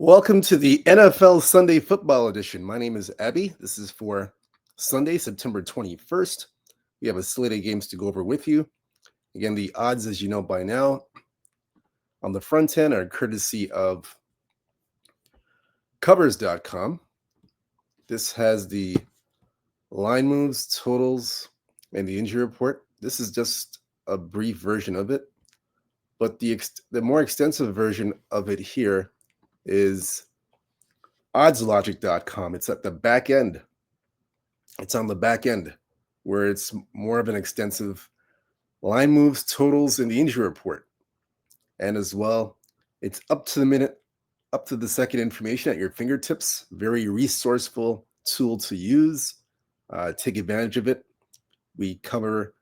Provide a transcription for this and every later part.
Welcome to the NFL Sunday Football Edition. My name is Abby. This is for Sunday, September 21st. We have a slate of games to go over with you. Again, the odds, as you know by now, on the front end are courtesy of covers.com. This has the line moves, totals, and the injury report. This is just a brief version of it, but the more extensive version of it here is oddslogic.com. It's at the back end. It's on the back end where it's more of an extensive line moves, totals, and the injury report. And as well, it's up to the minute, up to the second information at your fingertips. Very resourceful tool to use. Take advantage of it. We cover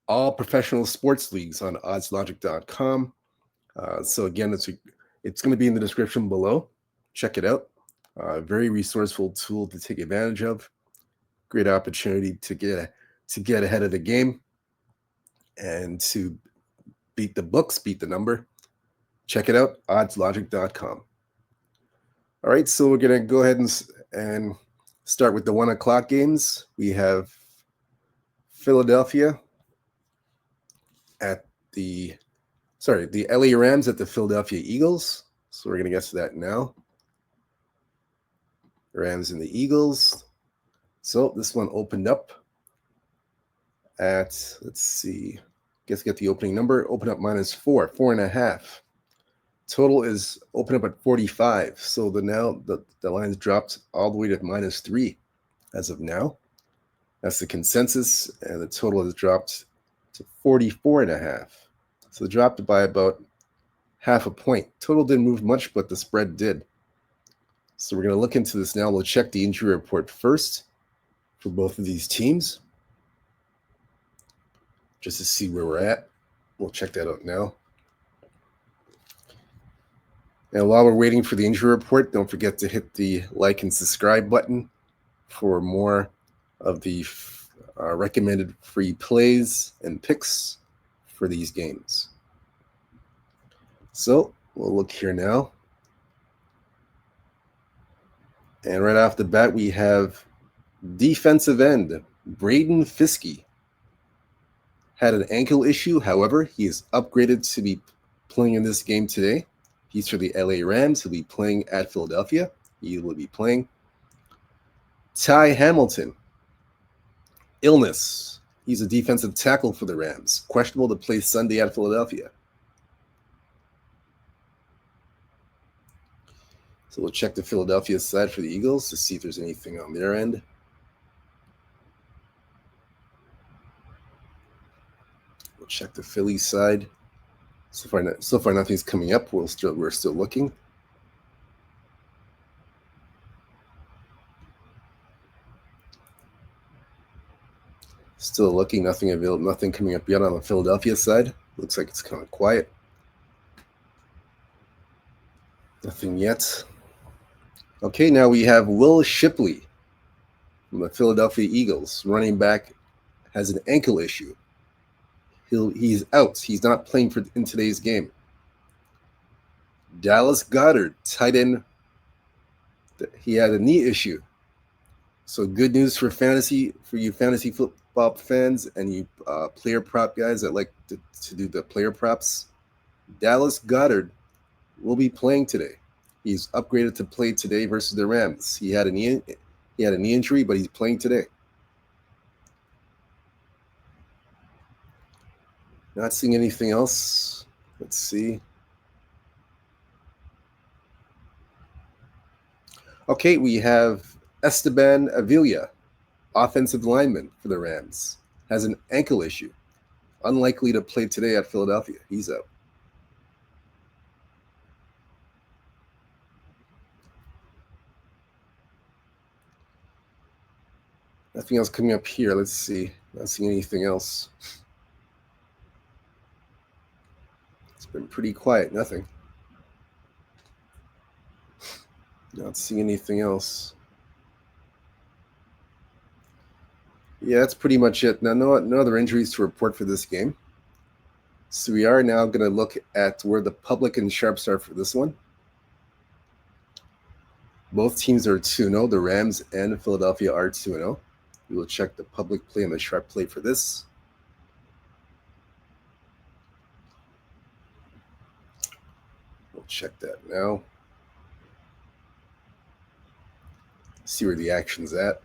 all professional sports leagues on oddslogic.com. So again, it's going to be in the description below. Check it out. Very resourceful tool to take advantage of. Great opportunity to get ahead of the game and to beat the books, beat the number. Check it out, oddslogic.com. All right, so we're going to go ahead and start with the 1 o'clock games. We have Philadelphia at the L.A. Rams at the Philadelphia Eagles. So we're going to get to that now. Rams and the Eagles. So this one opened up at, let's see, get the opening number. Open up -4, 4.5. Total is open up at 45. So the line's dropped all the way to -3 as of now. That's the consensus, and the total has dropped to 44.5. So it dropped by about half a point. Total didn't move much, but the spread did. So we're going to look into this now. We'll check the injury report first for both of these teams, just to see where we're at. We'll check that out now. And while we're waiting for the injury report, don't forget to hit the like and subscribe button for more of the recommended free plays and picks for these games. So we'll look here now. And right off the bat, we have defensive end Braden Fiske. Had an ankle issue. However, he is upgraded to be playing in this game today. He's for the L.A. Rams. He'll be playing at Philadelphia. He will be playing. Ty Hamilton. Illness. He's a defensive tackle for the Rams. Questionable to play Sunday at Philadelphia. So we'll check the Philadelphia side for the Eagles to see if there's anything on their end. We'll check the Philly side. So far nothing's coming up. We're still looking. Still looking. Nothing available. Nothing coming up yet on the Philadelphia side. Looks like it's kind of quiet. Nothing yet. Okay, now we have Will Shipley from the Philadelphia Eagles. Running back has an ankle issue. He's out. He's not playing in today's game. Dallas Goedert, tight end. He had a knee issue. So good news for you fantasy football fans and you player prop guys that like to do the player props. Dallas Goedert will be playing today. He's upgraded to play today versus the Rams. He had a knee injury, but he's playing today. Not seeing anything else. Let's see. Okay, we have Esteban Avila, offensive lineman for the Rams. Has an ankle issue. Unlikely to play today at Philadelphia. He's out. Nothing else coming up here. Let's see. Not seeing anything else. It's been pretty quiet. Nothing. Not seeing anything else. Yeah, that's pretty much it. Now, no other injuries to report for this game. So we are now going to look at where the public and sharps are for this one. Both teams are 2-0. The Rams and Philadelphia are 2-0. We will check the public play and the sharp play for this. We'll check that now. See where the action's at.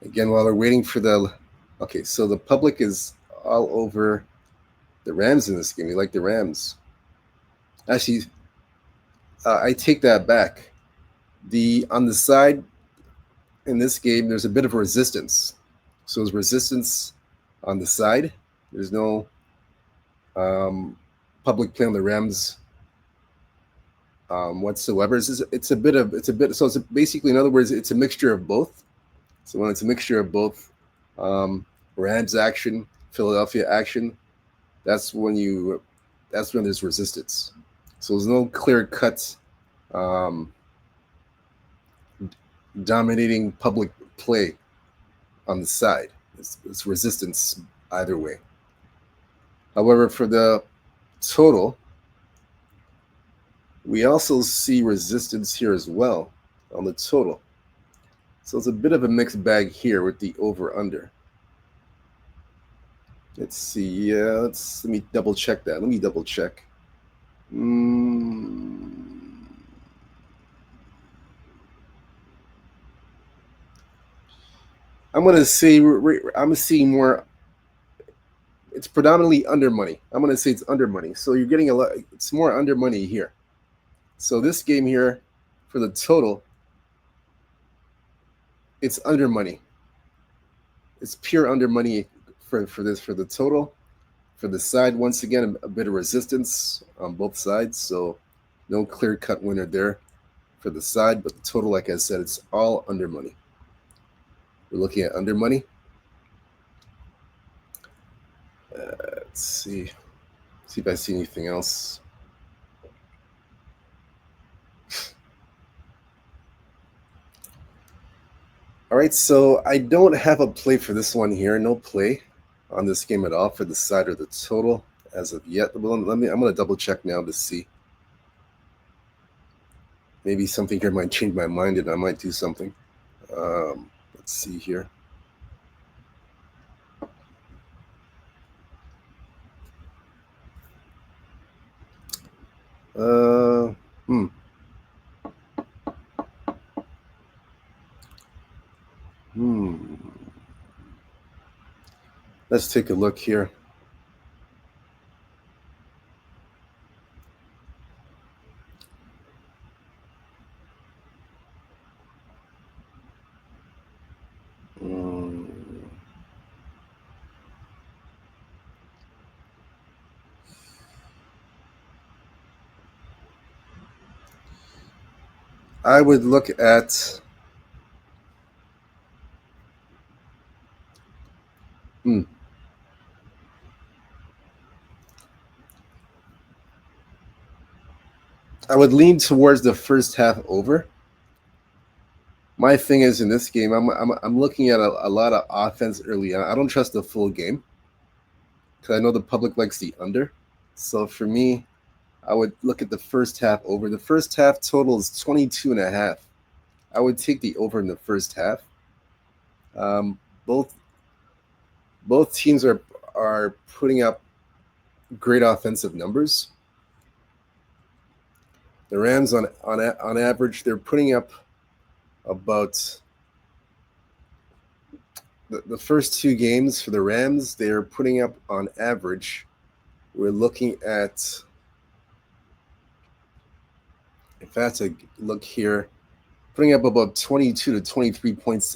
Again, while we're waiting for the... Okay, so the public is all over the Rams in this game. We like the Rams. Actually, I take that back. On the side in this game, there's a bit of resistance. So there's resistance on the side. There's no public play on the Rams whatsoever. It's a bit. So it's basically, in other words, it's a mixture of both. So when it's a mixture of both, Rams action, Philadelphia action, that's when there's resistance. So there's no clear cut dominating public play on the side. It's resistance either way. However, for the total, we also see resistance here as well on the total. So it's a bit of a mixed bag here with the over-under. Let's see. Let me double check that. I'm going to say I'm seeing more. It's predominantly under money. I'm going to say it's under money. So you're getting a lot. It's more under money here. So this game here, for the total, it's under money. It's pure under money for the total. For the side, once again, a bit of resistance on both sides. So no clear-cut winner there for the side. But the total, like I said, it's all under money. We're looking at under money. Let's see if I see anything else. All right, so I don't have a play for this one here. No play on this game at all for the side or the total as of yet. I'm going to double check now to see. Maybe something here might change my mind and I might do something. Let's see here. Let's take a look here. I would look at I would lean towards the first half over. My thing is, in this game, I'm looking at a lot of offense early on. I don't trust the full game because I know the public likes the under. So for me, I would look at the first half over. The first half total is 22.5. I would take the over in the first half. Both teams are putting up great offensive numbers. The Rams on average, they're putting up about the first two games for the Rams. They're putting up on average. We're looking at, if I had to look here, putting up about 22 to 23 points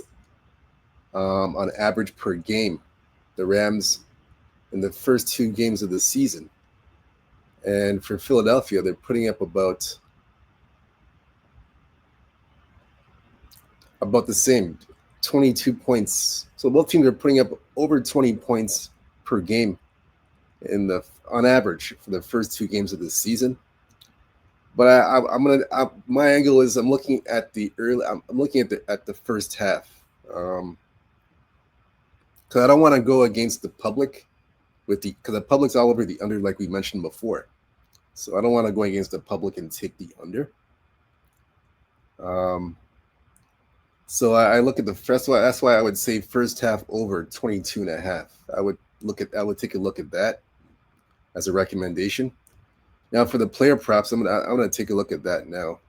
on average per game. The Rams in the first two games of the season. And for Philadelphia, they're putting up about the same, 22 points. So both teams are putting up over 20 points per game on average for the first two games of the season. But my angle is I'm looking at the first half because I don't want to go against the public because the public's all over the under, like we mentioned before. So I don't want to go against the public and take the under. So I look at the first one. That's why I would say first half over 22.5. I would take a look at that as a recommendation. Now for the player props, I'm gonna take a look at that now.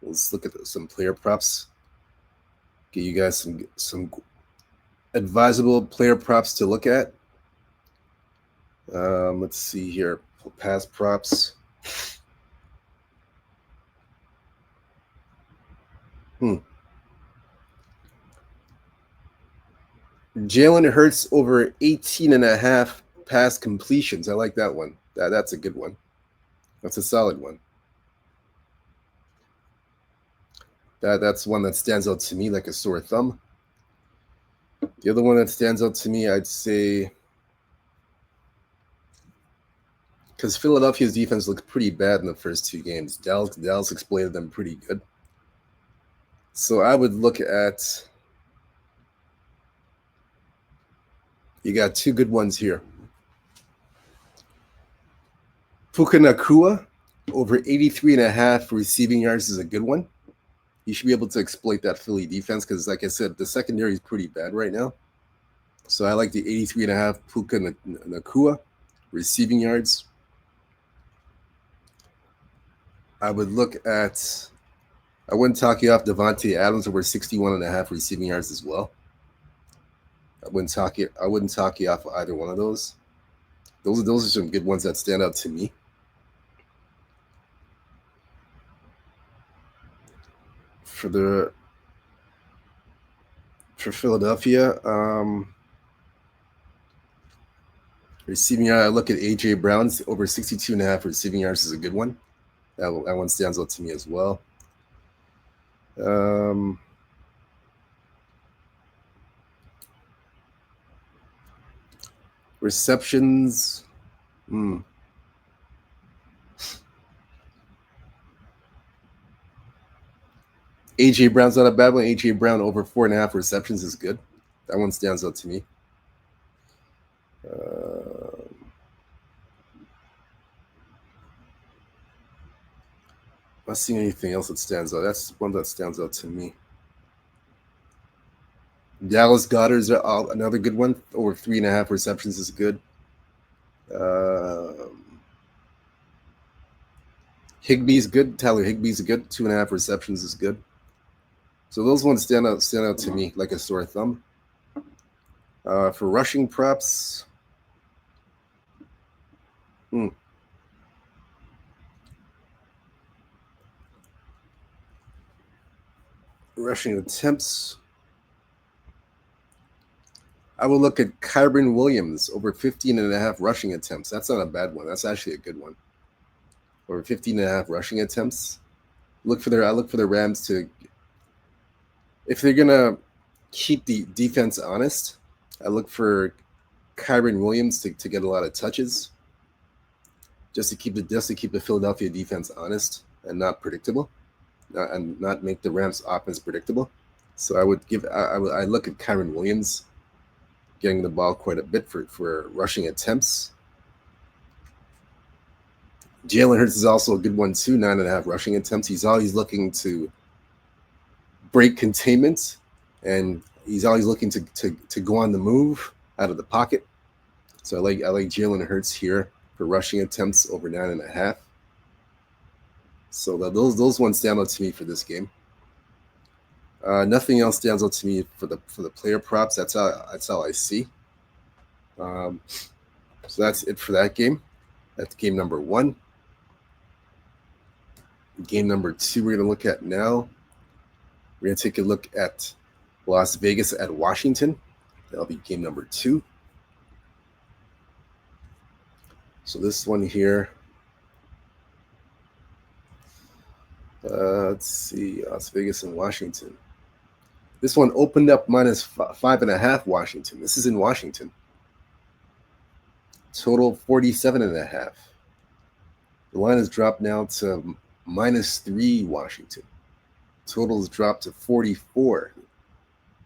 Let's look at some player props. Get you guys some advisable player props to look at. Let's see here. Pass props. Jalen Hurts over 18.5 pass completions. I like that one. That's a good one. That's a solid one. That's one that stands out to me like a sore thumb. The other one that stands out to me, I'd say, because Philadelphia's defense looked pretty bad in the first two games. Dallas exploited them pretty good. So I would look at, you got two good ones here. Puka Nacua over 83.5 receiving yards is a good one. You should be able to exploit that Philly defense because, like I said, the secondary is pretty bad right now. So I like the 83.5 Puka Nacua receiving yards. I would look at, I wouldn't talk you off Devontae Adams over 61.5 receiving yards as well. I wouldn't talk you off either one of those. Those are some good ones that stand out to me. For Philadelphia, receiving yard, I look at AJ Brown's over 62.5 receiving yards is a good one. That one stands out to me as well. Receptions. AJ Brown's not a bad one. AJ Brown over 4.5 receptions is good. That one stands out to me. Not seeing anything else that stands out. That's one that stands out to me. Dallas Goedert's another good one. Over 3.5 receptions is good. Higbee's good. Tyler Higbee's good. 2.5 receptions is good. So those ones stand out to me like a sore thumb. For rushing props, rushing attempts, I will look at Kyren Williams over 15.5 rushing attempts. That's not a bad one. That's actually a good one. Over 15.5 rushing attempts. I look for the Rams to, if they're gonna keep the defense honest, I look for Kyren Williams to get a lot of touches, just to keep the Philadelphia defense honest and not predictable, and not make the Rams offense predictable. So I look at Kyren Williams getting the ball quite a bit for rushing attempts. Jalen Hurts is also a good one too, 9.5 rushing attempts. He's always looking to break containment, and he's always looking to go on the move out of the pocket. So I like Jalen Hurts here for rushing attempts over 9.5. So those ones stand out to me for this game. Nothing else stands out to me for the player props. That's all I see. So that's it for that game. That's game number 1. Game number 2 we're going to look at now. We're going to take a look at Las Vegas at Washington. That'll be game number 2. So this one here, let's see, Las Vegas and Washington. This one opened up minus 5.5 Washington. This is in Washington. Total 47.5. The line has dropped now to -3 Washington. Total has dropped to 44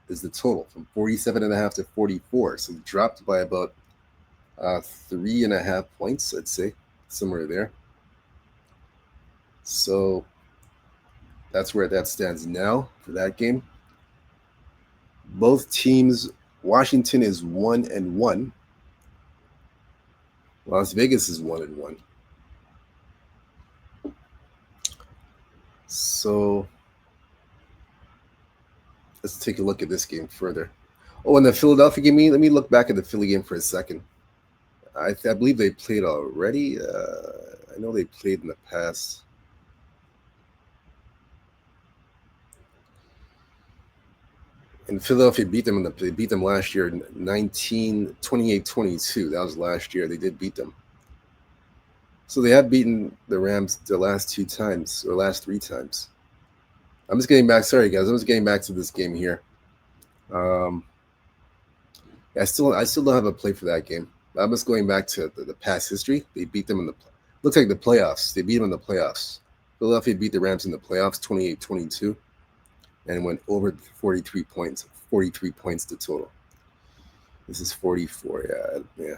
is the total, from 47.5 to 44. So it dropped by about 3.5 points, I'd say. somewhere there. So that's where that stands now for that game. Both teams, Washington is 1-1. Las Vegas is 1-1. So let's take a look at this game further. Oh, and the Philadelphia game, let me look back at the Philly game for a second. I believe they played already. I know they played in the past. And Philadelphia beat them they beat them last year, 28-22. That was last year. They did beat them. So they have beaten the Rams the last 2 times, or last 3 times. I'm just getting back. Sorry, guys. I'm just getting back to this game here. I still don't have a play for that game. I'm just going back to the past history. They beat them in the looks like the playoffs. They beat them in the playoffs. Philadelphia beat the Rams in the playoffs, 28-22, and went over 43 points. 43 points to total. This is 44. Yeah.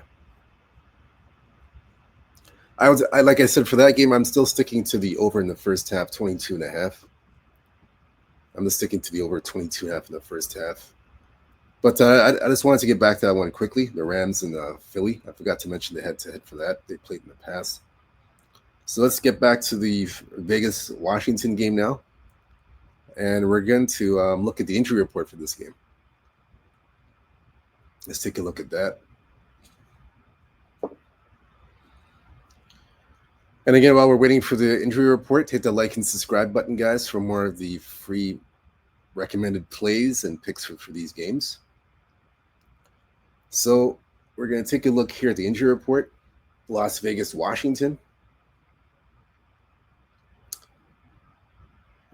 I like I said, for that game, I'm still sticking to the over in the first half, 22.5. I'm just sticking to the over 22.5 in the first half. But I just wanted to get back to that one quickly. The Rams and Philly. I forgot to mention the head-to-head for that. They played in the past. So let's get back to the Vegas-Washington game now. And we're going to look at the injury report for this game. Let's take a look at that. And again, while we're waiting for the injury report, hit the like and subscribe button, guys, for more of the free recommended plays and picks for these games. So we're going to take a look here at the injury report. Las Vegas, Washington.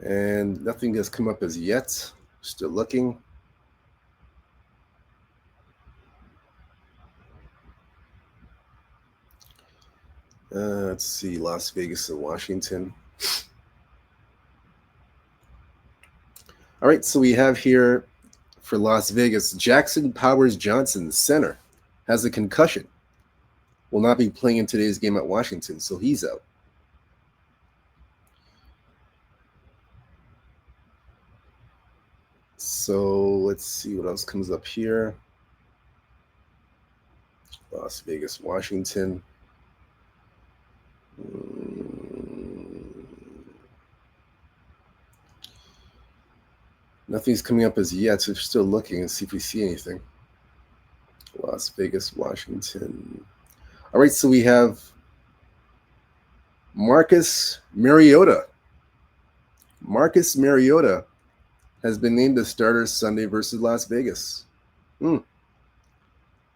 And nothing has come up as yet. Still looking. Let's see, Las Vegas and Washington. All right, so we have here for Las Vegas, Jackson Powers Johnson, the center, has a concussion. Will not be playing in today's game at Washington, so he's out. So let's see what else comes up here. Las Vegas, Washington. Nothing's coming up as yet, so we're still looking and see if we see anything. Las Vegas, Washington. All right, so we have Marcus Mariota. Marcus Mariota has been named the starter Sunday versus Las Vegas.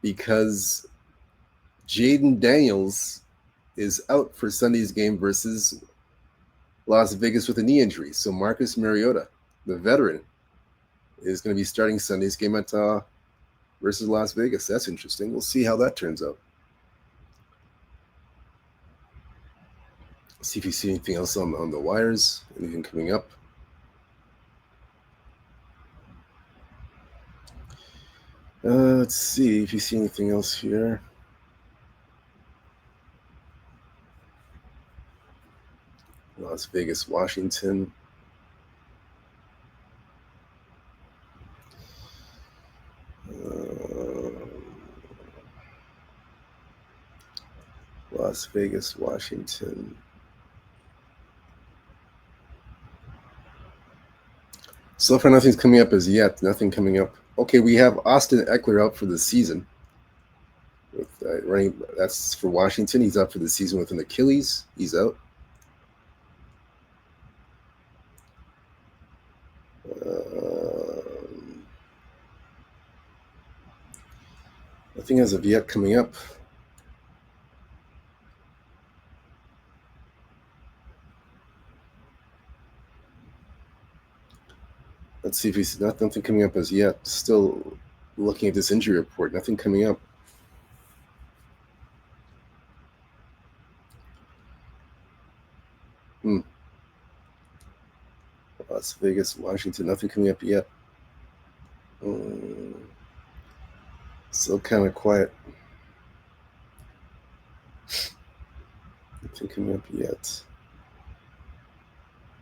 Because Jaden Daniels is out for Sunday's game versus Las Vegas with a knee injury. So Marcus Mariota, the veteran, is going to be starting Sunday's game at versus Las Vegas. That's interesting. We'll see how that turns out. See if you see anything else on the wires, anything coming up. Let's see if you see anything else here. Las Vegas, Washington. Las Vegas, Washington. So far, nothing's coming up as yet. Nothing coming up. Okay, we have Austin Eckler out for the season. That's for Washington. He's out for the season with an Achilles. He's out. Nothing as of yet coming up. Let's see if he's nothing coming up as yet. Still looking at this injury report. Nothing coming up. Las Vegas, Washington. Nothing coming up yet. Still kind of quiet. coming up yet.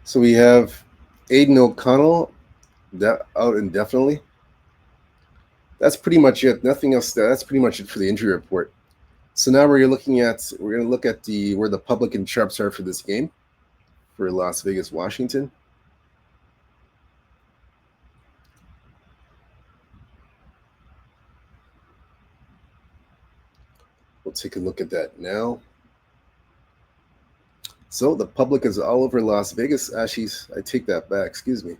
So we have Aiden O'Connell out indefinitely. That's pretty much it. Nothing else. That's pretty much it for the injury report. So now we're going to look at where the public and sharps are for this game for Las Vegas, Washington. We'll take a look at that now. So the public is all over Las Vegas. Actually, I take that back. Excuse me.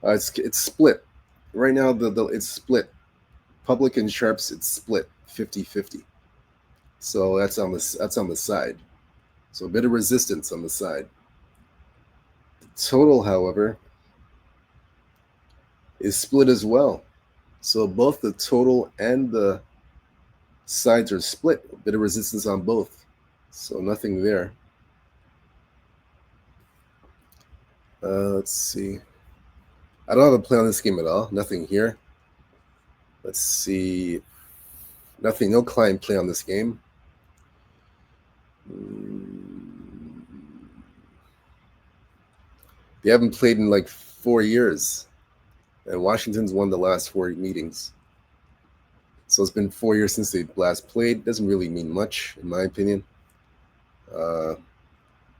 It's split. Right now, it's split. Public and sharps, it's split 50-50. So that's on the side. So a bit of resistance on the side. The total, however, is split as well. So both the total and the sides are split. A bit of resistance on both. So nothing there. Let's see. I don't have a play on this game at all. Nothing here. Let's see. Nothing. No client play on this game. They haven't played in like 4 years. And Washington's won the last 4 meetings. So it's been 4 years since they last played. Doesn't really mean much, in my opinion. A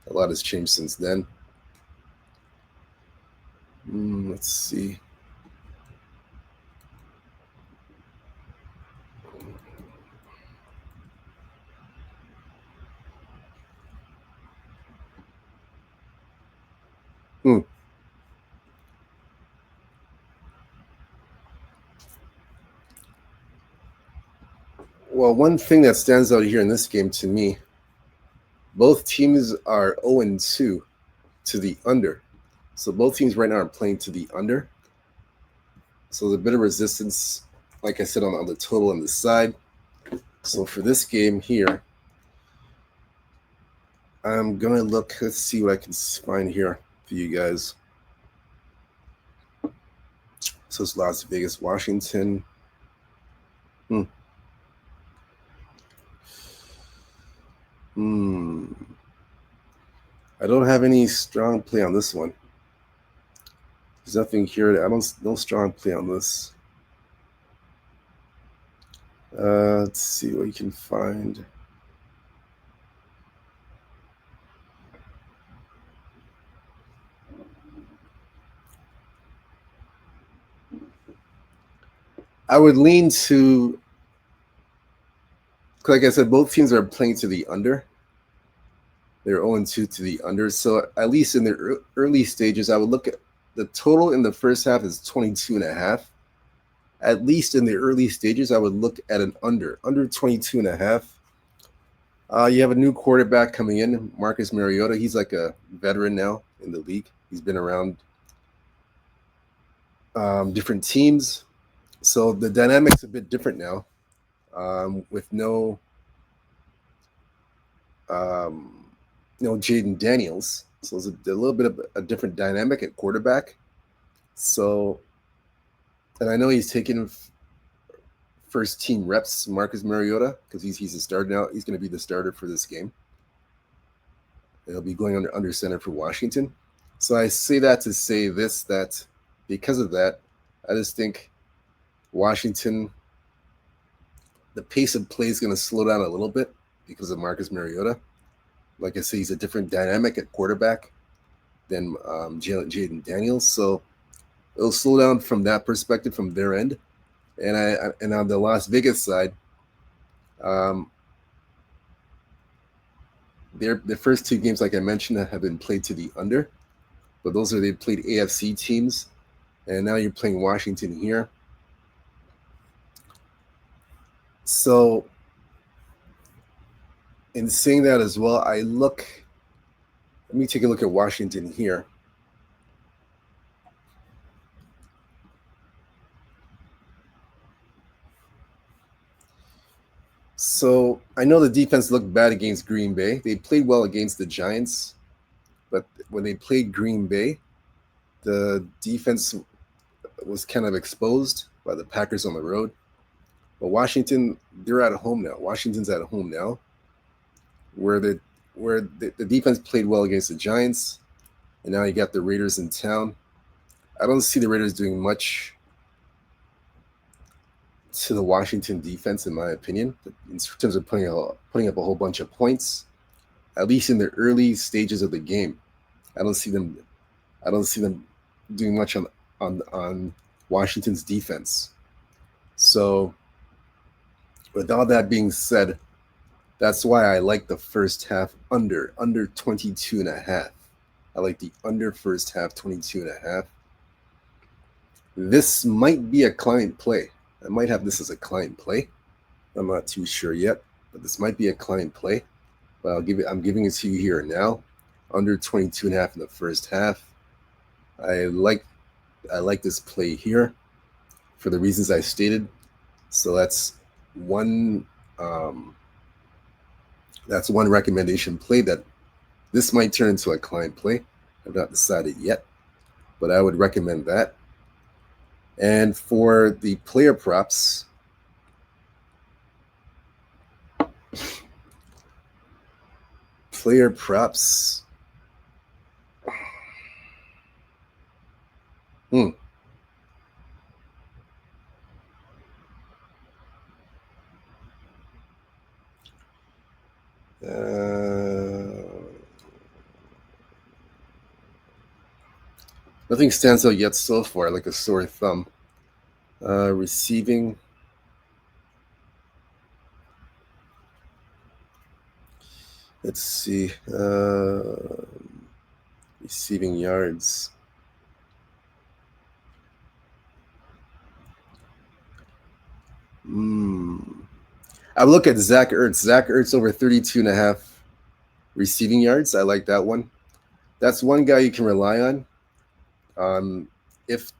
lot has changed since then. Let's see. Well, one thing that stands out here in this game to me, both teams are 0-2 to the under. So both teams right now are playing to the under. So there's a bit of resistance, like I said, on the total on the side. So for this game here, I'm going to look. Let's see what I can find here for you guys. So it's Las Vegas, Washington. I don't have any strong play on this one. There's nothing here. No strong play on this. Let's see what you can find. I would lean to, like I said, both teams are playing to the under. They're 0-2 to the under. So at least in the early stages, I would look at the total in the first half is 22.5. At least in the early stages, I would look at an under 22.5. You have a new quarterback coming in, Marcus Mariota. He's like a veteran now in the league. He's been around different teams. So the dynamic's a bit different now, with no Jaden Daniels. So it's a little bit of a different dynamic at quarterback. So, and I know he's taking first team reps, Marcus Mariota, because he's a starter now. He's going to be the starter for this game. He'll be going under center for Washington. So I say that to say this, that because of that, I just think Washington, the pace of play is going to slow down a little bit because of Marcus Mariota. Like I say, he's a different dynamic at quarterback than Jaden Daniels. So it'll slow down from that perspective, from their end. And on the Las Vegas side, their first 2 games, like I mentioned, have been played to the under. But they played AFC teams. And now you're playing Washington here. So in saying that as well, let me take a look at Washington here. So I know the defense looked bad against Green Bay. They played well against the Giants, but when they played Green Bay, the defense was kind of exposed by the Packers on the road. But Washington, they're at home now. Washington's at home now, where where the defense played well against the Giants, and now you got the Raiders in town. I don't see the Raiders doing much to the Washington defense, in my opinion, in terms of putting up a whole bunch of points. At least in the early stages of the game, I don't see them doing much on Washington's defense. So, with all that being said, that's why I like the first half under 22.5. I like the under first half 22.5. This might be a client play. I might have this as a client play. I'm not too sure yet, but this might be a client play. But I'm giving it to you here now. Under 22.5 in the first half. I like this play here for the reasons I stated. So that's one recommendation play that this might turn into a client play. I've not decided yet, but I would recommend that. And for the player props, nothing stands out yet so far, like a sore thumb. Receiving. Let's see. Receiving yards. I look at Zach Ertz. Zach Ertz over 32.5 receiving yards. I like that one. That's one guy you can rely on. If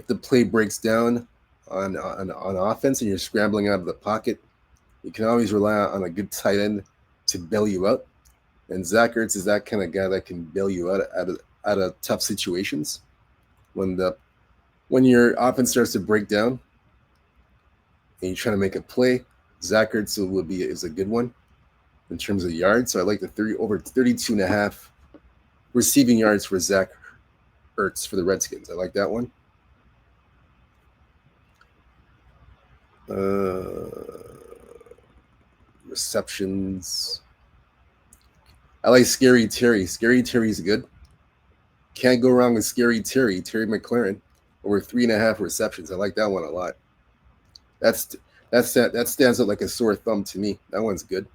the play breaks down on offense and you're scrambling out of the pocket, you can always rely on a good tight end to bail you out. And Zach Ertz is that kind of guy that can bail you out of tough situations. When your offense starts to break down and you're trying to make a play, Zach Ertz is a good one in terms of yards. So I like the over 32.5 receiving yards for Zach Ertz for the Redskins. I like that one. Receptions. I like Scary Terry. Scary Terry's good. Can't go wrong with Scary Terry. Terry McLaurin over 3.5 receptions. I like that one a lot. That stands out like a sore thumb to me. That one's good.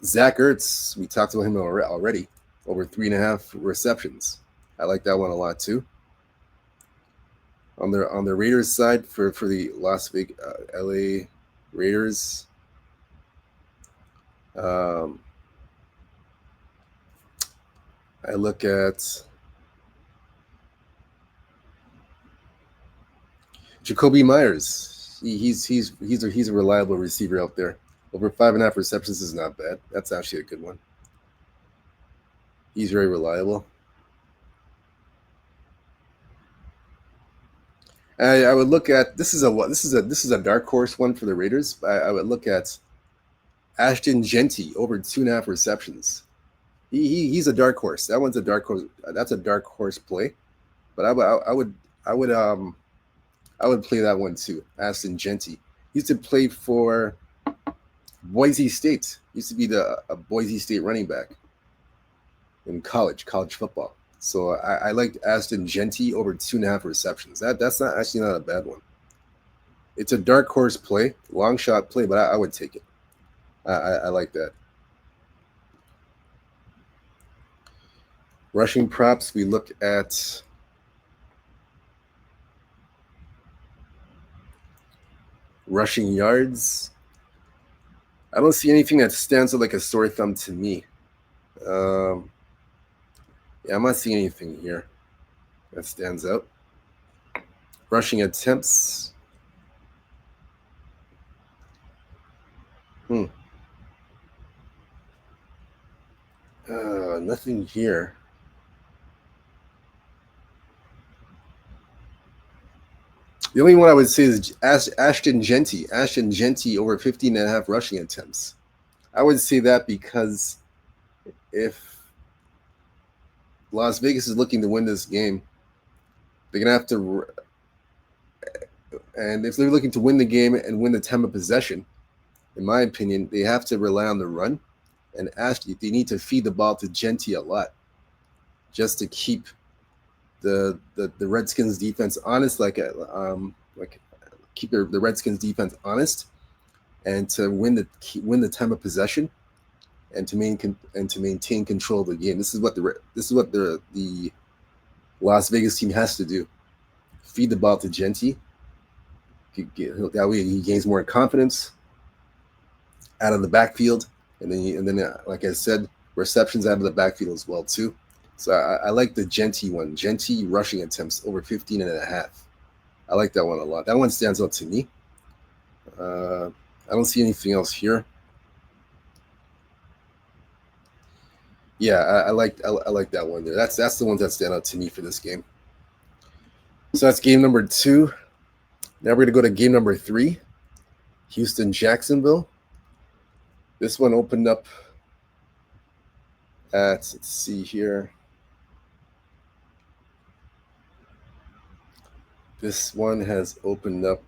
Zach Ertz, we talked about him already. Over 3.5 receptions. I like that one a lot too. On the Raiders side for the Las Vegas L.A. Raiders, I look at Jacoby Myers. He's a reliable receiver out there. Over 5.5 receptions is not bad. That's actually a good one. He's very reliable. I would look at this is a dark horse one for the Raiders. I would look at Ashton Genty over 2.5 receptions. He's a dark horse. That one's a dark horse. That's a dark horse play, but I would play that one too. Ashton Genty. He used to play for Boise State. He used to be a Boise State running back in college football. So I liked Ashton Genty over 2.5 receptions. That's not a bad one. It's a dark horse play, long shot play, but I would take it. I like that. Rushing props, we look at rushing yards. I don't see anything that stands out like a sore thumb to me. I'm not seeing anything here that stands out. Rushing attempts. Nothing here. The only one I would say is Ashton Genty. Ashton Genty over 15.5 rushing attempts. I would say that because if Las Vegas is looking to win this game, they're going to have to, and if they're looking to win the game and win the time of possession, in my opinion, they have to rely on the run. And actually, they need to feed the ball to Genty a lot just to keep the Redskins defense honest, like keep the Redskins defense honest, and to win the time of possession, and to maintain control of the game. This is what the Las Vegas team has to do: feed the ball to Genty. That way, he gains more confidence out of the backfield, and then like I said, receptions out of the backfield as well too. So I like the Genty one. Genty rushing attempts over 15.5. I like that one a lot. That one stands out to me. I don't see anything else here. Yeah, I like that one there. That's the ones that stand out to me for this game. So that's game number 2. Now we're going to go to game number 3, Houston, Jacksonville. This one opened up at, let's see here. This one has opened up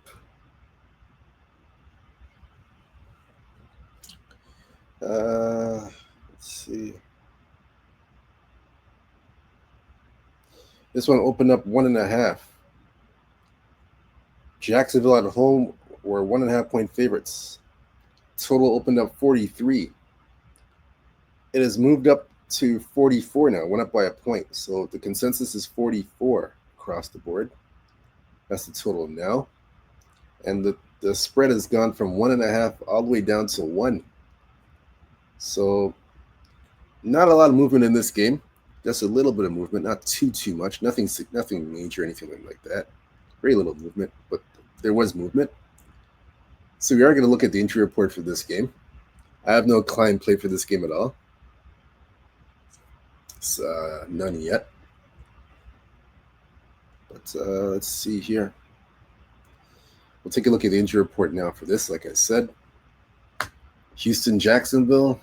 let's see. This one opened up 1.5. Jacksonville at home were 1.5 point favorites. Total opened up 43. It has moved up to 44 now. It went up by a point. So the consensus is 44 across the board. That's the total now. And the spread has gone from 1.5 all the way down to 1. So not a lot of movement in this game. Just a little bit of movement, not too much. Nothing major, anything like that. Very little movement, but there was movement. So we are going to look at the injury report for this game. I have no client play for this game at all. It's none yet. But let's see here. We'll take a look at the injury report now for this. Like I said, Houston, Jacksonville.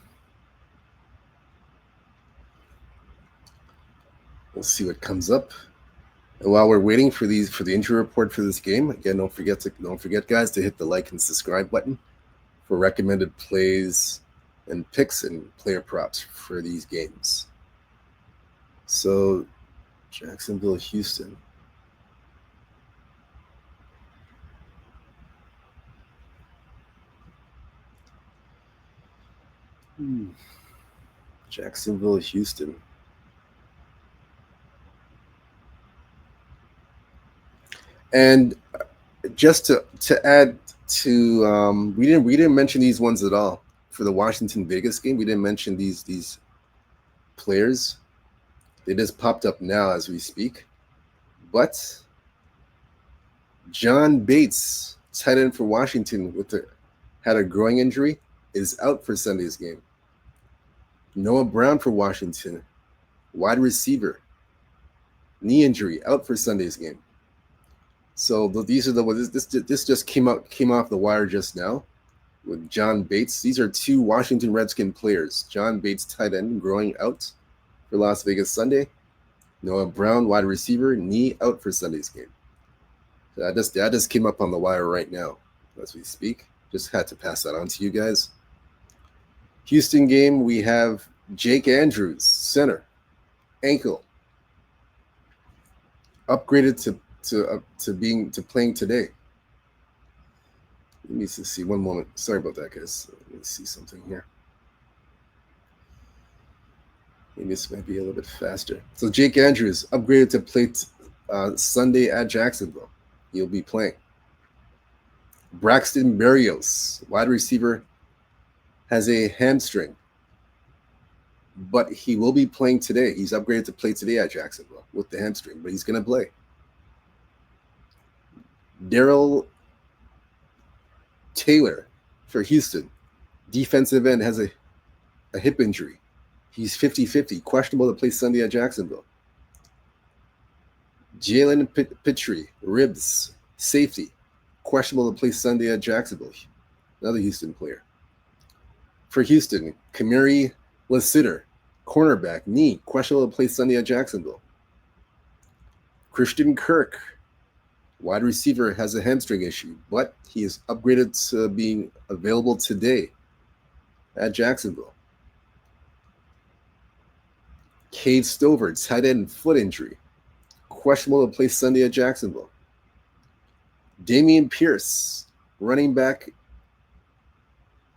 We'll see what comes up. And while we're waiting for the injury report for this game, again, don't forget, guys, to hit the like and subscribe button for recommended plays and picks and player props for these games. So, Jacksonville, Houston. Jacksonville, Houston. And just to add to, we didn't mention these ones at all for the Washington Vegas game. We didn't mention these players. They just popped up now as we speak. But John Bates, tight end for Washington, had a groin injury, is out for Sunday's game. Noah Brown for Washington, wide receiver, knee injury, out for Sunday's game. So these are the ones. This just came off the wire just now with John Bates. These are 2 Washington Redskin players. John Bates, tight end, growing out for Las Vegas Sunday. Noah Brown, wide receiver, knee out for Sunday's game. So that just came up on the wire right now as we speak. Just had to pass that on to you guys. Houston game, we have Jake Andrews, center, ankle, upgraded to playing today. Let me see one moment. Sorry about that, guys. Let me see something here. Maybe this might be a little bit faster. So Jake Andrews upgraded to play Sunday at Jacksonville. He'll be playing. Braxton Berrios, wide receiver, has a hamstring, but he will be playing today. He's upgraded to play today at Jacksonville with the hamstring, but he's going to play. Daryl Taylor for Houston, defensive end, has a hip injury. He's 50-50, questionable to play Sunday at Jacksonville. Jalen Pitre, ribs, safety, questionable to play Sunday at Jacksonville. Another Houston player. For Houston, Kamari Lassiter, cornerback, knee, questionable to play Sunday at Jacksonville. Christian Kirk, wide receiver, has a hamstring issue, but he is upgraded to being available today at Jacksonville. Cade Stover, tight end, foot injury, questionable to play Sunday at Jacksonville. Damian Pierce, running back,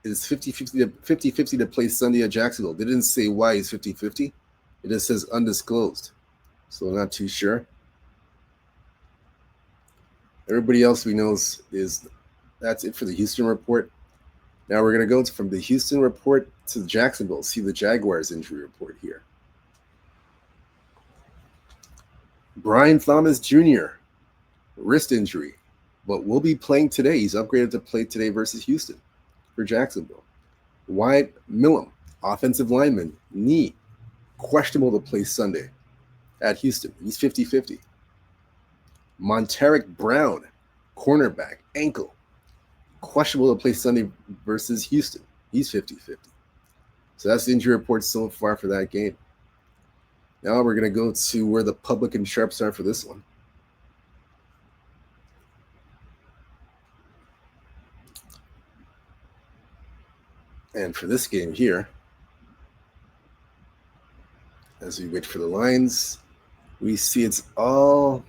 is 50-50 to play Sunday at Jacksonville. They didn't say why he's 50-50. It just says undisclosed. So I'm not too sure. Everybody else we know is that's it for the Houston report. Now we're going to go from the Houston report to Jacksonville, see the Jaguars injury report here. Brian Thomas Jr., wrist injury, but will be playing today. He's upgraded to play today versus Houston for Jacksonville. Wyatt Millam, offensive lineman, knee, questionable to play Sunday at Houston. He's 50-50. Monteric Brown, cornerback, ankle, questionable to play Sunday versus Houston. He's 50-50. So that's the injury report so far for that game. Now we're going to go to where the public and sharps are for this one. And for this game here, as we wait for the lines, we see it's all,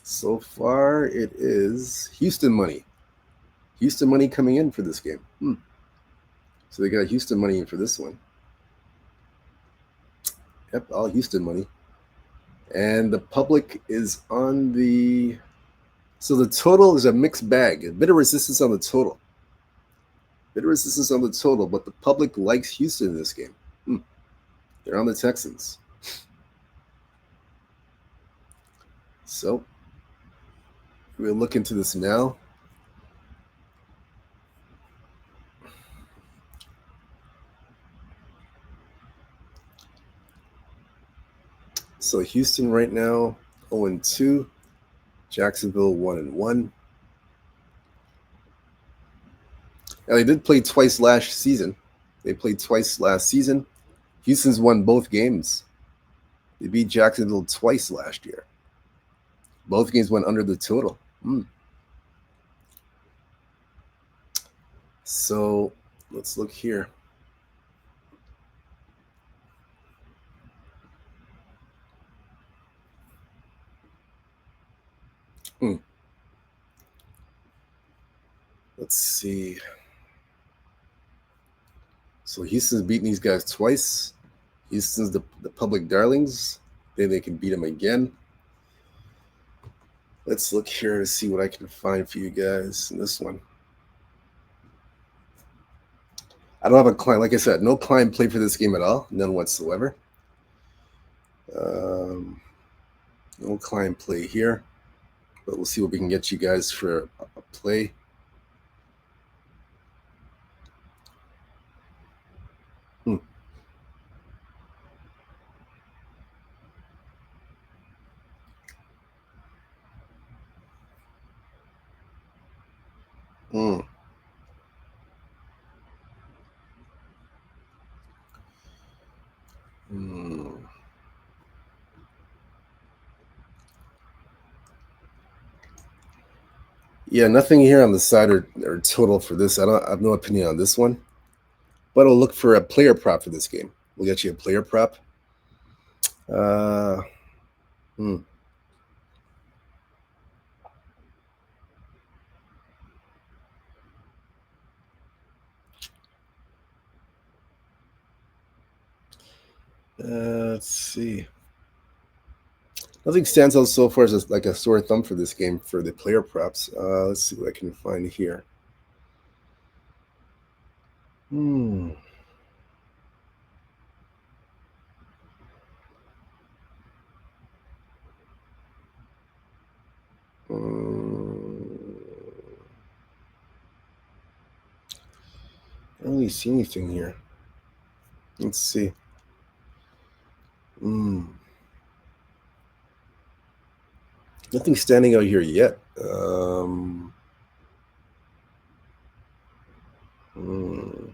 so far it is Houston money. Houston money coming in for this game. So they got Houston money in for this one. Yep, all Houston money. And the public is on the, so the total is a mixed bag. A bit of resistance on the total. But the public likes Houston in this game. They're on the Texans. So we'll look into this now. So Houston right now 0-2, Jacksonville 1-1. Now they did play twice last season. Houston's won both games. They beat Jacksonville twice last year. Both games went under the total. So let's look here. Let's see. So Houston's beaten these guys twice. Houston's the public darlings. Then they can beat them again. Let's look here to see what I can find for you guys in this one. I don't have a client. Like I said, no client played for this game at all. None whatsoever. No client play here. But we'll see what we can get you guys for a play. Yeah, nothing here on the side or total for this. I have no opinion on this one. But I'll look for a player prop for this game. We'll get you a player prop. Let's see. Nothing stands out so far as like a sore thumb for this game for the player props. Let's see what I can find here. I don't really see anything here. Let's see. Nothing standing out here yet. Don't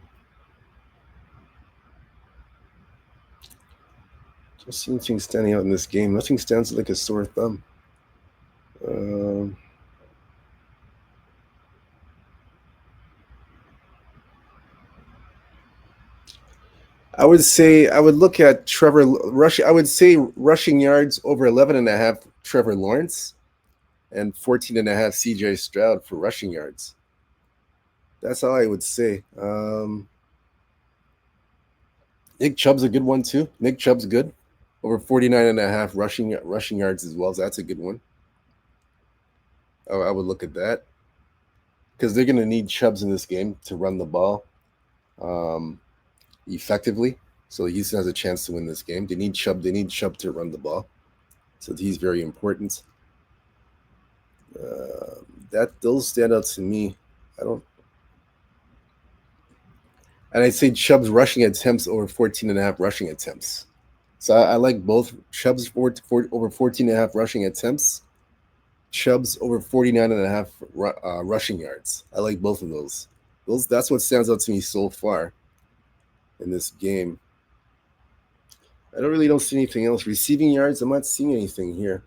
see anything standing out in this game. Nothing stands like a sore thumb. I would say I would look at Trevor rush. I would say rushing yards over 11.5 Trevor Lawrence and 14.5 CJ Stroud for rushing yards. That's all I would say. Nick Chubb's a good one too. Nick Chubb's good. Over 49.5 rushing yards as well. So that's a good one. I would look at that because they're going to need Chubbs in this game to run the ball effectively. So Houston has a chance to win this game. They need Chubb. They need Chubb to run the ball. So he's very important. Those stand out to me. And I'd say Chubb's rushing attempts over 14.5 rushing attempts. So I like both. Chubb's over 14.5 rushing attempts. Chubb's over 49.5 rushing yards. I like both of those. That's what stands out to me so far in this game. I don't see anything else. Receiving yards, I'm not seeing anything here.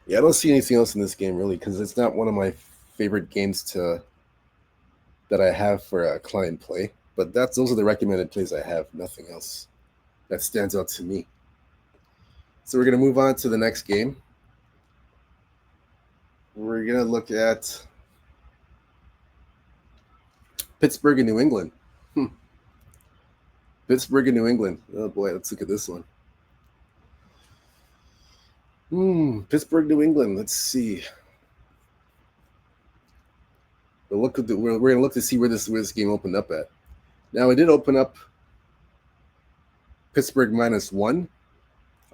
Yeah, I don't see anything else in this game really because it's not one of my favorite games that I have for a client play. But those are the recommended plays I have. Nothing else that stands out to me. So we're gonna move on to the next game. We're gonna look at Pittsburgh and New England. Pittsburgh and New England. Oh boy, let's look at this one. Pittsburgh, New England. Let's see. We're gonna look to see where this game opened up at. Now it did open up Pittsburgh -1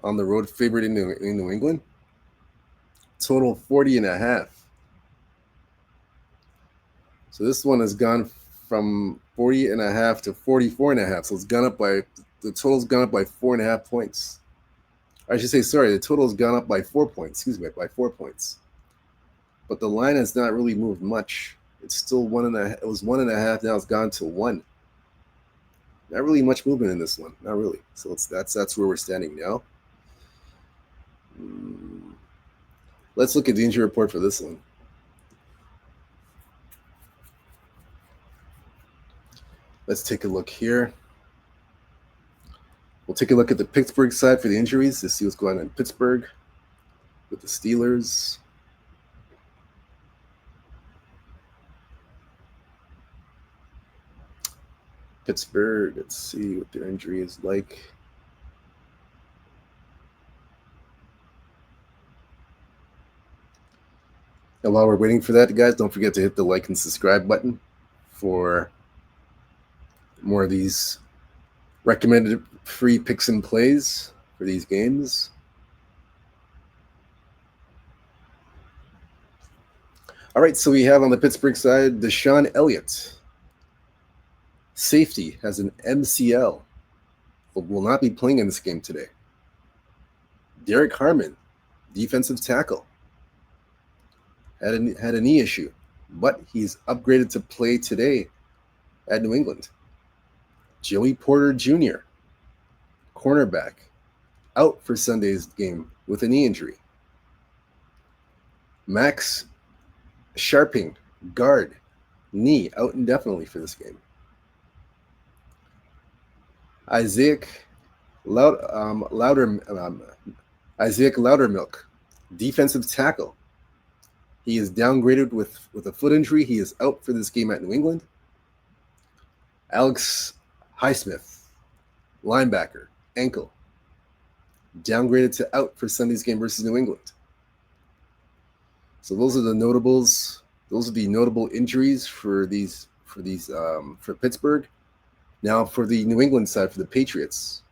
on the road, favorite in New England. Total 40.5. So this one has gone from 40.5 to 44.5. So the total's gone up by 4.5 points. I should say, sorry, the total's gone up by 4 points. Excuse me, by 4 points. But the line has not really moved much. It's still 1.5. It was 1.5. Now it's gone to 1. Not really much movement in this one. Not really. So that's where we're standing now. Let's look at the injury report for this one. Let's take a look here. We'll take a look at the Pittsburgh side for the injuries to see what's going on in Pittsburgh with the Steelers. Pittsburgh, let's see what their injury is like. And while we're waiting for that, guys, don't forget to hit the like and subscribe button for more of these recommended free picks and plays for these games. All right, so we have on the Pittsburgh side, Deshaun Elliott. Safety has an MCL, but will not be playing in this game today. Derek Harmon, defensive tackle, had a knee issue, but he's upgraded to play today at New England. Joey Porter Jr., cornerback, out for Sunday's game with a knee injury. Max Sharping, guard, knee out indefinitely for this game. Isaac Loudermilk, defensive tackle. He is downgraded with a foot injury. He is out for this game at New England. Alex Highsmith, linebacker, ankle, downgraded to out for Sunday's game versus New England. So those are the notables. Those are the notable injuries for Pittsburgh. Now for the New England side, for the Patriots,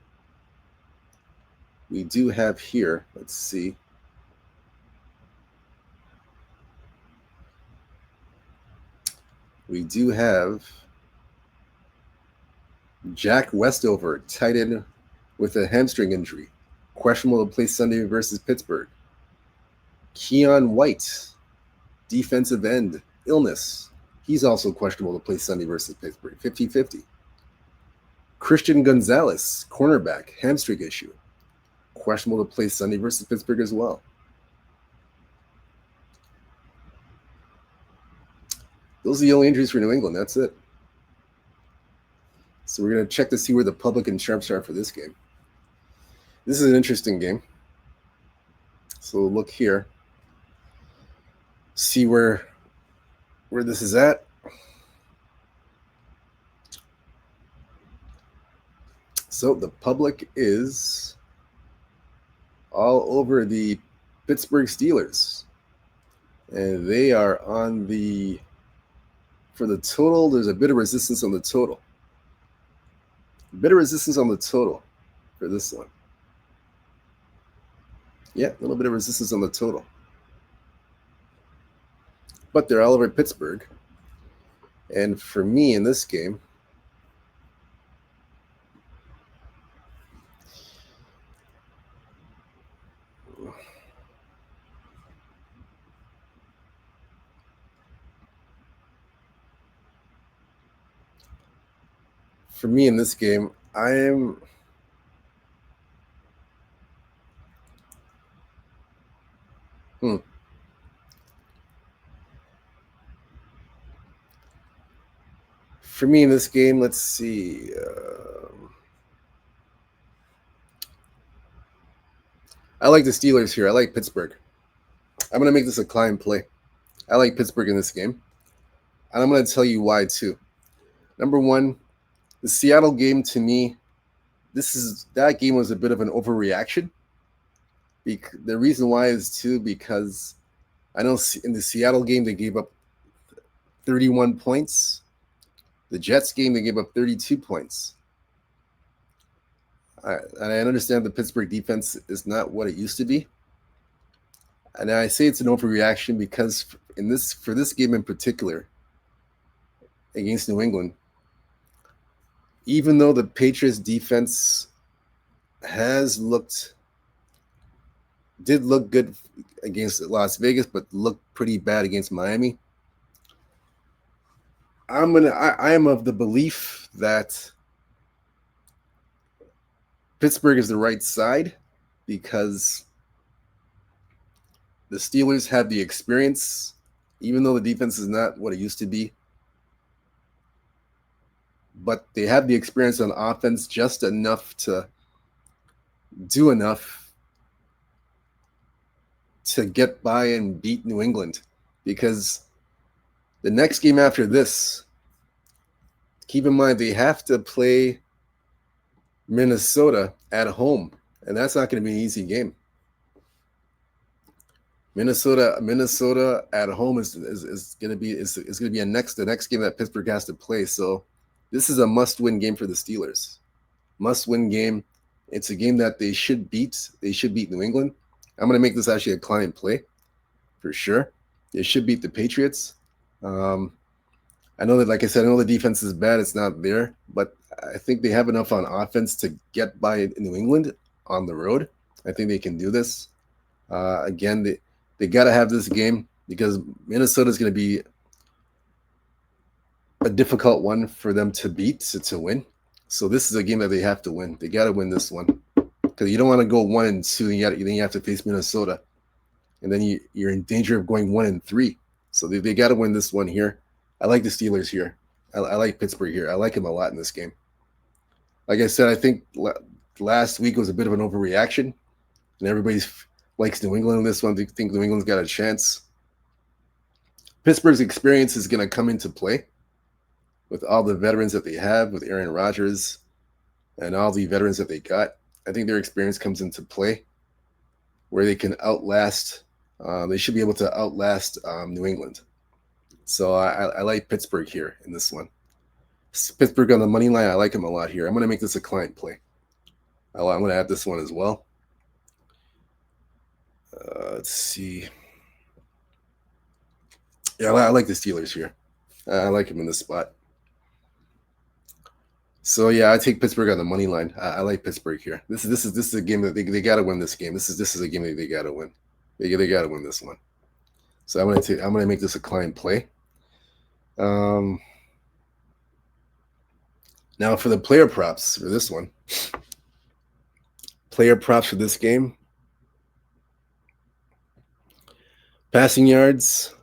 we do have here, let's see. We do have Jack Westover, tight end with a hamstring injury, questionable to play Sunday versus Pittsburgh. Keon White, defensive end, illness. He's also questionable to play Sunday versus Pittsburgh, 50-50. Christian Gonzalez, cornerback, hamstring issue. Questionable to play Sunday versus Pittsburgh as well. Those are the only injuries for New England. That's it. So we're going to check to see where the public and sharps are for this game. This is an interesting game. So look here. See where this is at. So the public is all over the Pittsburgh Steelers. And they are on the, for the total, there's a bit of resistance on the total. A bit of resistance on the total for this one. Yeah, a little bit of resistance on the total. But they're all over Pittsburgh. And for me in this game, I am For me in this game, let's see. I like the Steelers here. I like Pittsburgh. I'm going to make this a climb play. I like Pittsburgh in this game. And I'm going to tell you why, too. Number one, the Seattle game, to me, that game was a bit of an overreaction. The reason why is, too, because I know in the Seattle game, they gave up 31 points. The Jets game, they gave up 32 points. And I understand the Pittsburgh defense is not what it used to be. And I say it's an overreaction because for this game in particular, against New England, even though the Patriots defense did look good against Las Vegas, but looked pretty bad against Miami, I am of the belief that Pittsburgh is the right side because the Steelers have the experience, even though the defense is not what it used to be. But they have the experience on offense just enough to do enough to get by and beat New England. Because the next game after this, keep in mind, they have to play Minnesota at home, and that's not going to be an easy game. Minnesota at home is going to be the next game that Pittsburgh has to play. So this is a must-win game for the Steelers. Must-win game. It's a game that they should beat. They should beat New England. I'm going to make this actually a client play for sure. They should beat the Patriots. I know that, like I said, I know the defense is bad. It's not there, but I think they have enough on offense to get by New England on the road. I think they can do this. Again, they got to have this game because Minnesota is going to be a difficult one for them to beat, to win. So this is a game that they have to win. They got to win this one because you don't want to go 1-2. Then you have to face Minnesota, and then you're in danger of going 1-3. So they got to win this one here. I like the Steelers here. I like Pittsburgh here. I like him a lot in this game. Like I said, I think last week was a bit of an overreaction, and everybody likes New England in this one. They think New England's got a chance. Pittsburgh's experience is going to come into play with all the veterans that they have, with Aaron Rodgers and all the veterans that they got. I think their experience comes into play where they can outlast. They should be able to outlast New England. So I like Pittsburgh here in this one. Pittsburgh on the money line, I like him a lot here. I'm going to make this a client play. I'm going to add this one as well. Let's see. Yeah, I like the Steelers here. I like him in this spot. So yeah, I take Pittsburgh on the money line. I like Pittsburgh here. This is a game that they got to win. This game. This is a game that they got to win. They got to win this one. So I'm gonna make this a client play. Now for the player props for this one. Player props for this game. Passing yards.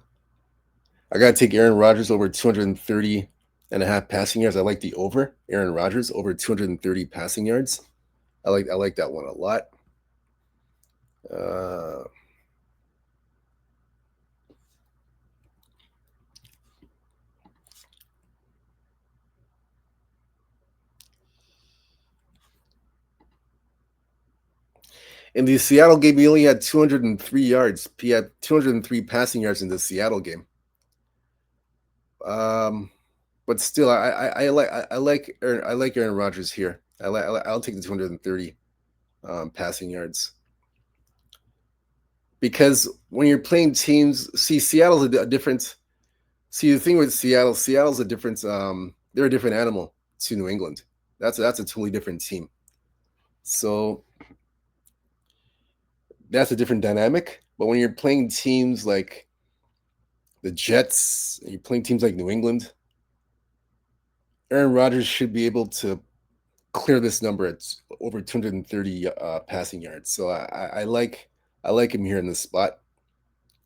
I got to take Aaron Rodgers over 230.5 passing yards. I like the over. Aaron Rodgers over 230 passing yards. I like that one a lot. In the Seattle game, he only had 203 yards. He had 203 passing yards in the Seattle game. But still, I like Aaron Rodgers here. I'll take the 230 passing yards, because when you're playing teams, see, Seattle's a different. See, the thing with Seattle's a different. They're a different animal to New England. That's a totally different team. So that's a different dynamic. But when you're playing teams like the Jets, you're playing teams like New England, Aaron Rodgers should be able to clear this number at over 230 passing yards. So I like him here in this spot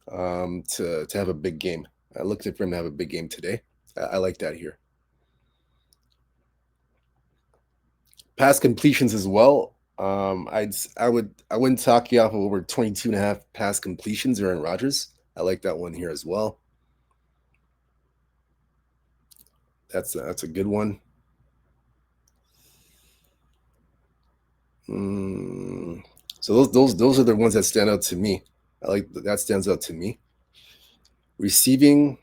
to have a big game. I looked for him to have a big game today. I like that here. Pass completions as well. I wouldn't talk you off of over 22.5 pass completions, Aaron Rodgers. I like that one here as well. That's a good one. So those are the ones that stand out to me. I like that stands out to me. Receiving.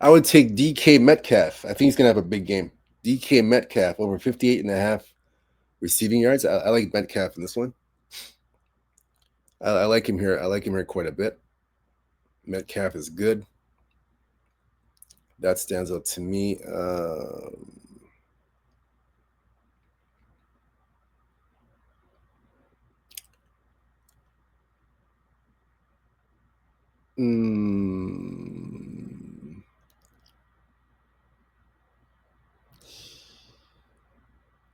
I would take DK Metcalf. I think he's gonna have a big game. DK Metcalf over 58.5 receiving yards. I like Metcalf in this one. I like him here. I like him here quite a bit. Metcalf is good. That stands out to me.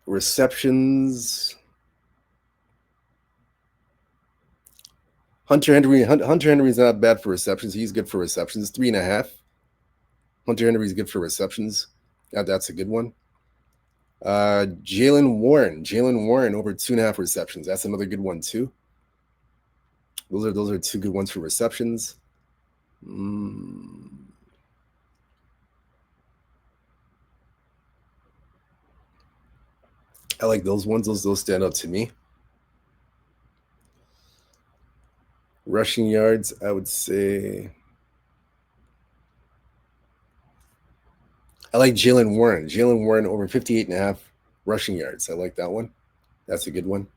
Receptions. Hunter Henry's not bad for receptions. He's good for receptions. 3.5. Hunter Henry's good for receptions. That's a good one. Jalen Warren over 2.5 receptions. That's another good one too. Those are two good ones for receptions. I like those ones. Those stand out to me. Rushing yards, I would say. I like Jalen Warren. Jalen Warren over 58.5 rushing yards. I like that one. That's a good one.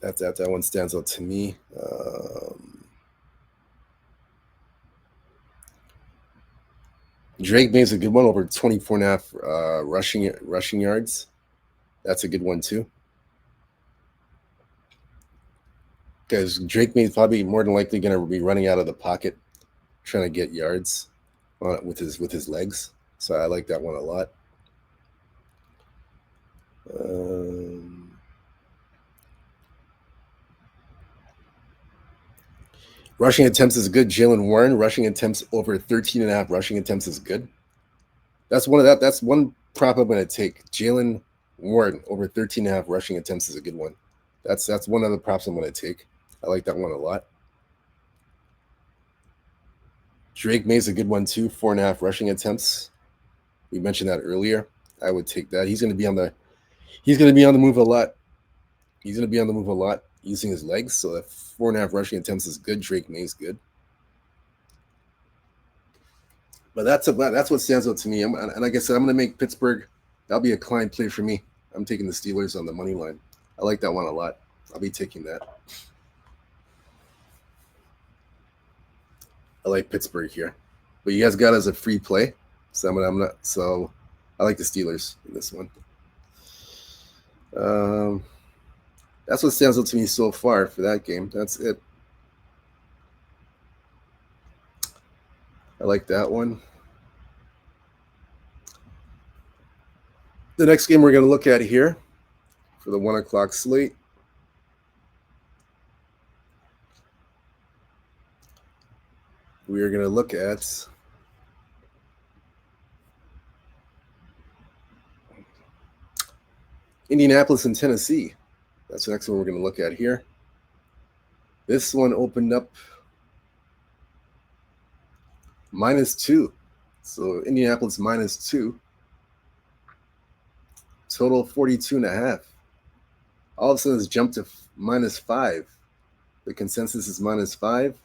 That one stands out to me. Drake May's a good one, over 24.5 rushing yards. That's a good one too. Because Drake May's probably more than likely going to be running out of the pocket, trying to get yards with his legs. So I like that one a lot. Rushing attempts is good. Jalen Warren, rushing attempts over 13.5 rushing attempts is good. That's one prop I'm going to take. Jalen Warren over 13.5 rushing attempts is a good one. That's one of the props I'm going to take. I like that one a lot. Drake May's a good one too. 4.5 rushing attempts. We mentioned that earlier. I would take that. He's going to be on the move a lot. He's going to be on the move a lot using his legs. So that 4.5 rushing attempts is good. Drake May's good. But that's what stands out to me. And like I said, I'm going to make Pittsburgh. That'll be a client play for me. I'm taking the Steelers on the money line. I like that one a lot. I'll be taking that. I like Pittsburgh here, but you guys got it as a free play, so I'm not. So I like the Steelers in this one. That's what stands out to me so far for that game. That's it. I like that one. The next game we're going to look at here for the 1 o'clock slate. We are going to look at Indianapolis and Tennessee. That's the next one we're going to look at here. This one opened up -2. So Indianapolis -2. Total 42.5. All of a sudden it's jumped to -5. The consensus is -5.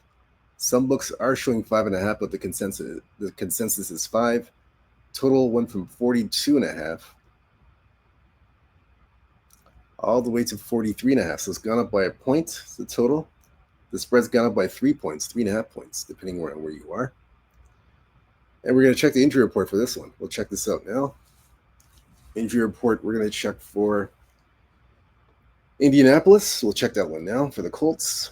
Some books are showing 5.5, but the consensus is 5. Total went from 42.5 all the way to 43.5. So it's gone up by a point, the total. The spread's gone up by 3 points, 3.5 points, depending on where you are. And we're going to check the injury report for this one. We'll check this out now. Injury report, we're going to check for Indianapolis. We'll check that one now for the Colts.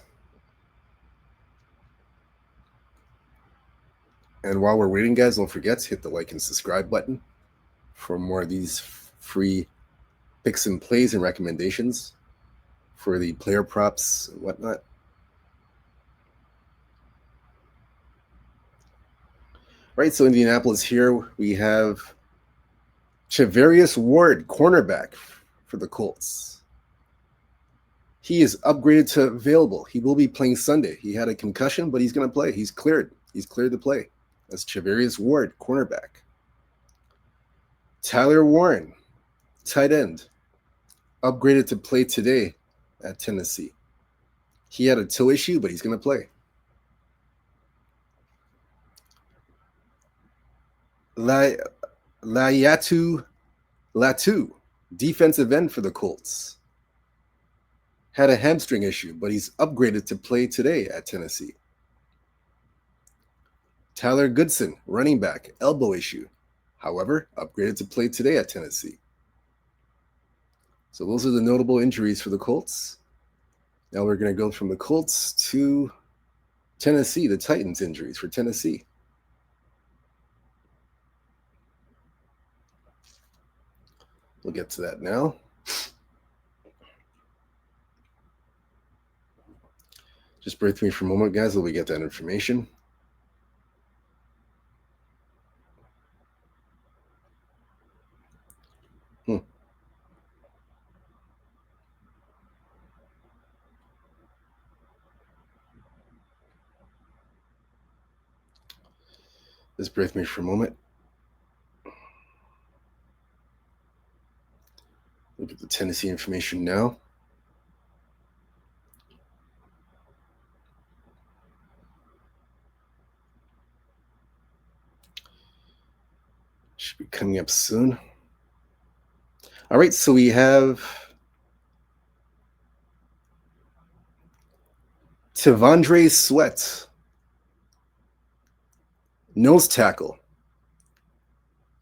And while we're waiting, guys, don't forget to hit the like and subscribe button for more of these free picks and plays and recommendations for the player props and whatnot. Right, so Indianapolis here, we have Charvarius Ward, cornerback for the Colts. He is upgraded to available. He will be playing Sunday. He had a concussion, but he's going to play. He's cleared. He's cleared to play. That's Charvarius Ward, cornerback. Tyler Warren, tight end, upgraded to play today at Tennessee. He had a toe issue, but he's going to play. Latu, defensive end for the Colts. Had a hamstring issue, but he's upgraded to play today at Tennessee. Tyler Goodson, running back, elbow issue. However, upgraded to play today at Tennessee. So those are the notable injuries for the Colts. Now we're going to go from the Colts to Tennessee, the Titans injuries for Tennessee. We'll get to that now. Just bear with me for a moment, guys, while we get that information. Just bear with me for a moment. Look at the Tennessee information now. Should be coming up soon. All right, so we have Tavondre Sweat, nose tackle,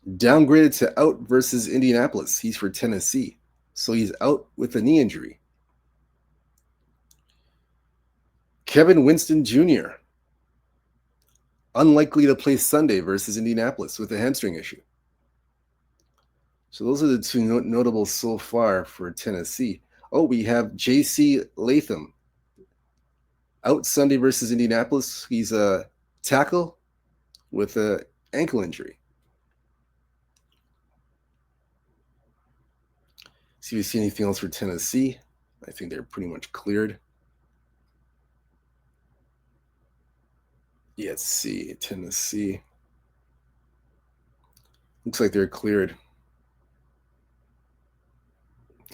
downgraded to out versus Indianapolis. He's for Tennessee, so he's out with a knee injury. Kevin Winston Jr., unlikely to play Sunday versus Indianapolis with a hamstring issue. So those are the two notables so far for Tennessee. Oh, we have J.C. Latham, out Sunday versus Indianapolis. He's a tackle with an ankle injury. See if you see anything else for Tennessee. I think they're pretty much cleared. Yeah, let's see. Tennessee. Looks like they're cleared.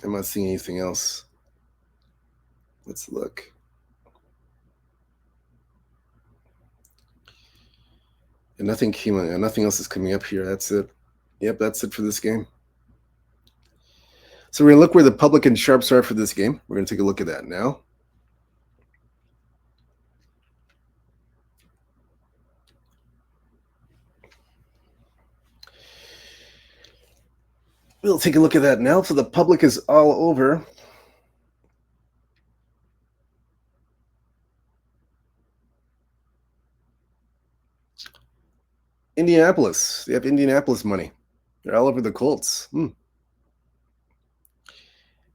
I'm not seeing anything else. Let's look. And nothing else is coming up here. That's it. Yep, that's it for this game. So we're going to look where the public and sharps are for this game. We're going to take a look at that now. We'll take a look at that now. So the public is all over Indianapolis. They have Indianapolis money. They're all over the Colts.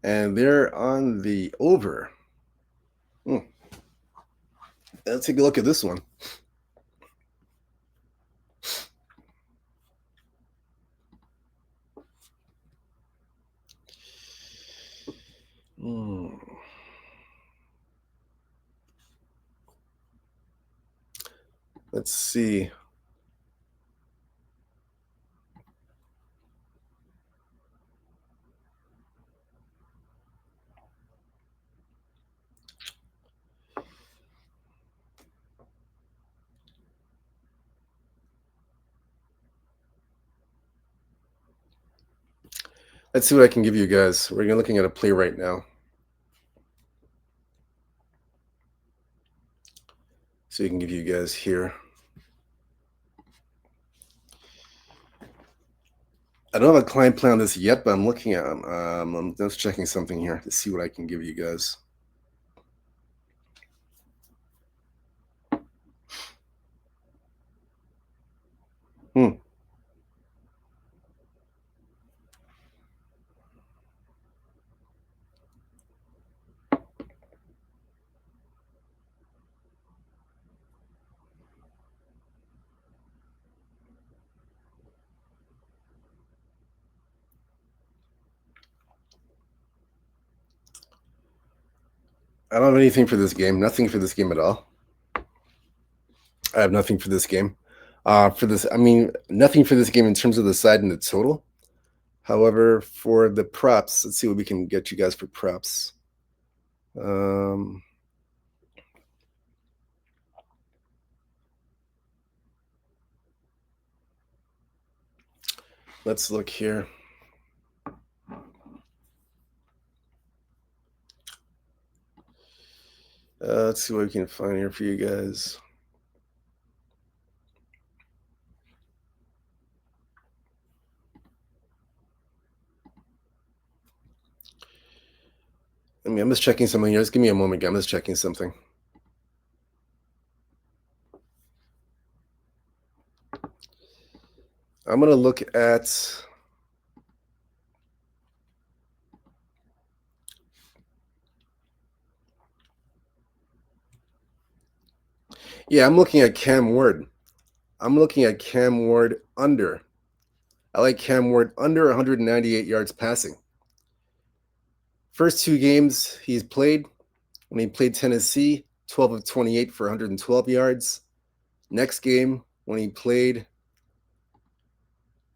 And they're on the over. Let's take a look at this one. Let's see. Let's see what I can give you guys. We're looking at a play right now. So you can give you guys here. I don't have a client plan on this yet, but I'm looking at I'm just checking something here to see what I can give you guys. I don't have anything for this game. Nothing for this game at all. I have nothing for this game. Nothing for this game in terms of the side and the total. However, for the props, let's see what we can get you guys for props. Let's look here. Let's see what we can find here for you guys. I'm just checking something here. Just give me a moment, guys. I'm just checking something. I'm going to look at... Yeah, I'm looking at Cam Ward. I'm looking at Cam Ward under. I like Cam Ward under 198 yards passing. First two games he's played, when he played Tennessee, 12 of 28 for 112 yards. Next game, when he played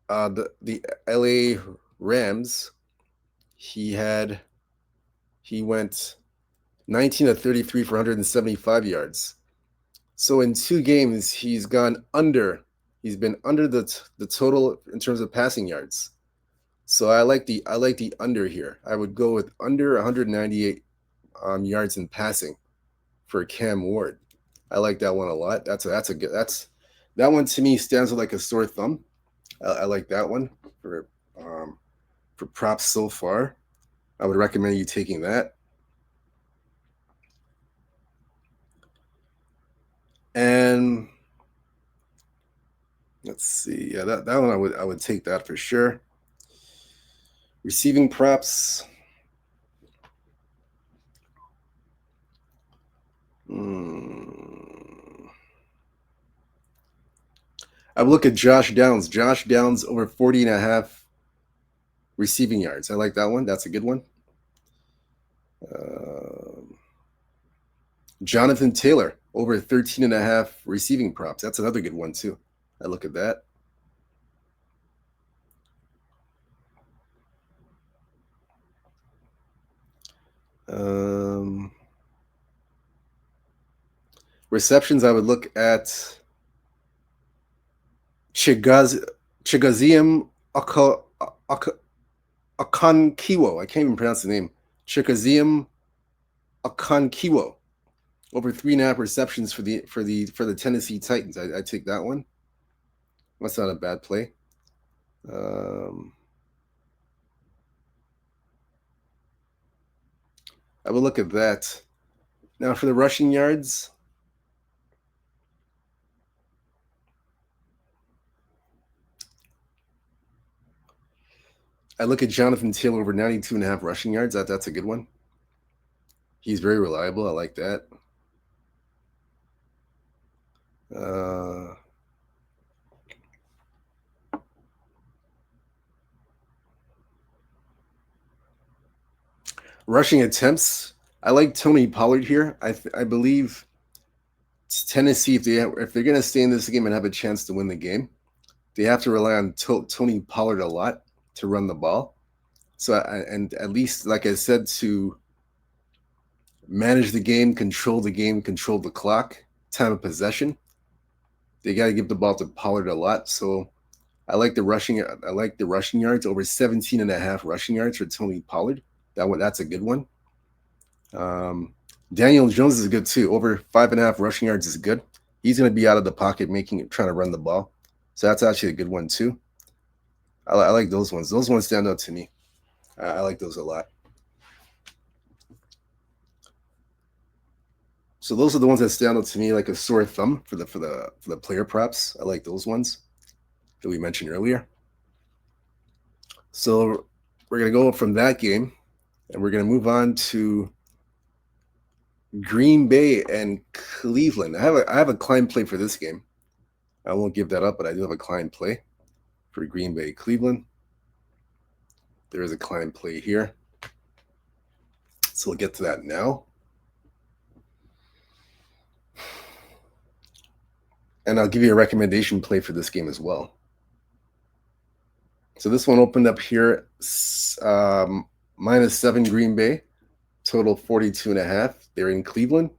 the L.A. Rams, he went 19 of 33 for 175 yards. So in two games, he's been under the total in terms of passing yards. So I like the under here. I would go with under 198 yards in passing for Cam Ward. I like that one a lot. That one to me stands with like a sore thumb. I like that one for props so far. I would recommend you taking that. And let's see. Yeah, that one I would take that for sure. Receiving props. I would look at Josh Downs. Josh Downs over 40.5 receiving yards. I like that one. That's a good one. Jonathan Taylor over 13.5 receiving props. That's another good one too. I look at that. Receptions, I would look at Chigazium Akonkiwo. I can't even pronounce the name. Chigazium Akonkiwo over 3.5 receptions for the Tennessee Titans. I take that one. That's not a bad play. I would look at that. Now for the rushing yards, I look at Jonathan Taylor over 92.5 rushing yards. That's a good one. He's very reliable. I like that. Rushing attempts. I like Tony Pollard here. I believe Tennessee, if they're going to stay in this game and have a chance to win the game, they have to rely on Tony Pollard a lot to run the ball. So, and at least, like I said, to manage the game, control the clock, time of possession, they got to give the ball to Pollard a lot. So I like the rushing yards over 17.5 rushing yards for Tony Pollard. That's a good one. Daniel Jones is good too. Over 5.5 rushing yards is good. He's going to be out of the pocket, trying to run the ball. So that's actually a good one too. I like those ones. Those ones stand out to me. I like those a lot. So those are the ones that stand out to me like a sore thumb for the player props. I like those ones that we mentioned earlier. So we're going to go from that game, and we're going to move on to Green Bay and Cleveland. I have a Klein play for this game. I won't give that up, but I do have a Klein play for Green Bay, Cleveland. There is a Klein play here. So we'll get to that now. And I'll give you a recommendation play for this game as well. So this one opened up here, -7 Green Bay, total 42.5. They're in Cleveland.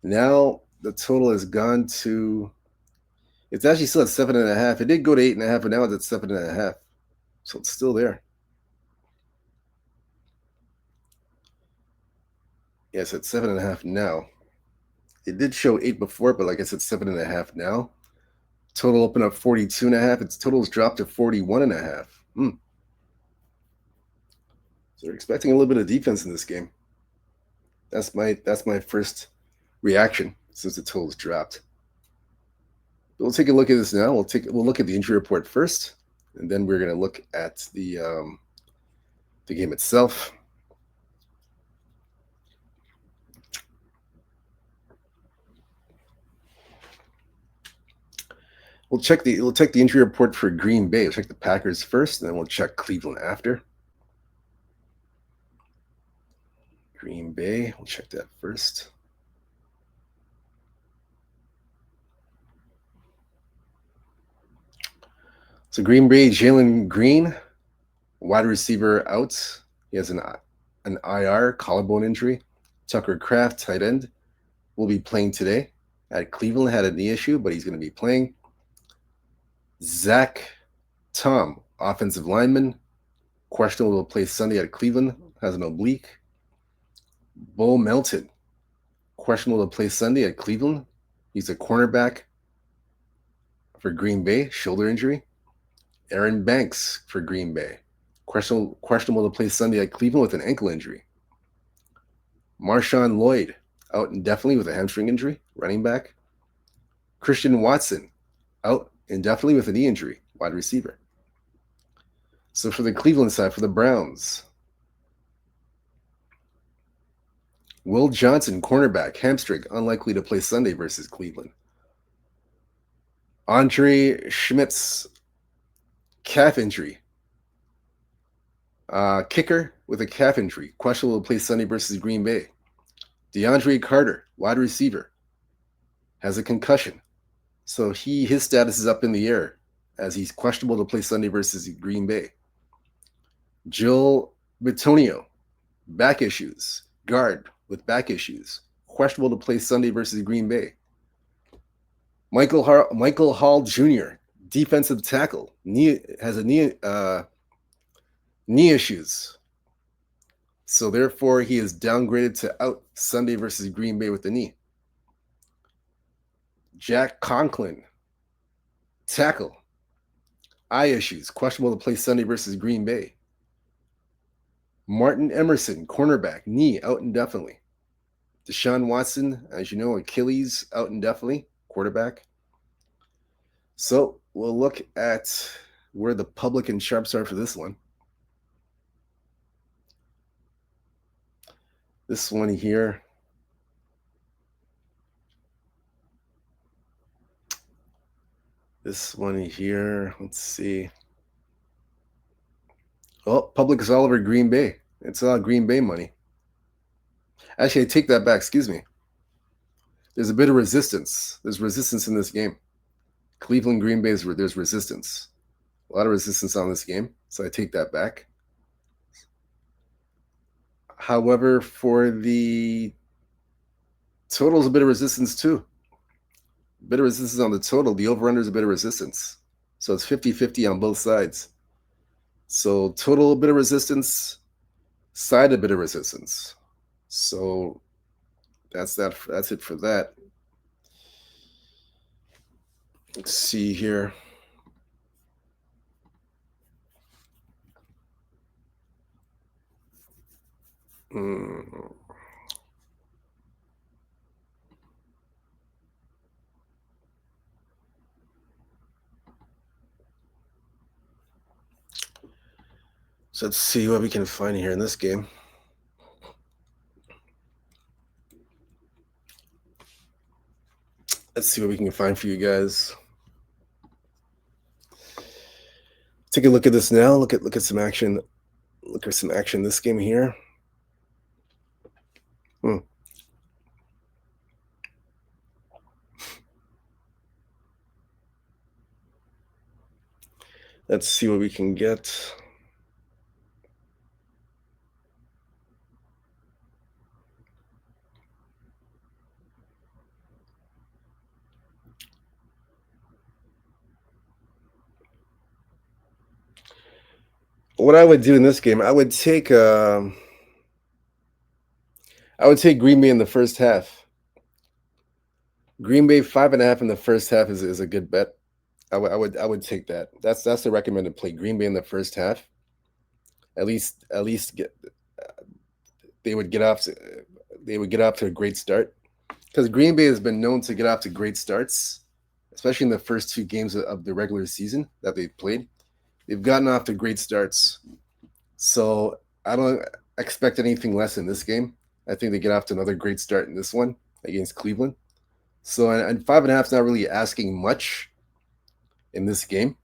Now the total has gone to, it's actually still at 7.5. It did go to 8.5, but now it's at 7.5. So it's still there. Yes, it's 7.5 now. It did show 8 before, but like I said, 7.5 now. Total open up 42.5. Its total's dropped to 41.5. So they're expecting a little bit of defense in this game. That's my first reaction since the total's dropped. But we'll take a look at this now. We'll look at the injury report first, and then we're going to look at the game itself. We'll check the injury report for Green Bay. We'll check the Packers first, and then we'll check Cleveland after. Green Bay, we'll check that first. So Green Bay, Jalen Green, wide receiver out. He has an IR, collarbone injury. Tucker Kraft, tight end, will be playing today. At Cleveland, had a knee issue, but he's going to be playing. Zach Tom, offensive lineman, questionable to play Sunday at Cleveland, has an oblique. Bo Melton, questionable to play Sunday at Cleveland. He's a cornerback for Green Bay, shoulder injury. Aaron Banks for Green Bay, questionable to play Sunday at Cleveland with an ankle injury. Marshawn Lloyd, out indefinitely with a hamstring injury, running back. Christian Watson, out indefinitely with a knee injury, wide receiver. So for the Cleveland side, for the Browns, Will Johnson, cornerback, hamstring, unlikely to play Sunday versus Cleveland. Andre Schmitz, calf injury. Kicker with a calf injury, questionable to play Sunday versus Green Bay. DeAndre Carter, wide receiver, has a concussion. So his status is up in the air as he's questionable to play Sunday versus Green Bay. Joel Bitonio, back issues, guard with back issues, questionable to play Sunday versus Green Bay. Michael Hall Jr., defensive tackle, has a knee issues. So therefore, he is downgraded to out Sunday versus Green Bay with the knee. Jack Conklin, tackle, eye issues, questionable to play Sunday versus Green Bay. Martin Emerson, cornerback, knee out indefinitely. Deshaun Watson, as you know, Achilles out indefinitely, quarterback. So we'll look at where the public and sharps are for this one. This one here. This one here. Let's see. Oh, Publix Oliver Green Bay. It's all Green Bay money. Actually, I take that back. Excuse me. There's a bit of resistance. There's resistance in this game. Cleveland Green Bay, there's resistance. A lot of resistance on this game. So I take that back. However, for the total's a bit of resistance too. A bit of resistance on the total. The over-under is a bit of resistance. So it's 50-50 on both sides. So total a bit of resistance, side a bit of resistance. So that's that. That's it for that. Let's see here. So let's see what we can find here in this game. Let's see what we can find for you guys. Take a look at this now. Look at some action. Look at some action in this game here. Let's see what we can get. What I would do in this game, I would take Green Bay in the first half. Green Bay 5.5 in the first half is a good bet. I would take that. That's the recommended play. Green Bay in the first half. At least they would get off to a great start, because Green Bay has been known to get off to great starts, especially in the first 2 games of the regular season that they've played. They've gotten off to great starts. So I don't expect anything less in this game. I think they get off to another great start in this one against Cleveland. So, and 5.5 is not really asking much in this game.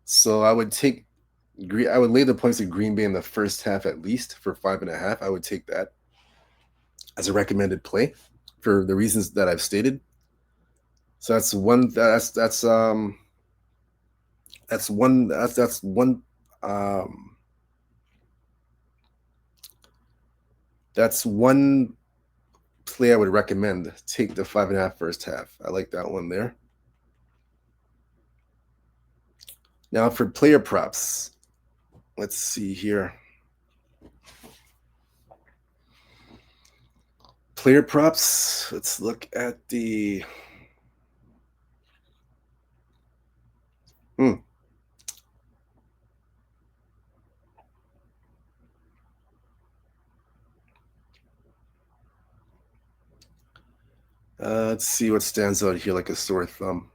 So I would lay the points of Green Bay in the first half at least for 5.5. I would take that as a recommended play for the reasons that I've stated. So that's one play I would recommend. Take the 5.5 first half. I like that one there. Now for player props, let's see here. Player props. Let's look at the. Let's see what stands out here like a sore thumb.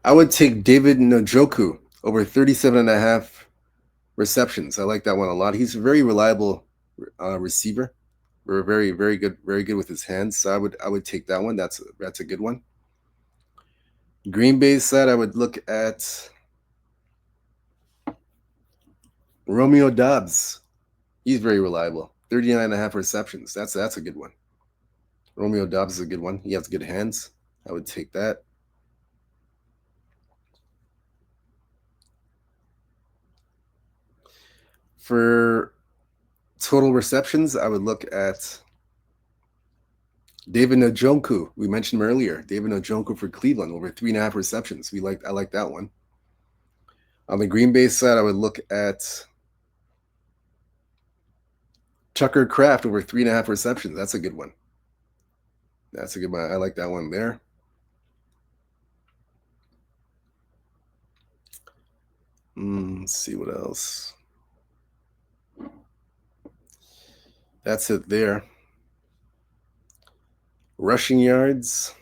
I would take David Njoku over 37.5 receptions. I like that one a lot. He's a very reliable receiver. We're very good with his hands. So I would take that one. That's a good one. Green Bay's side, I would look at Romeo Doubs. He's very reliable. 39.5 receptions. That's a good one. Romeo Doubs is a good one. He has good hands. I would take that. For total receptions, I would look at David Njoku. We mentioned him earlier. David Njoku for Cleveland, over 3.5 receptions. I like that one. On the Green Bay side, I would look at Tucker Kraft, over 3.5 receptions. That's a good one. That's a good one. I like that one there. Let's see what else. That's it there. Rushing yards.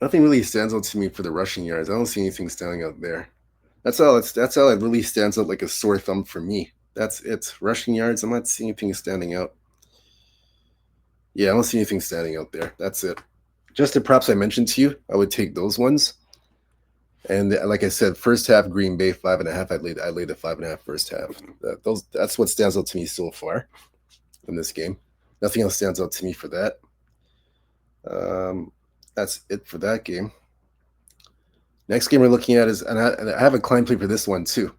Nothing really stands out to me for the rushing yards. I don't see anything standing out there. That's all. That's all that really stands out like a sore thumb for me. That's it. Rushing yards. I'm not seeing anything standing out. Yeah, I don't see anything standing out there. That's it. Just the props I mentioned to you, I would take those ones. And like I said, first half Green Bay 5.5. I laid the 5.5 first half. That's what stands out to me so far in this game. Nothing else stands out to me for that. That's it for that game. Next game we're looking at is, and I have a client play for this one too.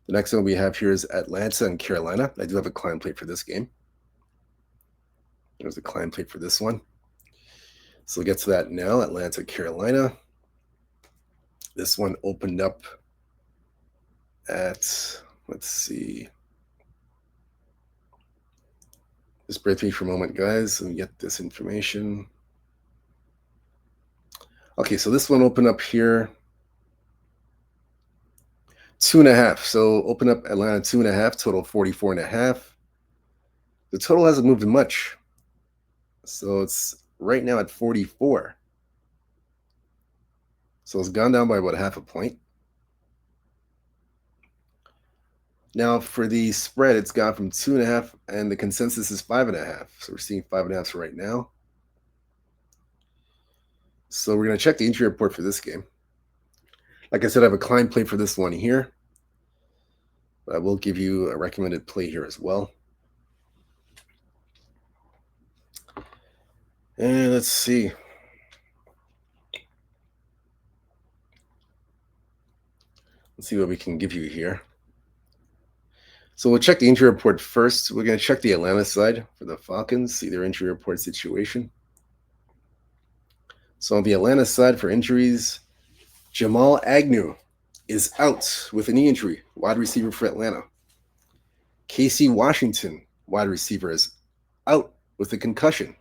The next one we have here is Atlanta and Carolina. I do have a client play for this game. There's a client play for this one. So we'll get to that now. Atlanta, Carolina. This one opened up at, let's see. Just break me for a moment, guys. Let me get this information. Okay, so this one opened up here 2.5. So open up Atlanta 2.5, total 44.5. The total hasn't moved much. So it's right now at 44. So it's gone down by about half a point. Now for the spread, it's gone from 2.5, and the consensus is 5.5. So we're seeing 5.5 right now. So we're going to check the injury report for this game. Like I said, I have a client play for this one here. I will give you a recommended play here as well. And let's see. Let's see what we can give you here. So we'll check the injury report first. We're going to check the Atlanta side for the Falcons, see their injury report situation. So on the Atlanta side for injuries, Jamal Agnew is out with a knee injury, wide receiver for Atlanta. Casey Washington, wide receiver, is out with a concussion.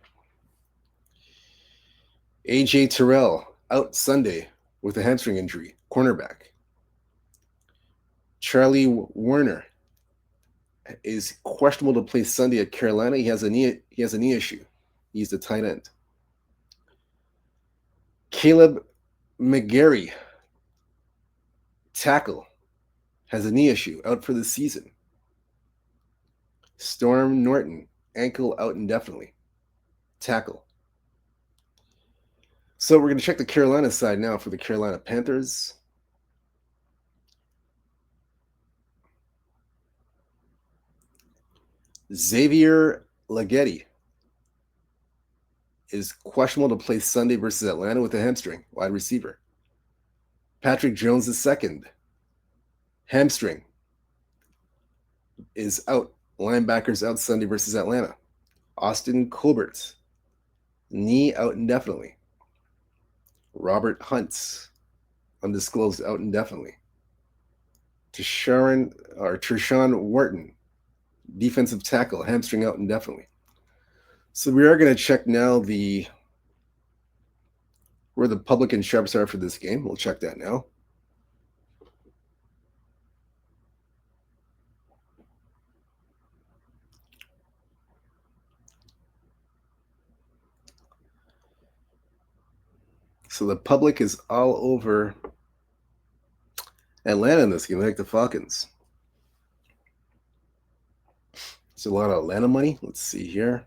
A.J. Terrell, out Sunday with a hamstring injury, cornerback. Charlie Warner is questionable to play Sunday at Carolina. He has a knee issue. He's the tight end. Caleb McGarry, tackle, has a knee issue, out for the season. Storm Norton, ankle, out indefinitely, tackle. So we're going to check the Carolina side now for the Carolina Panthers. Xavier Leggetti is questionable to play Sunday versus Atlanta with a hamstring, wide receiver. Patrick Jones II, hamstring, is out. Linebackers out Sunday versus Atlanta. Austin Colbert, knee, out indefinitely. Robert Hunt, undisclosed, out indefinitely. Tershawn Wharton, defensive tackle, hamstring, out indefinitely. So we are going to check now where the public and sharps are for this game. We'll check that now. So the public is all over Atlanta in this game, like the Falcons. There's a lot of Atlanta money. Let's see here.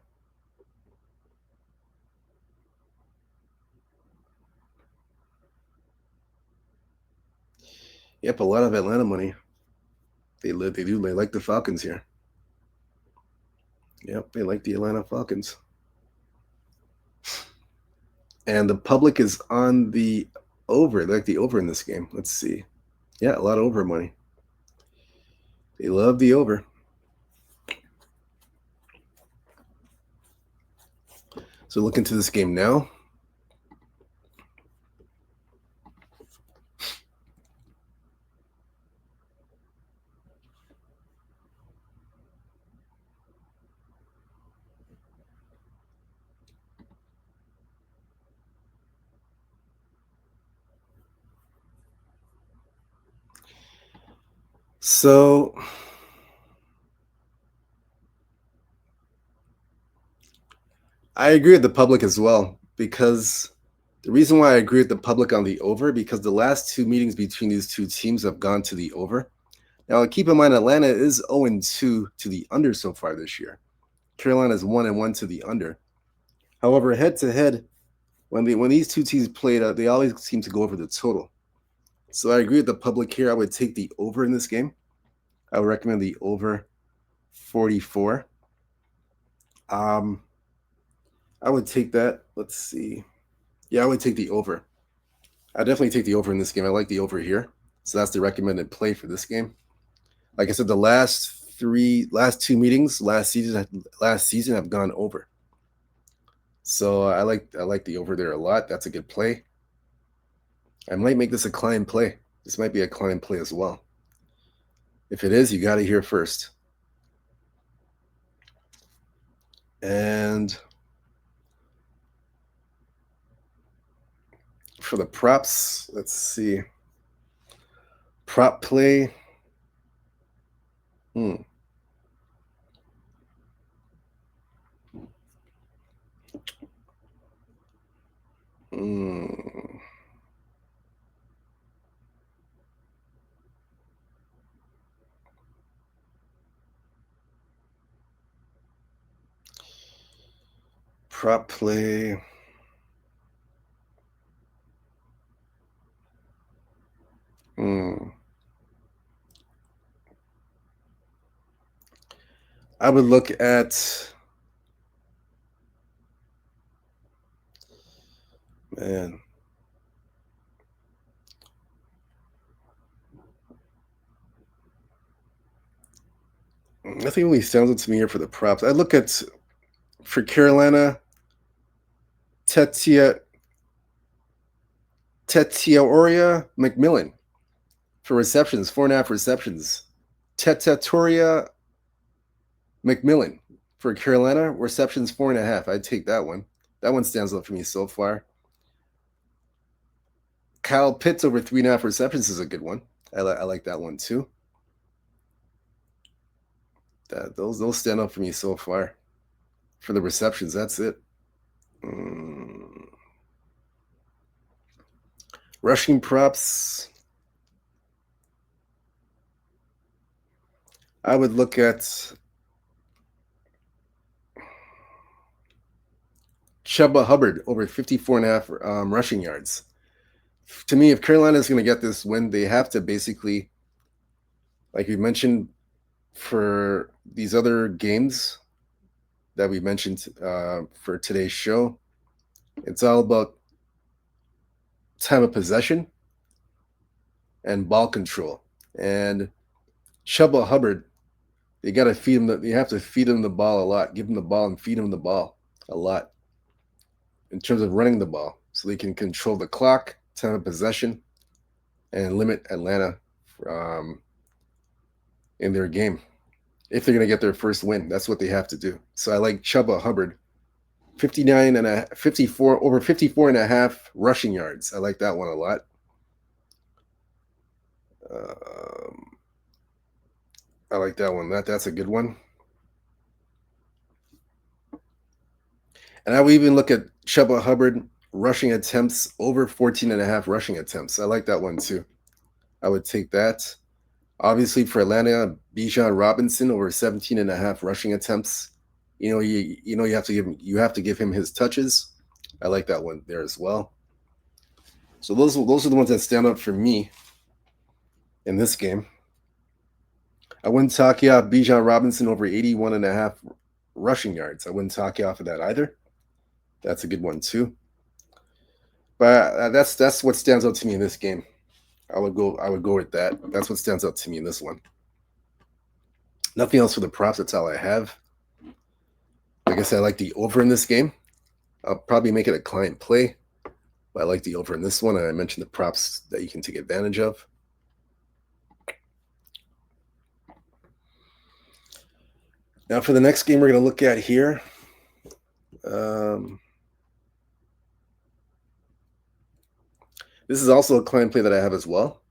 Yep, a lot of Atlanta money. They like the Falcons here. Yep, they like the Atlanta Falcons. And the public is on the over. They like the over in this game. Let's see. Yeah, a lot of over money. They love the over. So look into this game now. So I agree with the public as well, because The reason why I agree with the public on the over, because the last 2 meetings between these two teams have gone to the over. Now, keep in mind, Atlanta is 0-2 to the under so far this year. Carolina is 1-1 to the under. However, head to head, when these two teams played, they always seem to go over the total. So I agree with the public here. I would take the over in this game. I would recommend the over 44. I would take that. Let's see. Yeah, I would take the over. I definitely take the over in this game. I like the over here. So that's the recommended play for this game. Like I said, the last 2 meetings last season have gone over. So I like the over there a lot. That's a good play. I might make this a climb play. This might be a climb play as well. If it is, you got to hear first. And for the props, let's see. Prop play. Prop play. I would look at, man. Nothing really sounds good to me here for the props. I look at, for Carolina, Tetiaoria McMillan for receptions, 4.5 receptions. Tetiatoria McMillan for Carolina, receptions 4.5. I'd take that one. That one stands out for me so far. Kyle Pitts over 3.5 receptions is a good one. I like that one too. Those stand out for me so far. For the receptions, that's it. Rushing props. I would look at Chuba Hubbard over 54.5 rushing yards. To me, if Carolina is going to get this win, they have to basically, like we mentioned for these other games that we mentioned for today's show, it's all about time of possession and ball control. And Chuba Hubbard, they got to feed him. You have to feed him the ball a lot. Give him the ball and feed him the ball a lot in terms of running the ball, so they can control the clock, time of possession, and limit Atlanta in their game. If they're going to get their first win, that's what they have to do. So I like Chuba Hubbard, 54.5 rushing yards. I like that one a lot. I like that one. That's a good one. And I would even look at Chuba Hubbard rushing attempts over 14.5 rushing attempts. I like that one too. I would take that. Obviously for Atlanta, Bijan Robinson over 17.5 rushing attempts. You have to give him his touches. I like that one there as well. So those are the ones that stand out for me in this game. I wouldn't talk you off Bijan Robinson over 81.5 rushing yards. I wouldn't talk you off of that either. That's a good one too. But that's what stands out to me in this game. I would go with that. That's what stands out to me in this one. Nothing else for the props. That's all I have. Like I said, I like the over in this game. I'll probably make it a client play, but I like the over in this one. And I mentioned the props that you can take advantage of. Now for the next game we're going to look at here. This is also a client play that I have as well.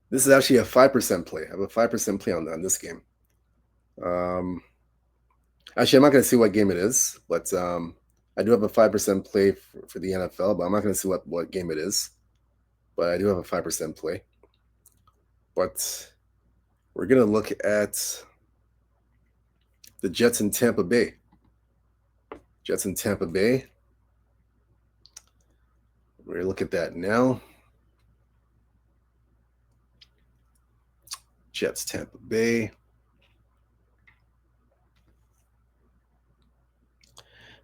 This is actually a 5% play. I have a 5% play on this game. Actually, I'm not going to say what game it is, but I do have a 5% play for the NFL, but I'm not going to see what game it is. But I do have a 5% play. But we're going to look at the Jets in Tampa Bay. Jets in Tampa Bay. We're going to look at that now. Jets, Tampa Bay.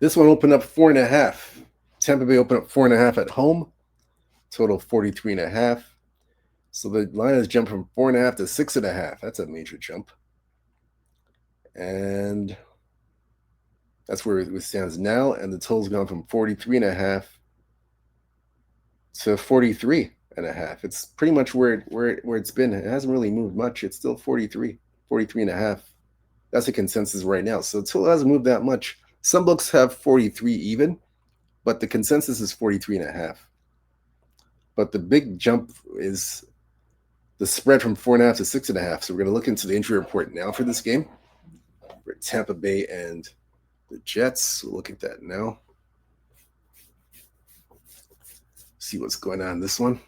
This one opened up 4.5. Tampa Bay opened up 4.5 at home. Total 43.5. So the line has jumped from 4.5 to 6.5. That's a major jump. And that's where it stands now. And the total's gone from 43.5 to 43.5. It's pretty much where it's been. It hasn't really moved much. It's still 43.5. That's the consensus right now. So the total hasn't moved that much. Some books have 43 even, but the consensus is 43.5. But the big jump is the spread from 4.5 to 6.5. So we're going to look into the injury report now for this game. For Tampa Bay and the Jets. We'll look at that now. See what's going on in this one.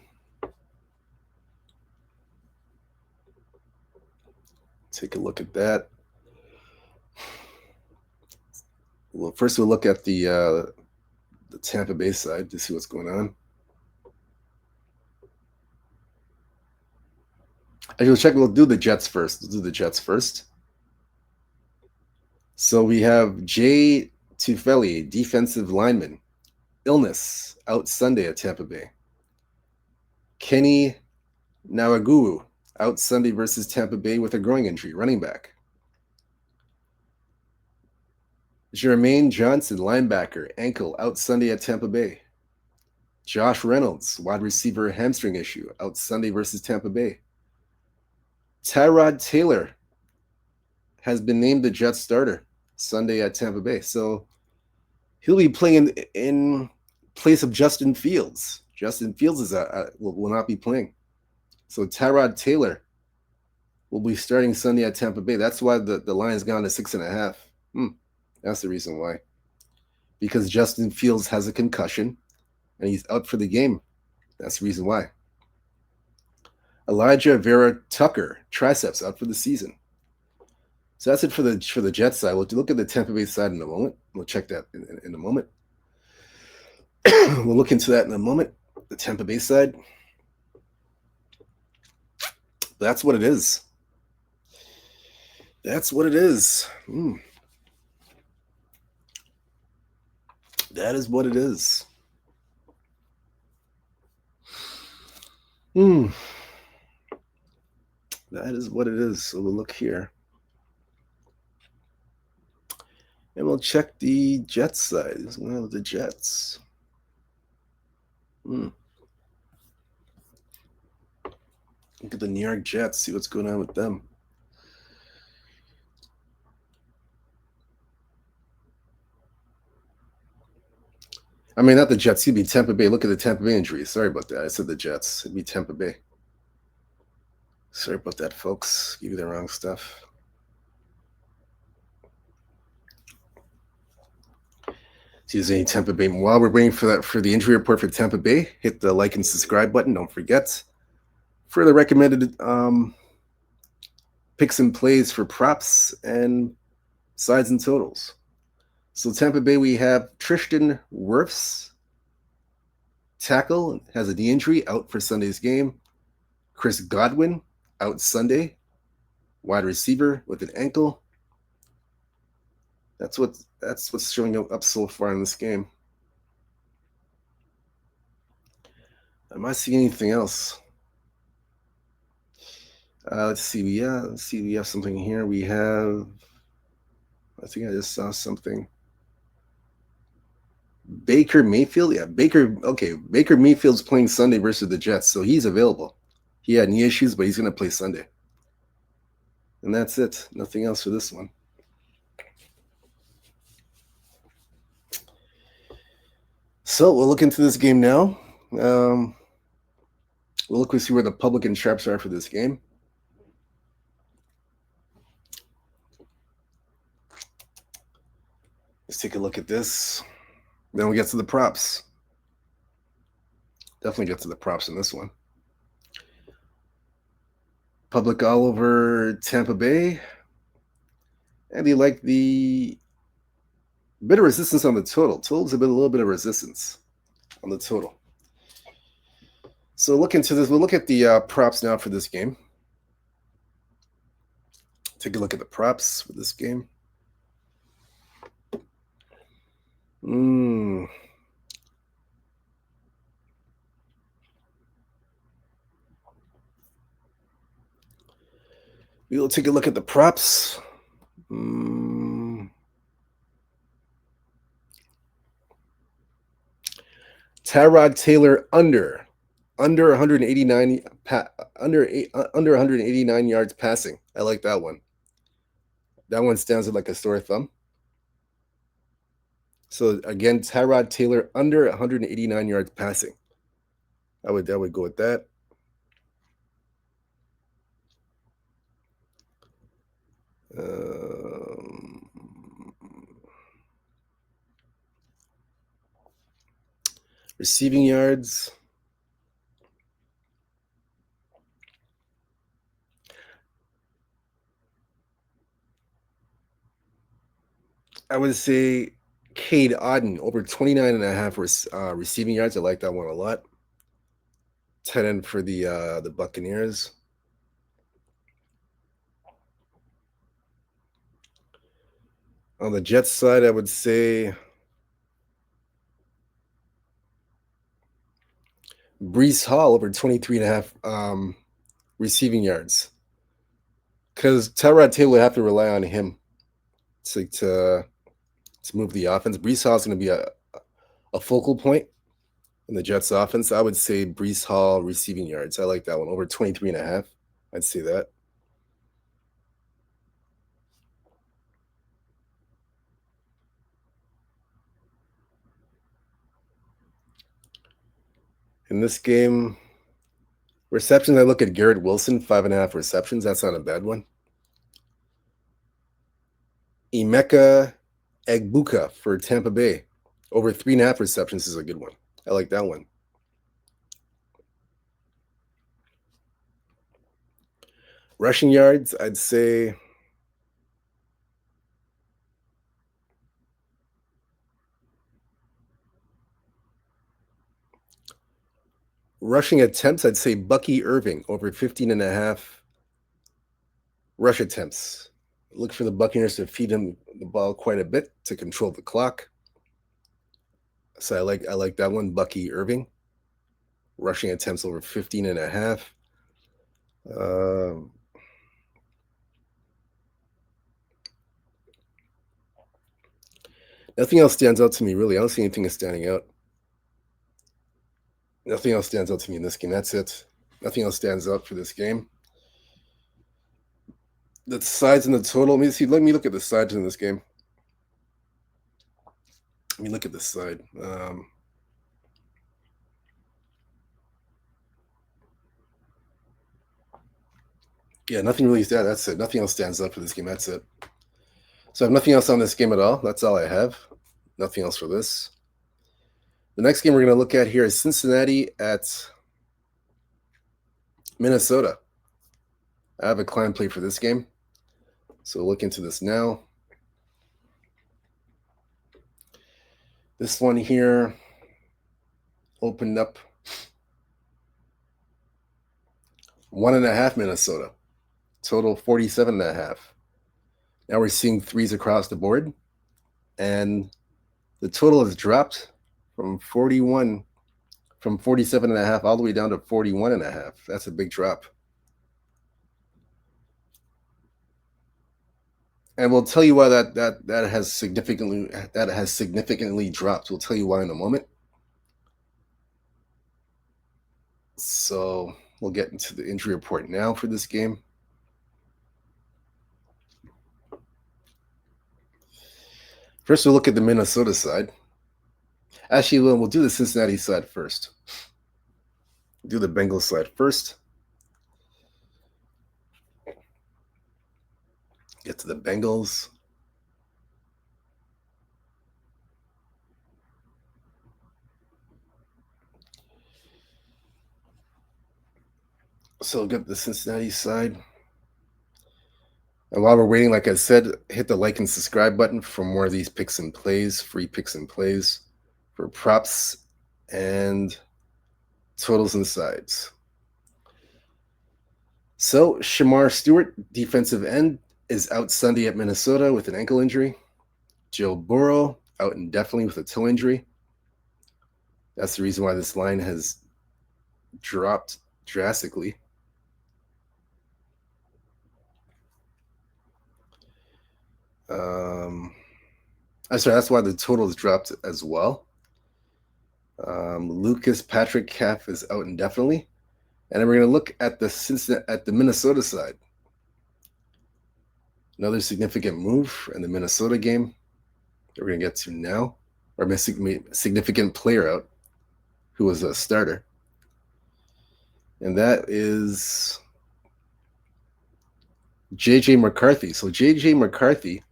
Take a look at that. Well, first we'll look at the Tampa Bay side to see what's going on. Actually, we'll do the Jets first. So we have Jay Tufeli, defensive lineman. Illness, out Sunday at Tampa Bay. Kenny Nawagulu, out Sunday versus Tampa Bay with a groin injury, running back. Jermaine Johnson, linebacker, ankle, out Sunday at Tampa Bay. Josh Reynolds, wide receiver, hamstring issue, out Sunday versus Tampa Bay. Tyrod Taylor has been named the Jets starter Sunday at Tampa Bay. So he'll be playing in place of Justin Fields. Justin Fields will not be playing. So Tyrod Taylor will be starting Sunday at Tampa Bay. That's why the line's gone to 6.5. That's the reason why. Because Justin Fields has a concussion and he's out for the game. That's the reason why. Elijah Vera Tucker, triceps, out for the season. So that's it for the Jets side. We'll look at the Tampa Bay side in a moment. We'll check that in a moment. We'll look into that in a moment. The Tampa Bay side. That's what it is. That's what it is. That is what it is. That is what it is. So we'll look here. And we'll check the Jets side. What's going on with the Jets? Look at the New York Jets. See what's going on with them. I mean, not the Jets. It'd be Tampa Bay. Look at the Tampa Bay injuries. Sorry about that. I said the Jets. It'd be Tampa Bay. Sorry about that, folks. Give you the wrong stuff. See if there's any Tampa Bay. While we're waiting for the injury report for Tampa Bay, hit the like and subscribe button. Don't forget. For the recommended picks and plays for props and sides and totals. So Tampa Bay, we have Tristan Wirfs, tackle, has a knee injury, out for Sunday's game. Chris Godwin, out Sunday, wide receiver with an ankle. That's what's showing up so far in this game. Am I seeing anything else? Let's see. We have something here. We have. I think I just saw something. Baker Mayfield, Baker Mayfield's playing Sunday versus the Jets, so he's available. He had knee issues, but he's going to play Sunday. And that's it. Nothing else for this one. So we'll look into this game now. We'll see where the public and sharps are for this game. Let's take a look at this. Then we get to the props. Definitely get to the props in this one. Public all over Tampa Bay. And you like the bit of resistance on the total. Total's a little bit of resistance on the total. So look into this. We'll look at the props now for this game. Take a look at the props for this game. We'll take a look at the props. Tyrod Taylor under 189 under 189 yards passing. I like that one. That one stands out like a sore thumb. So again, Tyrod Taylor under 189 yards passing. I would go with that. Receiving yards. I would say Cade Otton over 29.5 receiving yards. I like that one a lot. Tight end for the Buccaneers. On the Jets side, I would say Breece Hall over 23.5 receiving yards. Because Tyrod Taylor would have to rely on him to move the offense. Breece Hall is going to be a focal point in the Jets offense. I would say Breece Hall receiving yards. I like that one. Over 23.5. I'd say that. In this game, receptions, I look at Garrett Wilson, 5.5 receptions. That's not a bad one. Emeka Egbuka for Tampa Bay, over 3.5 receptions is a good one. I like that one. Rushing yards, I'd say rushing attempts, I'd say Bucky Irving over 15.5 rush attempts. Look for the Buccaneers to feed him the ball quite a bit to control the clock. So I like that one, Bucky Irving. Rushing attempts over 15.5. Nothing else stands out to me, really. I don't see anything that's standing out. Nothing else stands out to me in this game. That's it. Nothing else stands out for this game. The sides and the total. Let me look at the sides in this game. Let me look at this side. Yeah, nothing really stands. That's it. Nothing else stands up for this game. That's it. So I have nothing else on this game at all. That's all I have. Nothing else for this. The next game we're going to look at here is Cincinnati at Minnesota. I have a client play for this game. So we'll look into this now. This one here opened up 1.5 Minnesota. Total 47.5. Now we're seeing threes across the board. And the total has dropped from 47.5 all the way down to 41.5. That's a big drop. And we'll tell you why that has significantly dropped. We'll tell you why in a moment. So we'll get into the injury report now for this game. First, we'll look at the Minnesota side. Actually, we'll do the Cincinnati side first. Do the Bengals side first. Get to the Bengals. So we'll get the Cincinnati side. And while we're waiting, like I said, hit the like and subscribe button for more of these picks and plays, free picks and plays for props and totals and sides. So Shamar Stewart, defensive end, is out Sunday at Minnesota with an ankle injury. Joe Burrow out indefinitely with a toe injury. That's the reason why this line has dropped drastically. That's why the total has dropped as well. Lucas Patrick Calf is out indefinitely. And then we're going to look at the Minnesota side. Another significant move in the Minnesota game that we're going to get to now. Or a significant player out who was a starter. And that is J.J. McCarthy. So J.J. McCarthy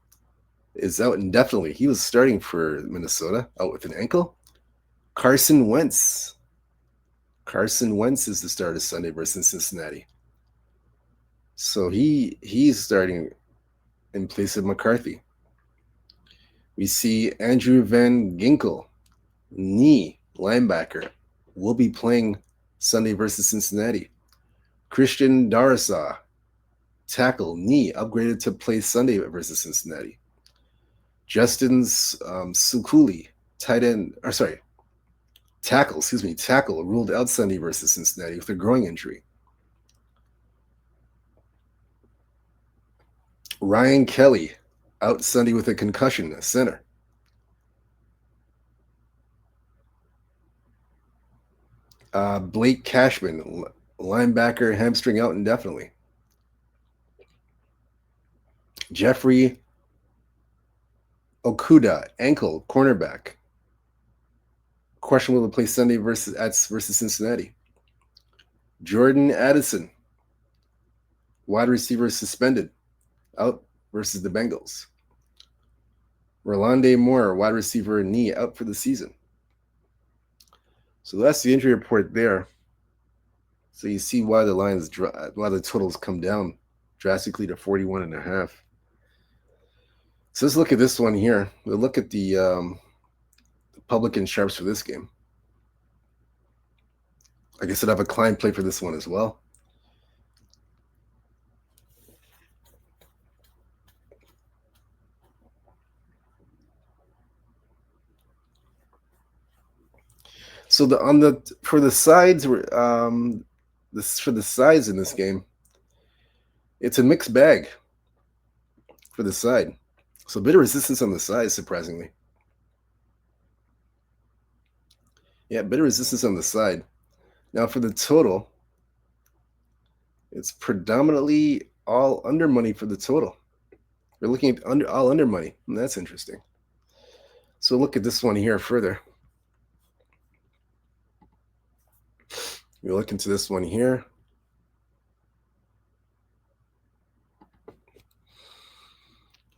is out indefinitely. He was starting for Minnesota, out with an ankle. Carson Wentz. Carson Wentz is the starter Sunday versus Cincinnati. So he's starting in place of McCarthy. We see Andrew Van Ginkel, knee linebacker, will be playing Sunday versus Cincinnati. Christian Darrisaw, tackle, knee, upgraded to play Sunday versus Cincinnati. Justin Sukuli, tackle, ruled out Sunday versus Cincinnati with a groin injury. Ryan Kelly, out Sunday with a concussion, a center. Blake Cashman, linebacker, hamstring out indefinitely. Jeffrey Okuda, ankle, cornerback. Questionable to play Sunday versus Cincinnati. Jordan Addison, wide receiver, suspended, out versus the Bengals. Rolande Moore, wide receiver, knee, out for the season. So that's the injury report there. So you see why the totals come down drastically to 41.5. So let's look at this one here. We'll look at the public and sharps for this game. Like I said, I have a client play for this one as well. So for the sides in this game, it's a mixed bag for the side. So a bit of resistance on the side, surprisingly. Yeah, a bit of resistance on the side. Now for the total, it's predominantly all under money for the total. We're looking at all under money, and that's interesting. So look at this one here further. We look into this one here.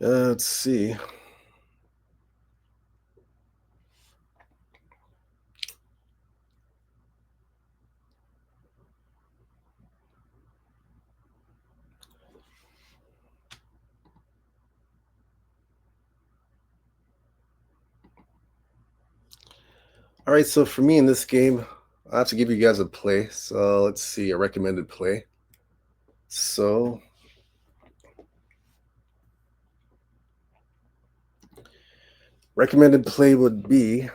Let's see. All right, so for me in this game, I'll have to give you guys a play. So let's see, a recommended play. So recommended play would be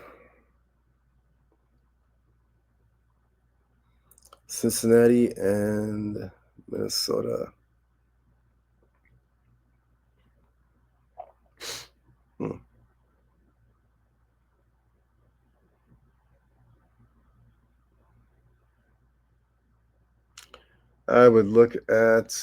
Cincinnati and Minnesota. I would look at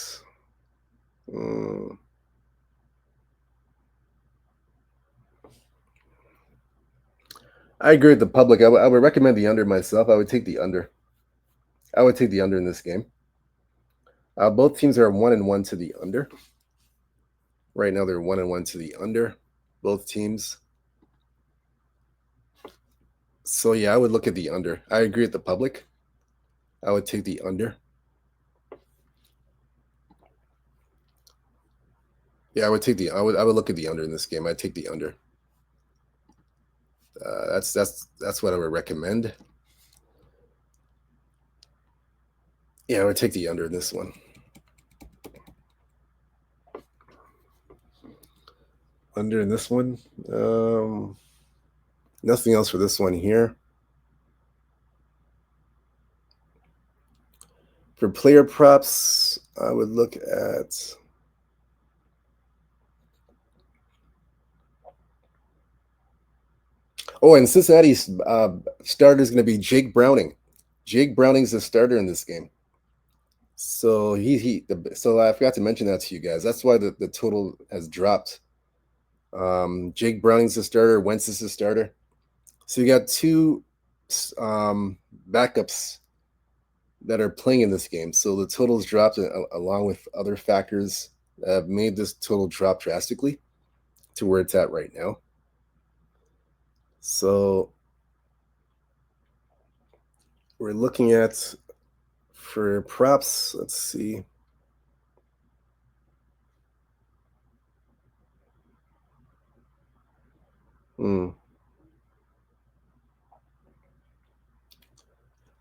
I agree with the public. I would recommend the under myself. I would take the under. I would take the under in this game. Both teams are 1-1 to the under. Right now, they're 1-1 to the under. Both teams. So yeah, I would look at the under. I agree with the public. I would take the under. Yeah, I would take I would look at the under in this game. I'd take the under. That's what I would recommend. Yeah, I would take the under in this one. Under in this one. Nothing else for this one here. For player props, I would look at. Oh, and Cincinnati's starter is going to be Jake Browning. Jake Browning's the starter in this game. So so I forgot to mention that to you guys. That's why the total has dropped. Jake Browning's the starter. Wentz is the starter. So you got two backups that are playing in this game. So the total's dropped along with other factors that have made this total drop drastically to where it's at right now. So we're looking at, for props, let's see.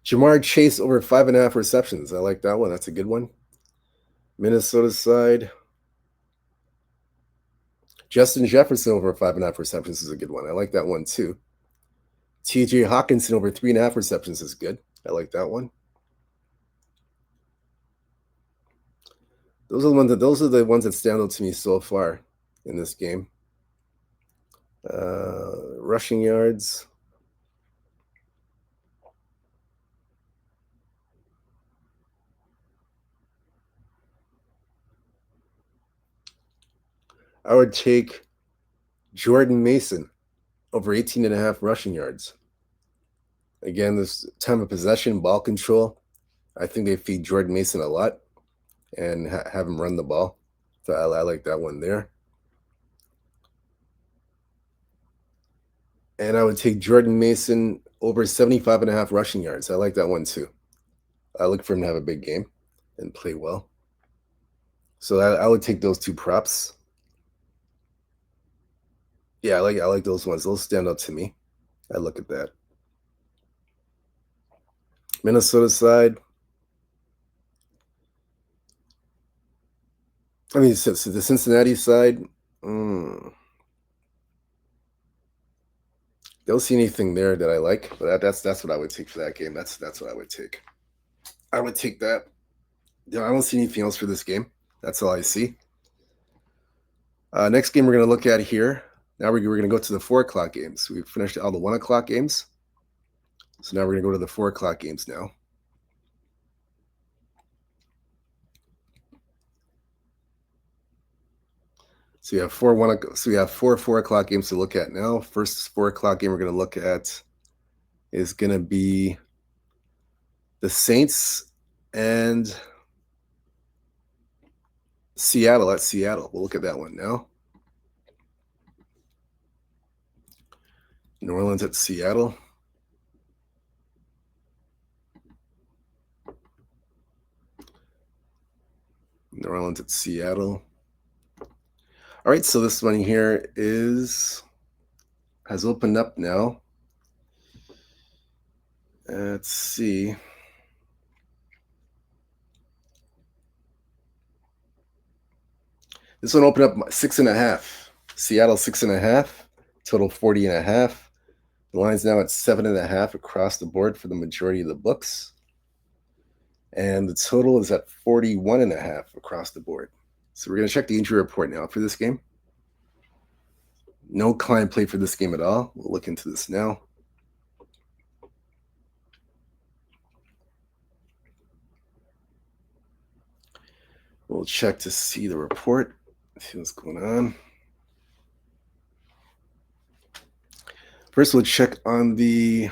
Jamar Chase over 5.5 receptions. I like that one. That's a good one. Minnesota side. Justin Jefferson over 5.5 receptions is a good one. I like that one too. TJ Hawkinson over 3.5 receptions is good. I like that one. Those are the ones that stand out to me so far in this game. Rushing yards. I would take Jordan Mason over 18.5 rushing yards. Again, this time of possession, ball control. I think they feed Jordan Mason a lot and have him run the ball. So I like that one there. And I would take Jordan Mason over 75.5 rushing yards. I like that one too. I look for him to have a big game and play well. So I would take those two props. Yeah, I like those ones. Those stand out to me. I look at that. Minnesota side. I mean, so the Cincinnati side. Don't see anything there that I like, but that's what I would take for that game. That's what I would take. I would take that. I don't see anything else for this game. That's all I see. Next game we're going to look at here. Now we're going to go to the 4 o'clock games. We've finished all the 1 o'clock games. So now we're going to go to the 4 o'clock games now. So we have four 4 o'clock games to look at now. First 4 o'clock game we're going to look at is going to be the Saints and Seattle at Seattle. We'll look at that one now. New Orleans at Seattle. New Orleans at Seattle. All right, so this one here has opened up now. Let's see. This one opened up 6.5. Seattle 6.5. Total 40.5. The line's now at 7.5 across the board for the majority of the books. And the total is at 41.5 across the board. So we're going to check the injury report now for this game. No client played for this game at all. We'll look into this now. We'll check to see the report, see what's going on. First, we'll check on the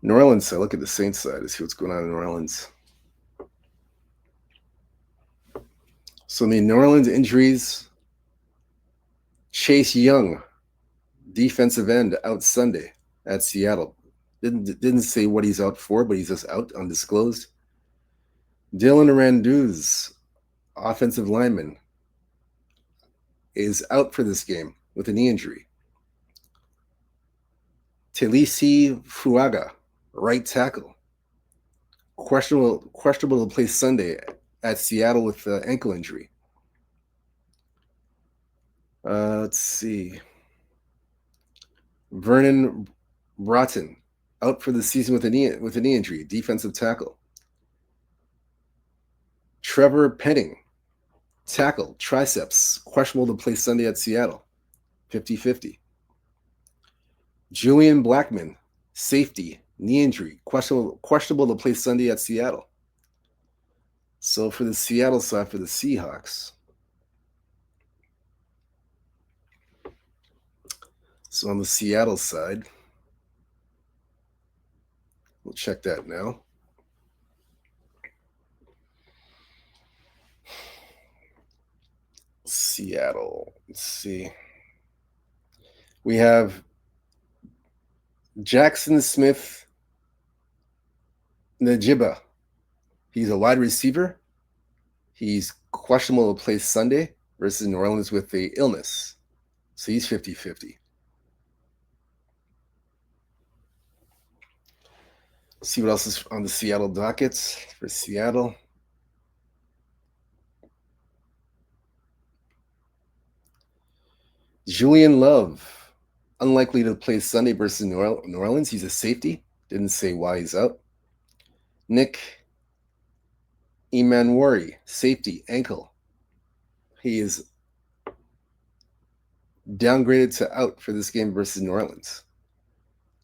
New Orleans side. Look at the Saints side to see what's going on in New Orleans. So the New Orleans injuries, Chase Young, defensive end, out Sunday at Seattle. Didn't say what he's out for, but he's just out, undisclosed. Dylan Randuz offensive lineman, is out for this game with a knee injury. Telisi Fuaga, right tackle, questionable to play Sunday at Seattle with ankle injury. Let's see. Vernon Broughton, out for the season with a knee injury, defensive tackle. Trevor Penning, tackle, triceps, questionable to play Sunday at Seattle, 50-50. Julian Blackman, safety, knee injury, questionable to play Sunday at Seattle. So for the Seattle side, for the Seahawks. So on the Seattle side, we'll check that now. Seattle, let's see. We have Jackson Smith Najiba. He's a wide receiver. He's questionable to play Sunday versus New Orleans with the illness. So he's 50-50. See what else is on the Seattle dockets for Seattle. Julian Love, unlikely to play Sunday versus New Orleans. He's a safety. Didn't say why he's out. Nick Emanwari, safety, ankle. He is downgraded to out for this game versus New Orleans.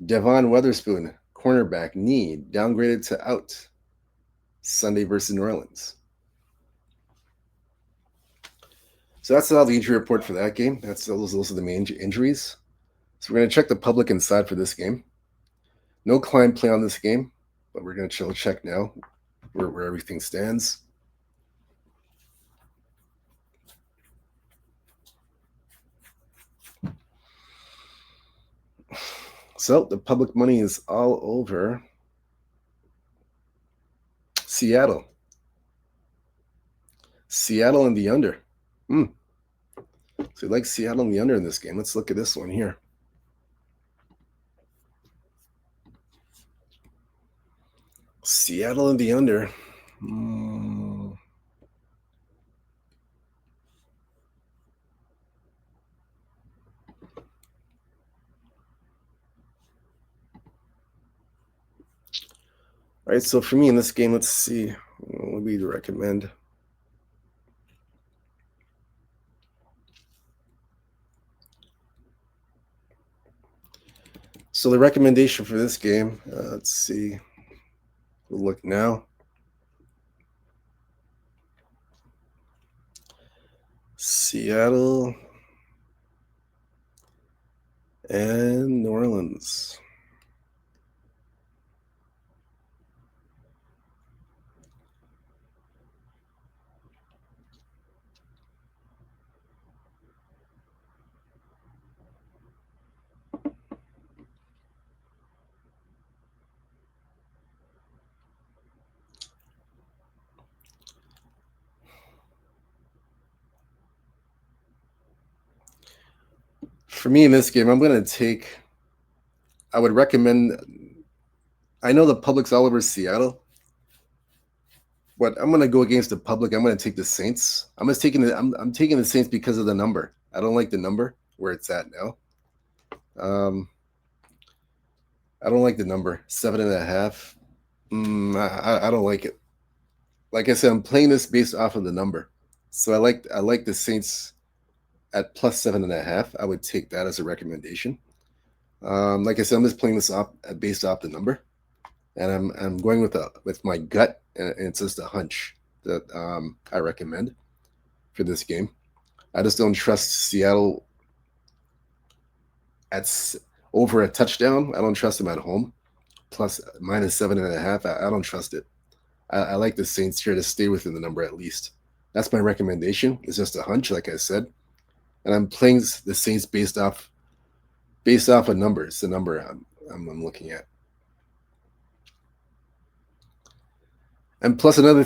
Devon Weatherspoon, cornerback, knee, downgraded to out Sunday versus New Orleans. So that's all the injury report for that game. Those are the main injuries. So we're going to check the public inside for this game. No client play on this game, but we're going to check now where everything stands. So the public money is all over Seattle. Seattle and the under. So you like Seattle and the under in this game. Let's look at this one here. Seattle and the under. All right, so for me in this game, let's see. What would we recommend? So the recommendation for this game, let's see. We'll look now. Seattle and New Orleans. For me in this game, I'm going to take, I would recommend, I know the public's all over Seattle, but I'm going to go against the public. I'm going to take the Saints. I'm taking the Saints because of the number. I don't like the number where it's at now. I don't like the number 7.5. I don't like it. Like I said, I'm playing this based off of the number. So I like the Saints at plus 7.5. I would take that as a recommendation. Like I said, I'm just playing this off based off the number, and I'm going with my gut, and it's just a hunch that I recommend for this game. I just don't trust Seattle at over a touchdown. I don't trust them at home. Plus minus 7.5. I don't trust it. I like the Saints here to stay within the number at least. That's my recommendation. It's just a hunch, like I said, and I'm playing the Saints based off of numbers. The number I'm looking at. And plus another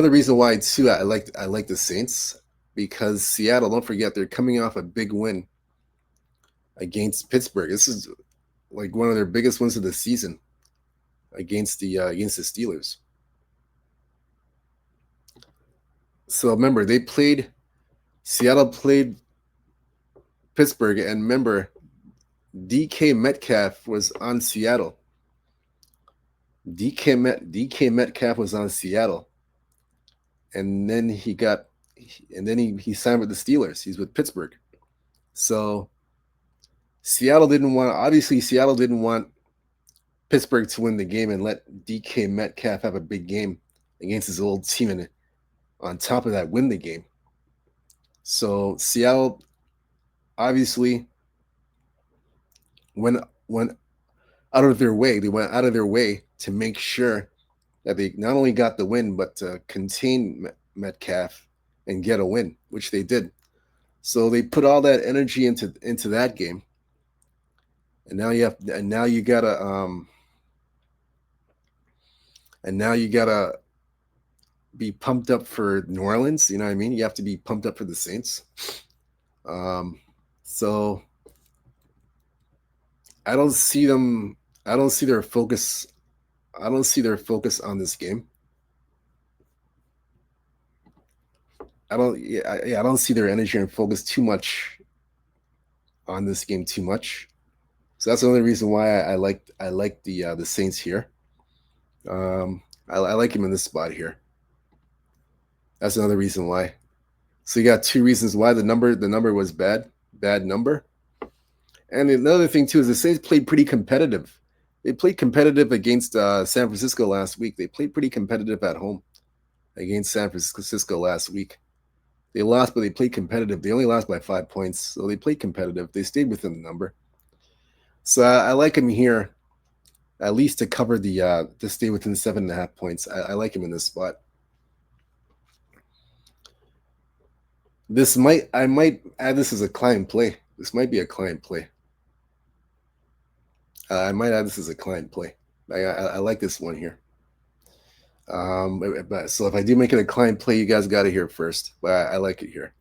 reason why too I like the Saints, because Seattle, don't forget, they're coming off a big win against Pittsburgh. This is like one of their biggest wins of the season against the Steelers. So remember, Seattle played Pittsburgh, and remember, DK Metcalf was on Seattle. DK Metcalf was on Seattle, and then he signed with the Steelers. He's with Pittsburgh. So Seattle didn't want Pittsburgh to win the game and let DK Metcalf have a big game against his old team, and on top of that, win the game. So Seattle obviously went out of their way. They went out of their way to make sure that they not only got the win, but to contain Metcalf and get a win, which they did. So they put all that energy into that game, and now you gotta be pumped up for New Orleans. You know what I mean? You have to be pumped up for the Saints. So I don't see their focus. I don't see their focus on this game. I don't see their energy and focus too much on this game too much. So that's the only reason why I like the Saints here. I like him in this spot here. That's another reason why. So you got two reasons why. The number was bad number. And another thing too is the Saints played pretty competitive. They played competitive against San Francisco last week. They played pretty competitive at home against San Francisco last week. They lost, but they played competitive. They only lost by 5 points, so they played competitive. They stayed within the number. So I like him here, at least to cover to stay within 7.5 points. I like him in this spot. I might add this as a client play. This might be a client play. I might add this as a client play. I like this one here. So if I do make it a client play, you guys got to hear it first. But I like it here.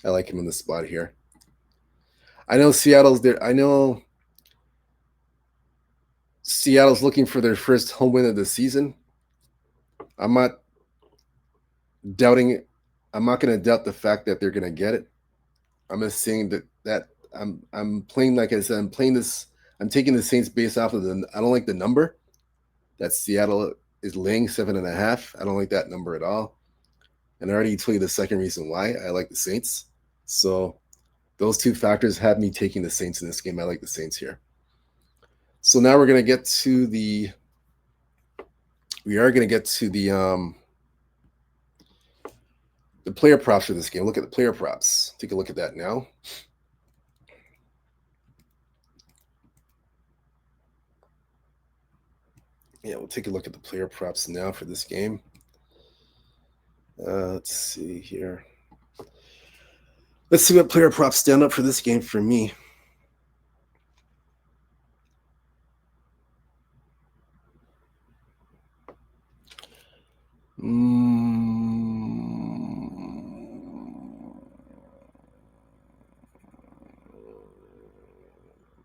I like him in the spot here. I know Seattle's there. I know Seattle's looking for their first home win of the season. I'm not doubting it. I'm not going to doubt the fact that they're going to get it. I'm just saying that I'm playing, like I said, I'm taking the Saints based off of I don't like the number that Seattle is laying 7.5. I don't like that number at all. And I already told you the second reason why I like the Saints. So those two factors have me taking the Saints in this game. I like the Saints here. So now we're going to get to the player props for this game. Look at the player props. Take a look at that now. Yeah, we'll take a look at the player props now for this game. Let's see here. Let's see what player props stand up for this game for me.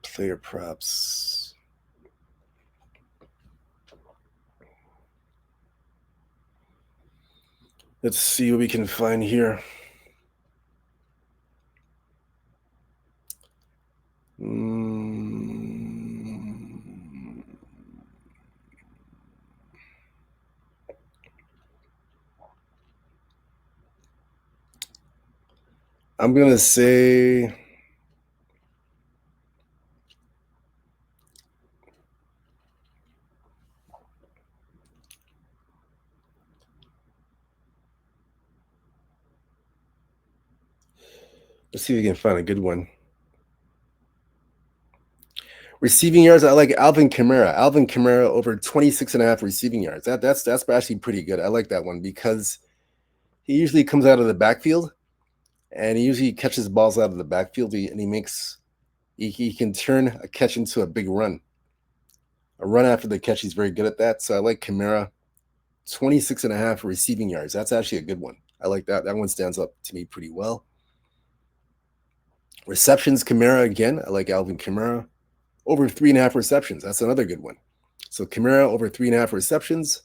Player props. Let's see what we can find here. I'm going to say let's see if we can find a good one. Receiving yards, I like Alvin Kamara. Alvin Kamara over 26.5 receiving yards. That's actually pretty good. I like that one because he usually comes out of the backfield, and he usually catches balls out of the backfield, and he can turn a catch into a big run. A run after the catch, he's very good at that. So I like Kamara, 26.5 receiving yards. That's actually a good one. I like that. That one stands up to me pretty well. Receptions, Kamara again. I like Alvin Kamara. Over 3.5 receptions. That's another good one. So Kamara over 3.5 receptions.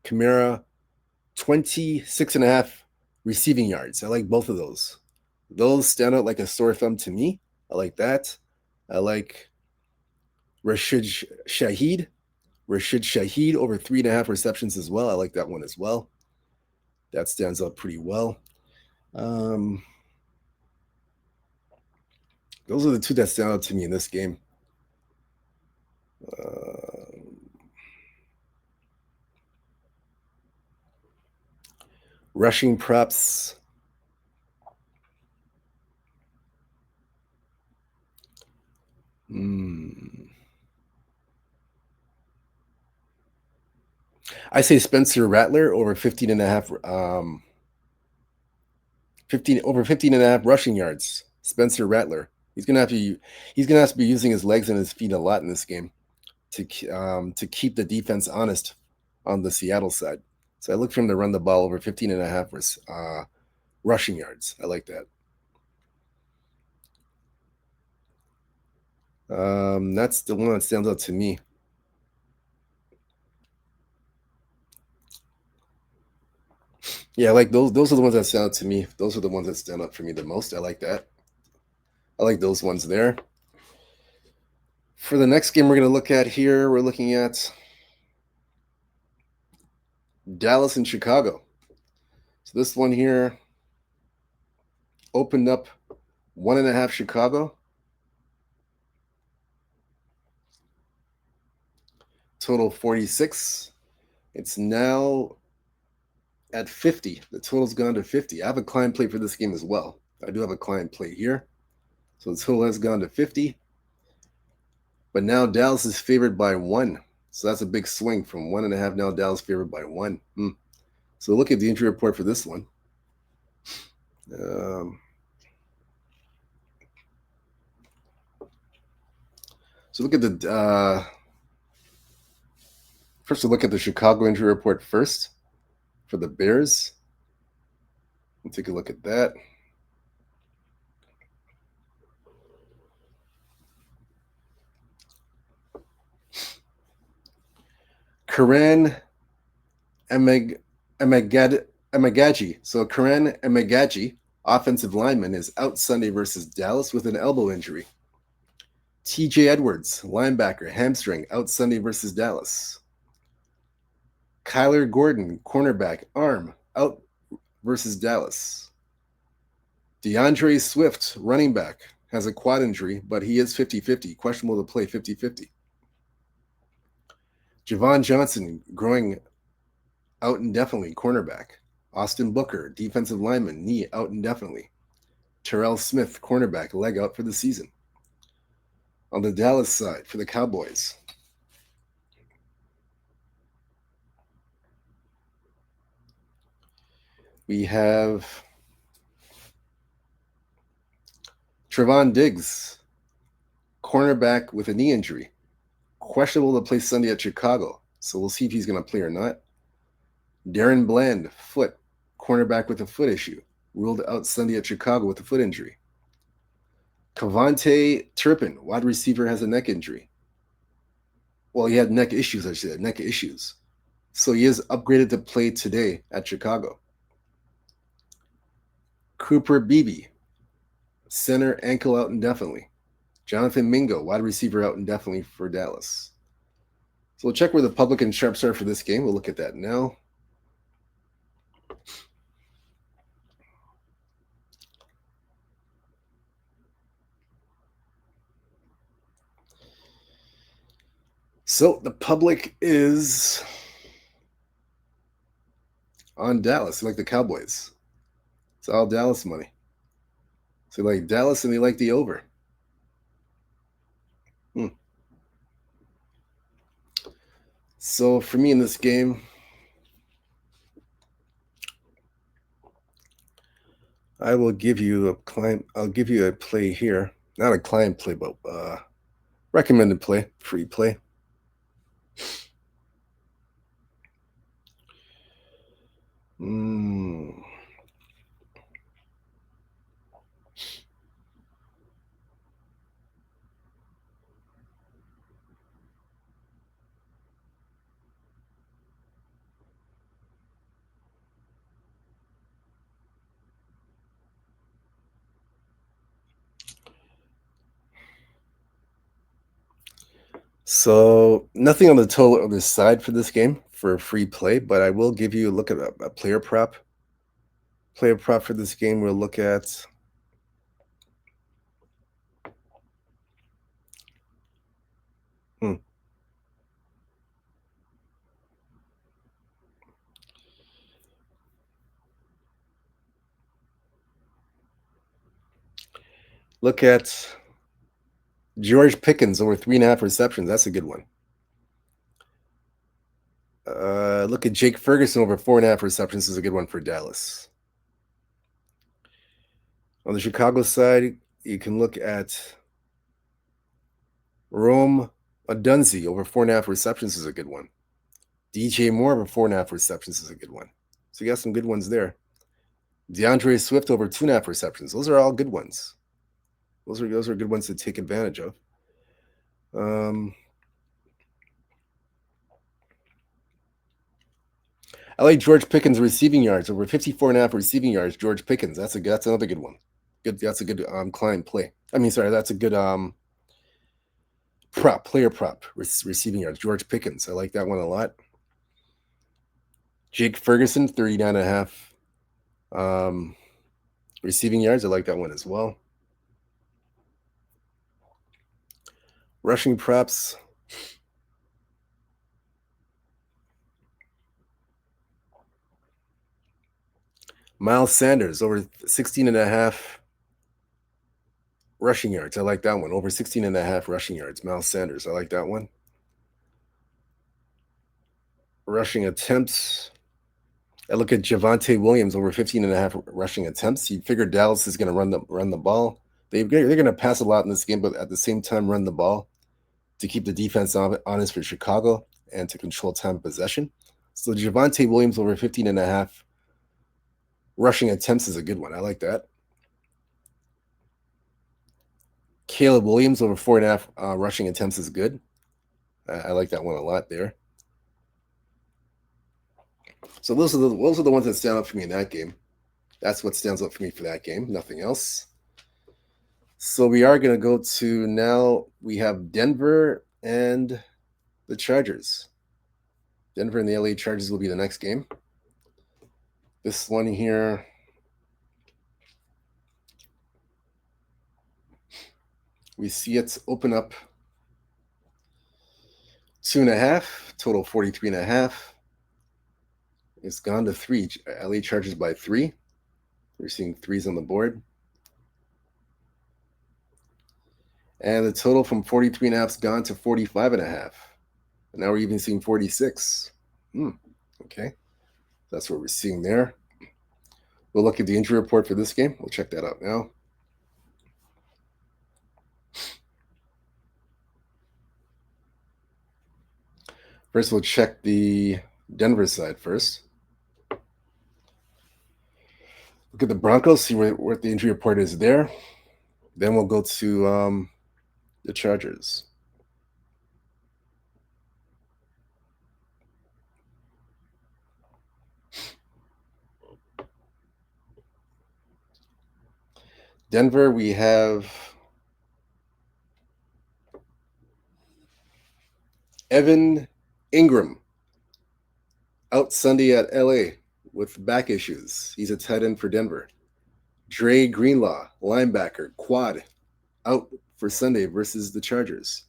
Kamara, 26.5 receiving yards. I like both of those. Those stand out like a sore thumb to me. I like that. I like Rashid Shaheed over 3.5 receptions as well. I like that one as well. That stands out pretty well. Those are the two that stand out to me in this game. Rushing props. I say Spencer Rattler over 15.5 rushing yards. Spencer Rattler. He's gonna have to be using his legs and his feet a lot in this game to keep the defense honest on the Seattle side. So I look for him to run the ball over 15.5 rushing yards. I like that. That's the one that stands out to me. Yeah, like those are the ones that stand out to me. Those are the ones that stand out for me the most. I like that. I like those ones there. For the next game we're going to look at here, we're looking at Dallas and Chicago. So this one here opened up 1.5 Chicago. Total 46. It's now at 50. The total's gone to 50. I have a client play for this game as well. I do have a client play here. So the total has gone to 50. But now Dallas is favored by 1. So that's a big swing from 1.5. Now Dallas favored by 1. So look at the injury report for this one. So look at the first. We'll look at the Chicago injury report first for the Bears. We'll take a look at that. Karan Emagaji. So Karan Emagaji, offensive lineman, is out Sunday versus Dallas with an elbow injury. TJ Edwards, linebacker, hamstring, out Sunday versus Dallas. Kyler Gordon, cornerback, arm, out versus Dallas. DeAndre Swift, running back, has a quad injury, but he is 50-50, questionable to play 50-50. Javon Johnson, growing out indefinitely, cornerback. Austin Booker, defensive lineman, knee out indefinitely. Terrell Smith, cornerback, leg out for the season. On the Dallas side, for the Cowboys, we have Trevon Diggs, cornerback with a knee injury. Questionable to play Sunday at Chicago, so we'll see if he's going to play or not. Darren Bland, foot, cornerback with a foot issue, ruled out Sunday at Chicago with a foot injury. Cavante Turpin, wide receiver, has a neck injury. Well, he had neck issues, I should say, neck issues. So he is upgraded to play today at Chicago. Cooper Beebe, center, ankle out indefinitely. Jonathan Mingo, wide receiver, out indefinitely for Dallas. So we'll check where the public and sharps are for this game. We'll look at that now. So the public is on Dallas, like the Cowboys. It's all Dallas money. So they like Dallas and they like the over. So for me in this game, I will give you a client. I'll give you a play here. Not a client play, but recommended play, free play. So nothing on the total other side for this game for free play, but I will give you a look at a player prop. Player prop for this game. We'll look at hmm, look at George Pickens over 3.5 receptions. That's a good one. Look at Jake Ferguson over 4.5 receptions is a good one for Dallas. On the Chicago side, you can look at Rome Odunze over 4.5 receptions is a good one. DJ Moore over 4.5 receptions is a good one. So you got some good ones there. DeAndre Swift over 2.5 receptions. Those are all good ones. Those are good ones to take advantage of. I like George Pickens receiving yards over 54.5 receiving yards. George Pickens. That's another good one. That's a good client play. I mean, sorry, that's a good player prop receiving yards. George Pickens. I like that one a lot. Jake Ferguson 39.5 receiving yards. I like that one as well. Rushing props. Miles Sanders over 16.5 rushing yards. I like that one. Over 16.5 rushing yards. Miles Sanders. I like that one. Rushing attempts. I look at Javonte Williams over 15.5 rushing attempts. You figure Dallas is going to run the ball. They're going to pass a lot in this game, but at the same time run the ball to keep the defense honest for Chicago and to control time of possession. So Javonte Williams over 15.5 rushing attempts is a good one. I like that. Caleb Williams over 4.5 rushing attempts is good. I like that one a lot there. So those are the ones that stand out for me in that game. That's what stands out for me for that game. Nothing else. So we are going to go to now. We have Denver and the Chargers. Denver and the L.A. Chargers will be the next game. This one here. We see it open up 2.5, total 43.5. It's gone to 3. L.A. Chargers by 3. We're seeing 3s on the board. And the total from 43.5 has gone to 45.5. And now we're even seeing 46. Okay. That's what we're seeing there. We'll look at the injury report for this game. We'll check that out now. First, we'll check the Denver side first. Look at the Broncos, see what the injury report is there. Then we'll go to the Chargers. Denver, we have Evan Ingram out Sunday at L.A. with back issues. He's a tight end for Denver. Dre Greenlaw, linebacker, quad, out for Sunday versus the Chargers.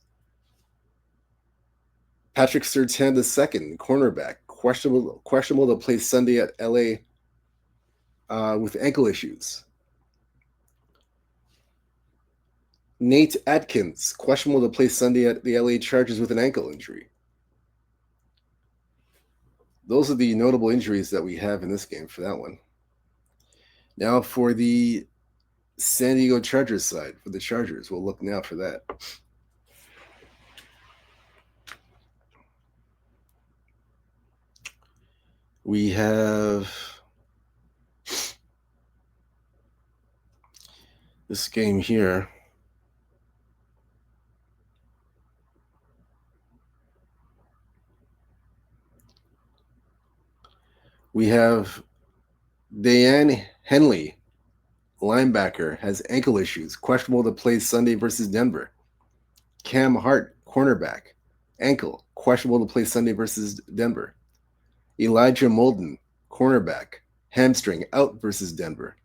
Patrick Surtain II, cornerback, questionable to play Sunday at L.A. With ankle issues. Nate Atkins, questionable to play Sunday at the L.A. Chargers with an ankle injury. Those are the notable injuries that we have in this game for that one. Now for the San Diego Chargers side, for the Chargers, we'll look now for that. We have this game here. We have Dayan Henley, linebacker, has ankle issues, questionable to play Sunday versus Denver. Cam Hart, cornerback, ankle, questionable to play Sunday versus Denver. Elijah Molden, cornerback, hamstring, out versus Denver.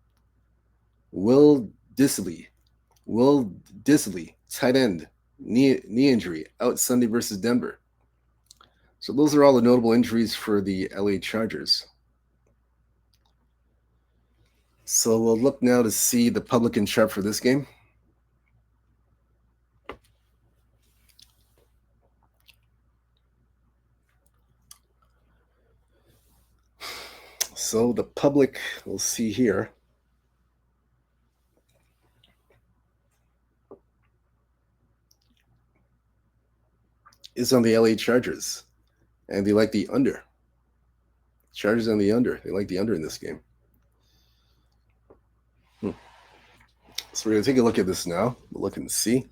Will Disley, tight end, knee injury, out Sunday versus Denver. So those are all the notable injuries for the L.A. Chargers. So we'll look now to see the public and sharp for this game. So the public, we'll see here, is on the L.A. Chargers, and they like the under. Chargers on the under. They like the under in this game. So we're going to take a look at this now. We'll look and see.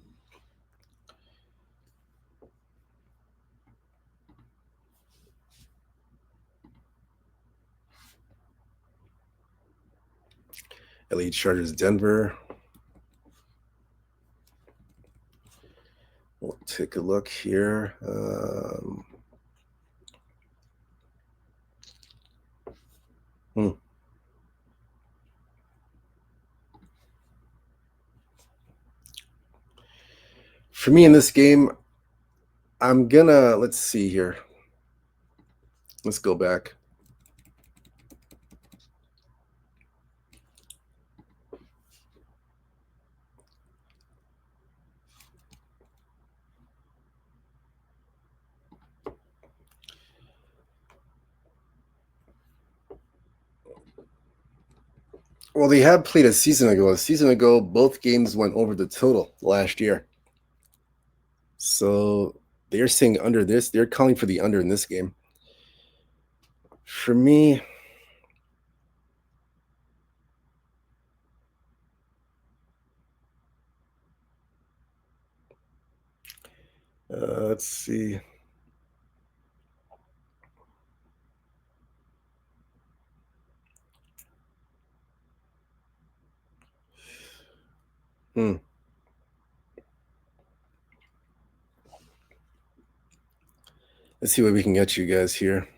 L.A. Chargers, Denver. We'll take a look here. For me in this game, I'm gonna, let's see here. Let's go back. Well, they had played a season ago. A season ago, both games went over the total last year. So they're saying under this. They're calling for the under in this game. For me, let's see. Let's see what we can get you guys here.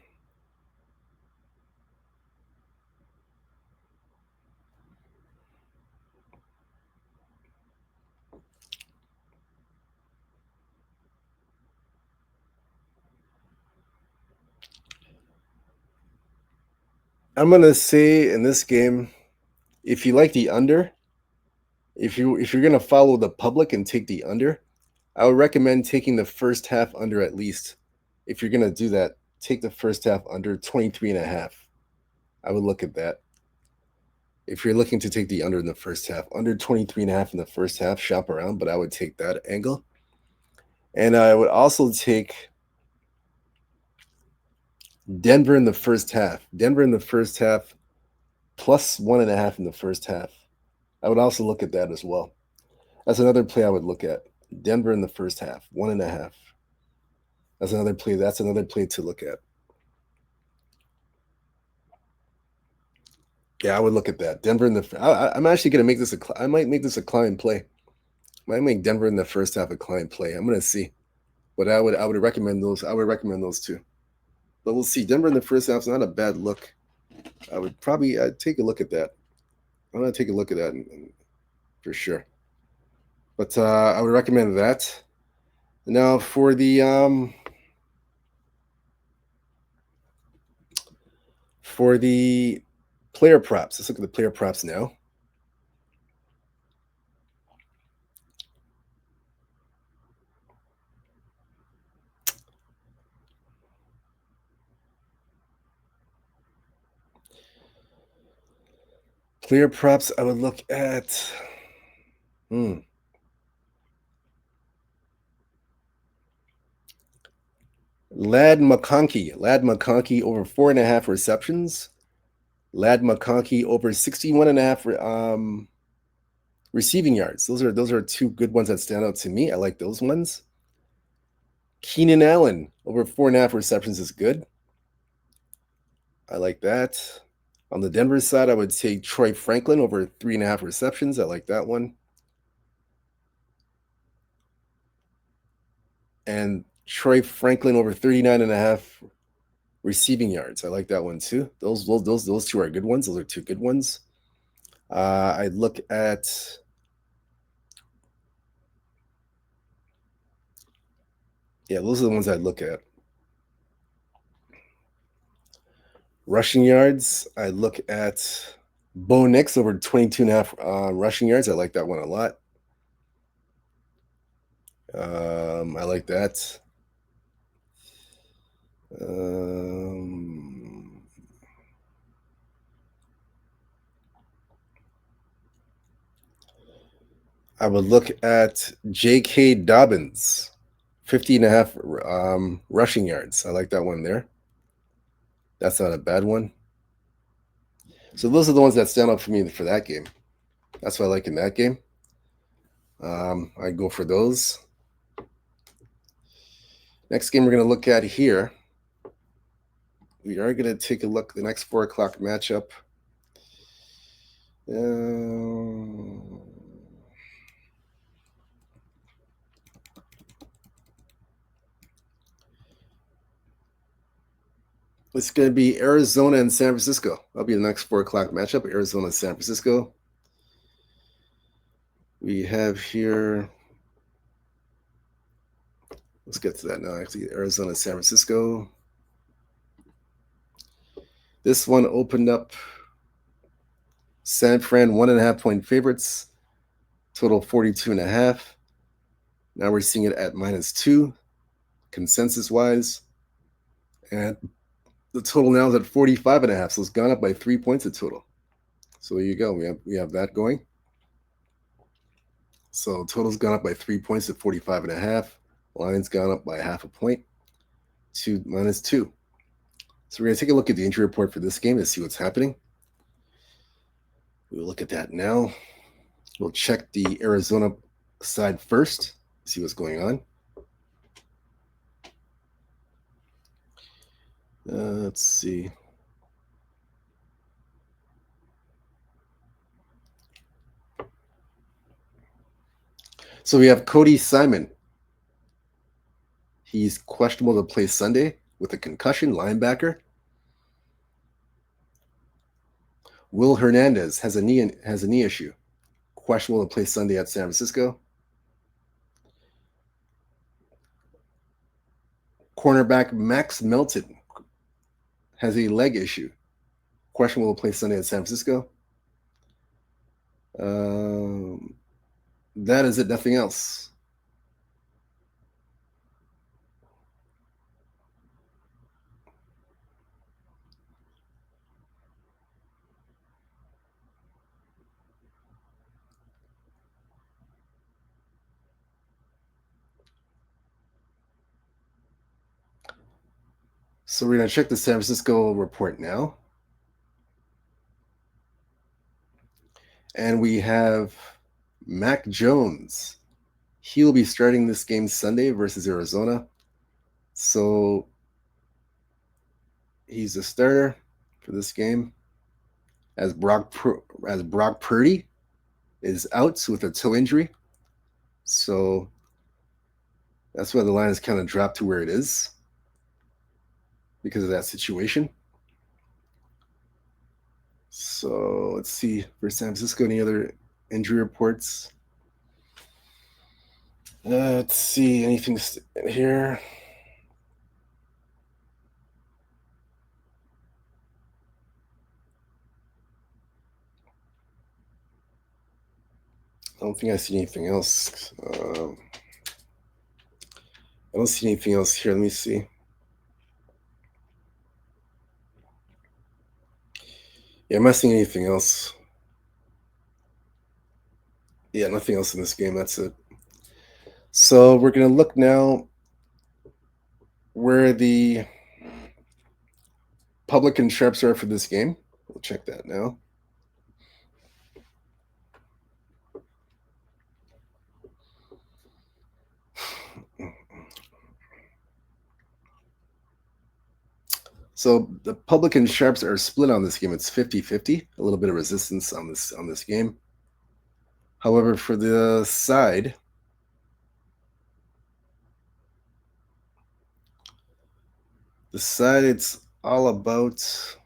I'm gonna say in this game, if you like the under, if you're gonna follow the public and take the under, I would recommend taking the first half under at least. If you're gonna do that, take the first half under 23.5. I would look at that. If you're looking to take the under in the first half, under 23.5 in the first half, shop around, but I would take that angle. And I would also take Denver in the first half. Denver in the first half, plus 1.5 in the first half. I would also look at that as well. That's another play I would look at. Denver in the first half, 1.5. That's another play. That's another play to look at. Yeah, I would look at that. Denver in the. I'm actually going to make this I might make this a client play. I might make Denver in the first half a client play. I'm going to see, but I would recommend those. I would recommend those too. But we'll see. Denver in the first half is not a bad look. I would probably take a look at that. I'm going to take a look at that for sure. But I would recommend that. Now for the player props. Let's look at the player props now. Player props, I would look at. Ladd McConkey over 4.5 receptions. Ladd McConkey over 61.5 receiving yards. Those are two good ones that stand out to me. I like those ones. Keenan Allen over 4.5 receptions is good. I like that. On the Denver side, I would take Troy Franklin over 3.5 receptions. I like that one. And Troy Franklin over 39.5 receiving yards. I like that one too. Those two are good ones. Those are two good ones. I'd look at those are the ones I'd look at. Rushing yards, I look at Bo Nix over 22.5 rushing yards. I like that one a lot. I like that. I would look at J.K. Dobbins, 50.5 rushing yards. I like that one there. That's not a bad one. So those are the ones that stand out for me for that game. That's what I like in that game. I go for those. Next game we're going to look at here. We are going to take a look at the next 4 o'clock matchup. It's going to be Arizona and San Francisco. That'll be the next 4 o'clock matchup, Arizona and San Francisco. We have here, let's get to that now. Actually, Arizona and San Francisco. This one opened up San Fran 1.5 point favorites, total 42.5. Now we're seeing it at -2, consensus-wise. And the total now is at 45.5, so it's gone up by 3 points a total. So there you go. We have that going. So total's gone up by 3 points to 45.5. Line's gone up by 0.5 point to -2. So we're going to take a look at the injury report for this game to see what's happening. We'll look at that now. We'll check the Arizona side first, see what's going on. Let's see. So we have Cody Simon. He's questionable to play Sunday with a concussion, linebacker. Will Hernandez has a knee issue, questionable to play Sunday at San Francisco. Cornerback Max Melton has a leg issue, questionable to play Sunday at San Francisco. That is it, nothing else. So we're going to check the San Francisco report now. And we have Mac Jones. He'll be starting this game Sunday versus Arizona. So he's a starter for this game. As Brock Purdy is out with a toe injury. So that's why the line has kind of dropped to where it is because of that situation. So let's see for San Francisco, any other injury reports? Let's see, anything here? I don't think I see anything else. I don't see anything else here. Let me see. Yeah, I'm not seeing anything else. Yeah, nothing else in this game. That's it. So we're going to look now where the public and sharps are for this game. We'll check that now. So the public and sharps are split on this game. It's 50-50, a little bit of resistance on this game. However, for the side, The side, it's all about.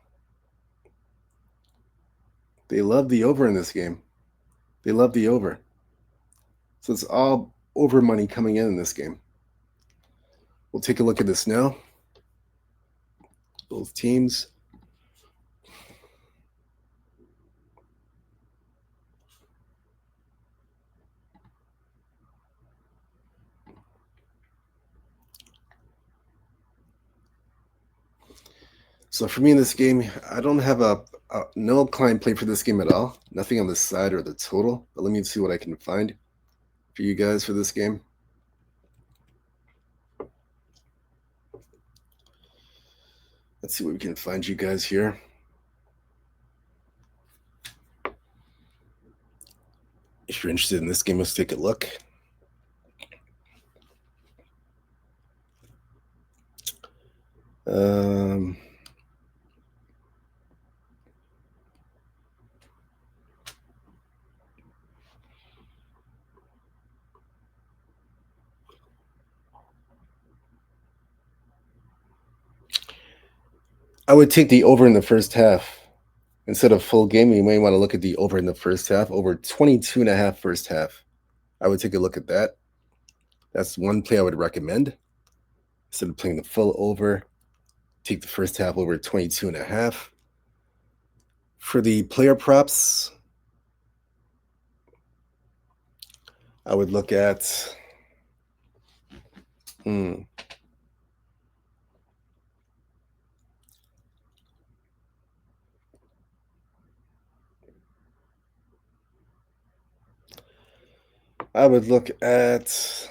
They love the over in this game. They love the over. So it's all over money coming in this game. We'll take a look at this now. Both teams. So for me in this game, I don't have no client play for this game at all. Nothing on the side or the total. But let me see what I can find for you guys for this game. Let's see what we can find you guys here. If you're interested in this game, let's take a look. I would take the over in the first half. Instead of full game, you may want to look at the over in the first half, over 22.5 first half. I would take a look at that. That's one play I would recommend. Instead of playing the full over, take the first half over 22.5. For the player props, I would look at I would look at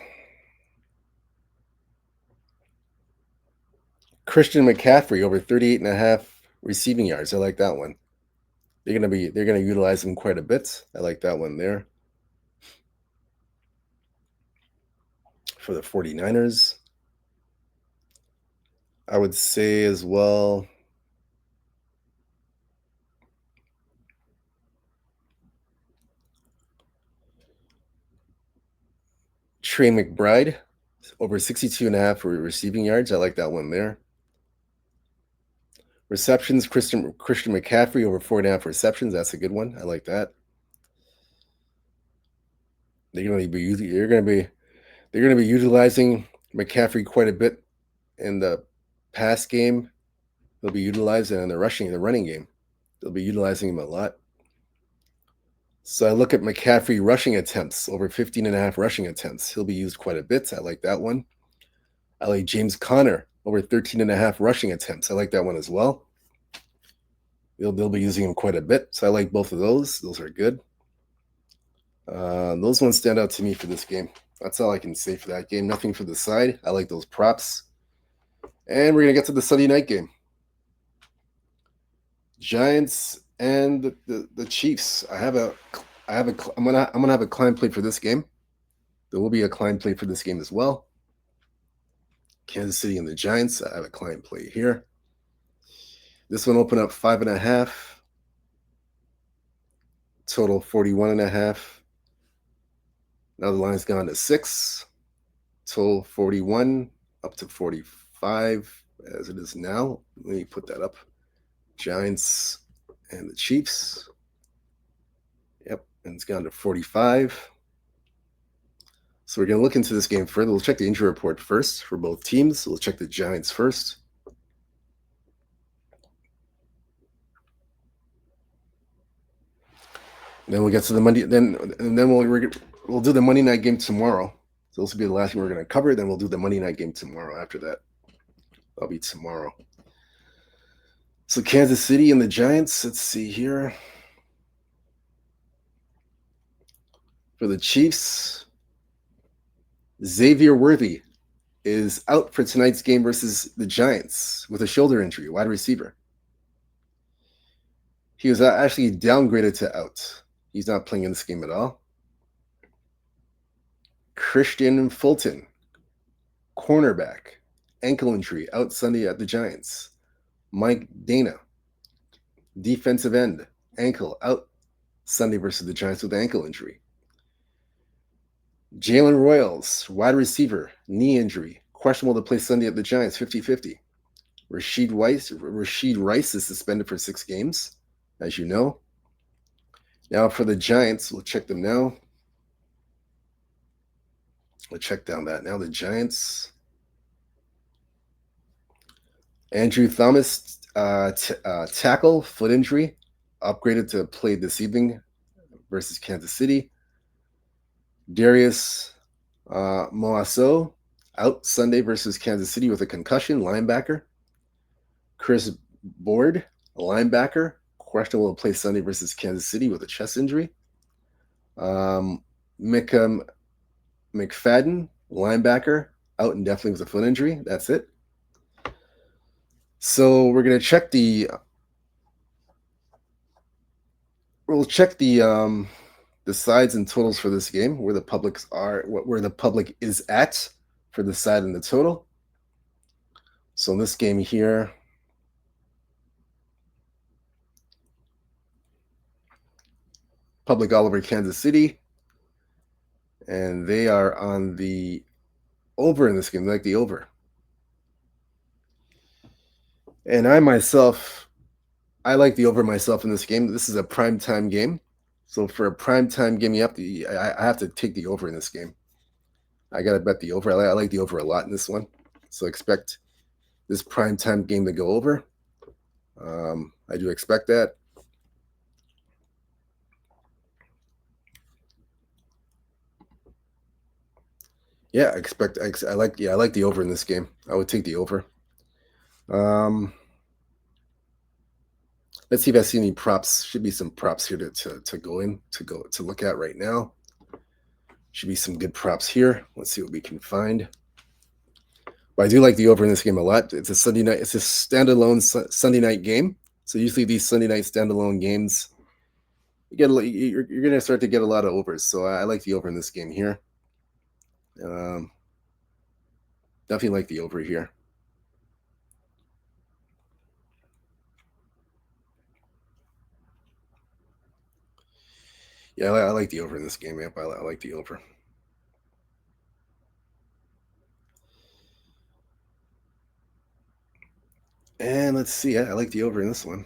Christian McCaffrey over 38.5 receiving yards. I like that one. They're gonna utilize him quite a bit. I like that one there. For the 49ers, I would say as well Trey McBride over 62.5 for receiving yards. I like that one there. Receptions, Christian McCaffrey over 4.5 receptions. That's a good one. I like that. They're gonna be utilizing McCaffrey quite a bit in the pass game. They'll be utilizing in the running game. They'll be utilizing him a lot. So I look at McCaffrey rushing attempts, over 15.5 rushing attempts. He'll be used quite a bit. I like that one. I like James Conner, over 13.5 rushing attempts. I like that one as well. They'll be using him quite a bit. So I like both of those. Those are good. Those ones stand out to me for this game. That's all I can say for that game. Nothing for the side. I like those props. And we're going to get to the Sunday night game. Giants and the Chiefs. I'm gonna have a client play for this game. There will be a client play for this game as well. Kansas City and the Giants. I have a client play here. This one opened up 5.5. Total 41.5. Now the line's gone to 6. Total 41 up to 45 as it is now. Let me put that up. Giants and the Chiefs. Yep, and it's gone to 45. So we're going to look into this game further. We'll check the injury report first for both teams. We'll check the Giants first. Then we'll get to the Monday. Then we'll do the Monday night game tomorrow. So this will be the last thing we're going to cover. Then we'll do the Monday night game tomorrow. After that, that'll be tomorrow. So Kansas City and the Giants. Let's see here. For the Chiefs, Xavier Worthy is out for tonight's game versus the Giants with a shoulder injury, wide receiver. He was actually downgraded to out. He's not playing in this game at all. Christian Fulton, cornerback, ankle injury, out Sunday at the Giants. Mike Dana, defensive end, ankle, out Sunday versus the Giants with ankle injury. Jalen Royals, wide receiver, knee injury, questionable to play Sunday at the Giants, 50-50. Rashid Rice is suspended for 6 games, as you know. Now for the Giants, we'll check them now. We'll check down that now. The Giants. Andrew Thomas, tackle, foot injury, upgraded to play this evening versus Kansas City. Darius Moasso, out Sunday versus Kansas City with a concussion, linebacker. Chris Board, a linebacker, questionable to play Sunday versus Kansas City with a chest injury. McFadden, linebacker, out indefinitely with a foot injury. That's it. So we're gonna check we'll check the sides and totals for this game, where the public is at for the side and the total. So in this game here, public all over Kansas City, and they are on the over in this game. They like the over. And I like the over myself in this game. This is a primetime game. So for a primetime game, I have to take the over in this game. I got to bet the over. I like the over a lot in this one. So expect this primetime game to go over. I do expect that. Yeah, I like the over in this game. I would take the over. Let's see if I see any props. Should be some props here to look at right now. Should be some good props here. Let's see what we can find. But I do like the over in this game a lot. It's a Sunday night. It's a standalone Sunday night game. So usually these Sunday night standalone games, you're going to start to get a lot of overs. So I like the over in this game here. Definitely like the over here. Yeah, I like the over in this game. Yep, I like the over. And let's see. I like the over in this one.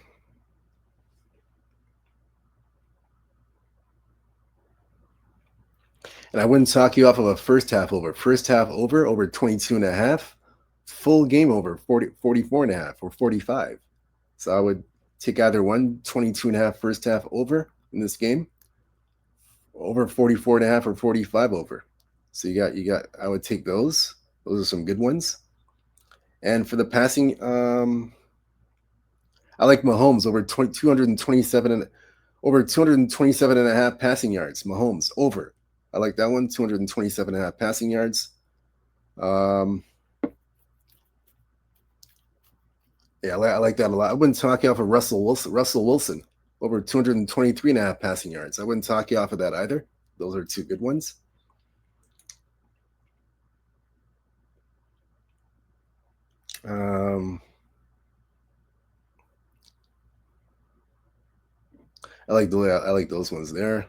And I wouldn't talk you off of a first half over. First half over 22.5. Full game over 44.5 or 45. So I would take either one, 22.5 first half over in this game, over 44.5 or 45 over. So you got. I would take those. Those are some good ones. And for the passing, I like Mahomes over 227 over 227 and a half passing yards. Mahomes over. I like that one. 227 and a half passing yards. Yeah, I like that a lot. I wouldn't talk you off of Russell Wilson over 223 and a half passing yards. I wouldn't talk you off of that either. Those are two good ones. I like those ones there.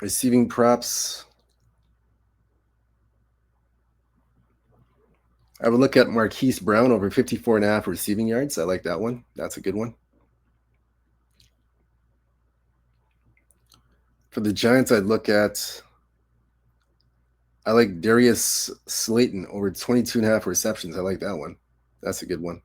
Receiving props. I would look at Marquise Brown over 54.5 receiving yards. I like that one. That's a good one. For the Giants, I like Darius Slayton over 22.5 receptions. I like that one. That's a good one.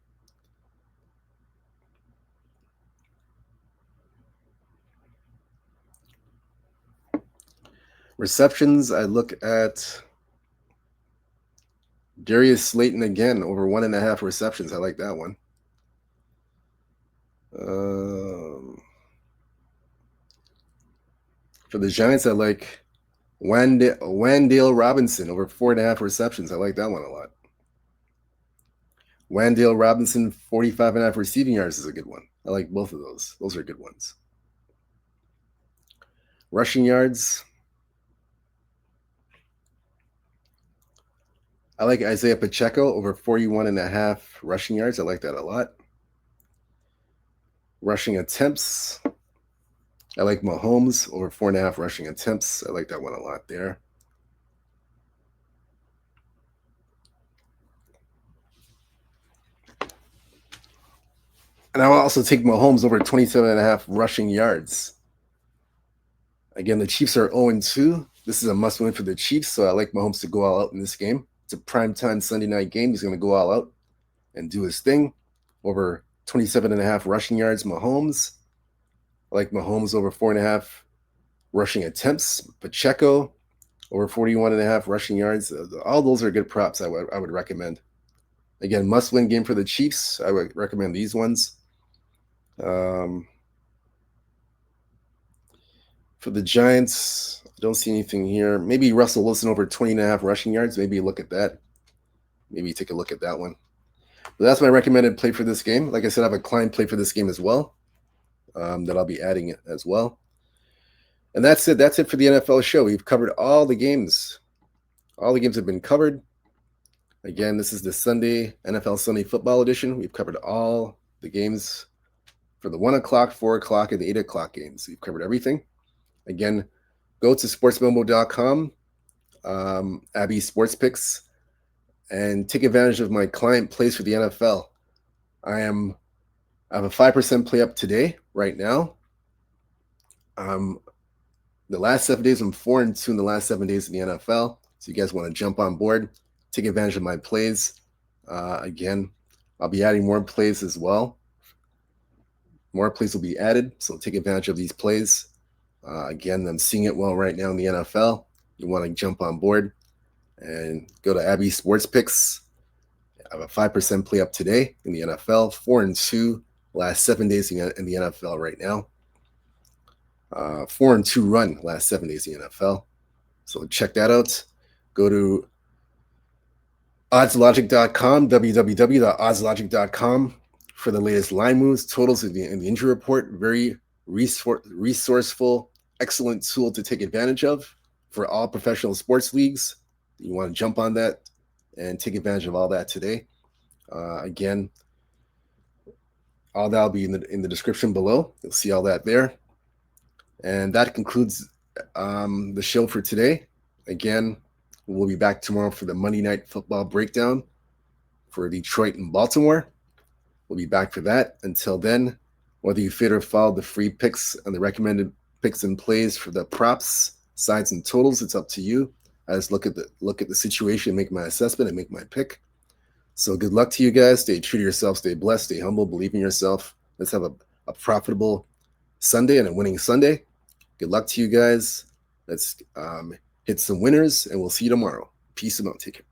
Receptions, I look at Darius Slayton again over 1.5 receptions. I like that one. For the Giants, I like Wan'Dale Robinson over 4.5 receptions. I like that one a lot. Wan'Dale Robinson, 45.5 receiving yards is a good one. I like both of those. Those are good ones. Rushing yards. I like Isaiah Pacheco over 41.5 rushing yards. I like that a lot. Rushing attempts. I like Mahomes over 4.5 rushing attempts. I like that one a lot there. And I'll also take Mahomes over 27.5 rushing yards. Again, the Chiefs are 0-2. This is a must-win for the Chiefs, so I like Mahomes to go all out in this game. It's a primetime Sunday night game. He's going to go all out and do his thing. Over 27.5 rushing yards, Mahomes. I like Mahomes over 4.5 rushing attempts. Pacheco over 41.5 rushing yards. All those are good props I would recommend. Again, must-win game for the Chiefs. I would recommend these ones. For the Giants, I don't see anything here. Maybe Russell Wilson over 20.5 rushing yards. Maybe look at that. Maybe take a look at that one. But that's my recommended play for this game. Like I said, I have a client play for this game as well that I'll be adding it as well. And that's it. That's it for the NFL show. We've covered all the games. All the games have been covered. Again, this is the Sunday, NFL Sunday Football Edition. We've covered all the games for the 1 o'clock, 4 o'clock, and the 8 o'clock games. We've covered everything. Again, go to sportsmemo.com, Abbysportsbettingpicks, and take advantage of my client plays for the NFL. I have a 5% play up today, right now. The last 7 days, I'm 4-2 in the last 7 days in the NFL. So you guys want to jump on board, take advantage of my plays. Again, I'll be adding more plays as well. More plays will be added, so take advantage of these plays. Again, I'm seeing it well right now in the NFL. You want to jump on board and go to Abbysportsbettingpicks. I have a 5% play up today in the NFL. 4-2 last 7 days in the NFL right now. 4-2 run last 7 days in the NFL. So check that out. Go to oddslogic.com, www.oddslogic.com for the latest line moves, totals in the injury report. Very resourceful, excellent tool to take advantage of for all professional sports leagues. You want to jump on that and take advantage of all that today. Again, all that will be in the description below. You'll see all that there. And that concludes the show for today. Again, we'll be back tomorrow for the Monday Night Football breakdown for Detroit and Baltimore. We'll be back for that. Until then, whether you fit or follow the free picks and the recommended picks and plays for the props, sides, and totals, it's up to you. I just look at the situation, make my assessment, and make my pick. So good luck to you guys. Stay true to yourself. Stay blessed. Stay humble. Believe in yourself. Let's have a profitable Sunday and a winning Sunday. Good luck to you guys. Let's hit some winners, and we'll see you tomorrow. Peace and out. Take care.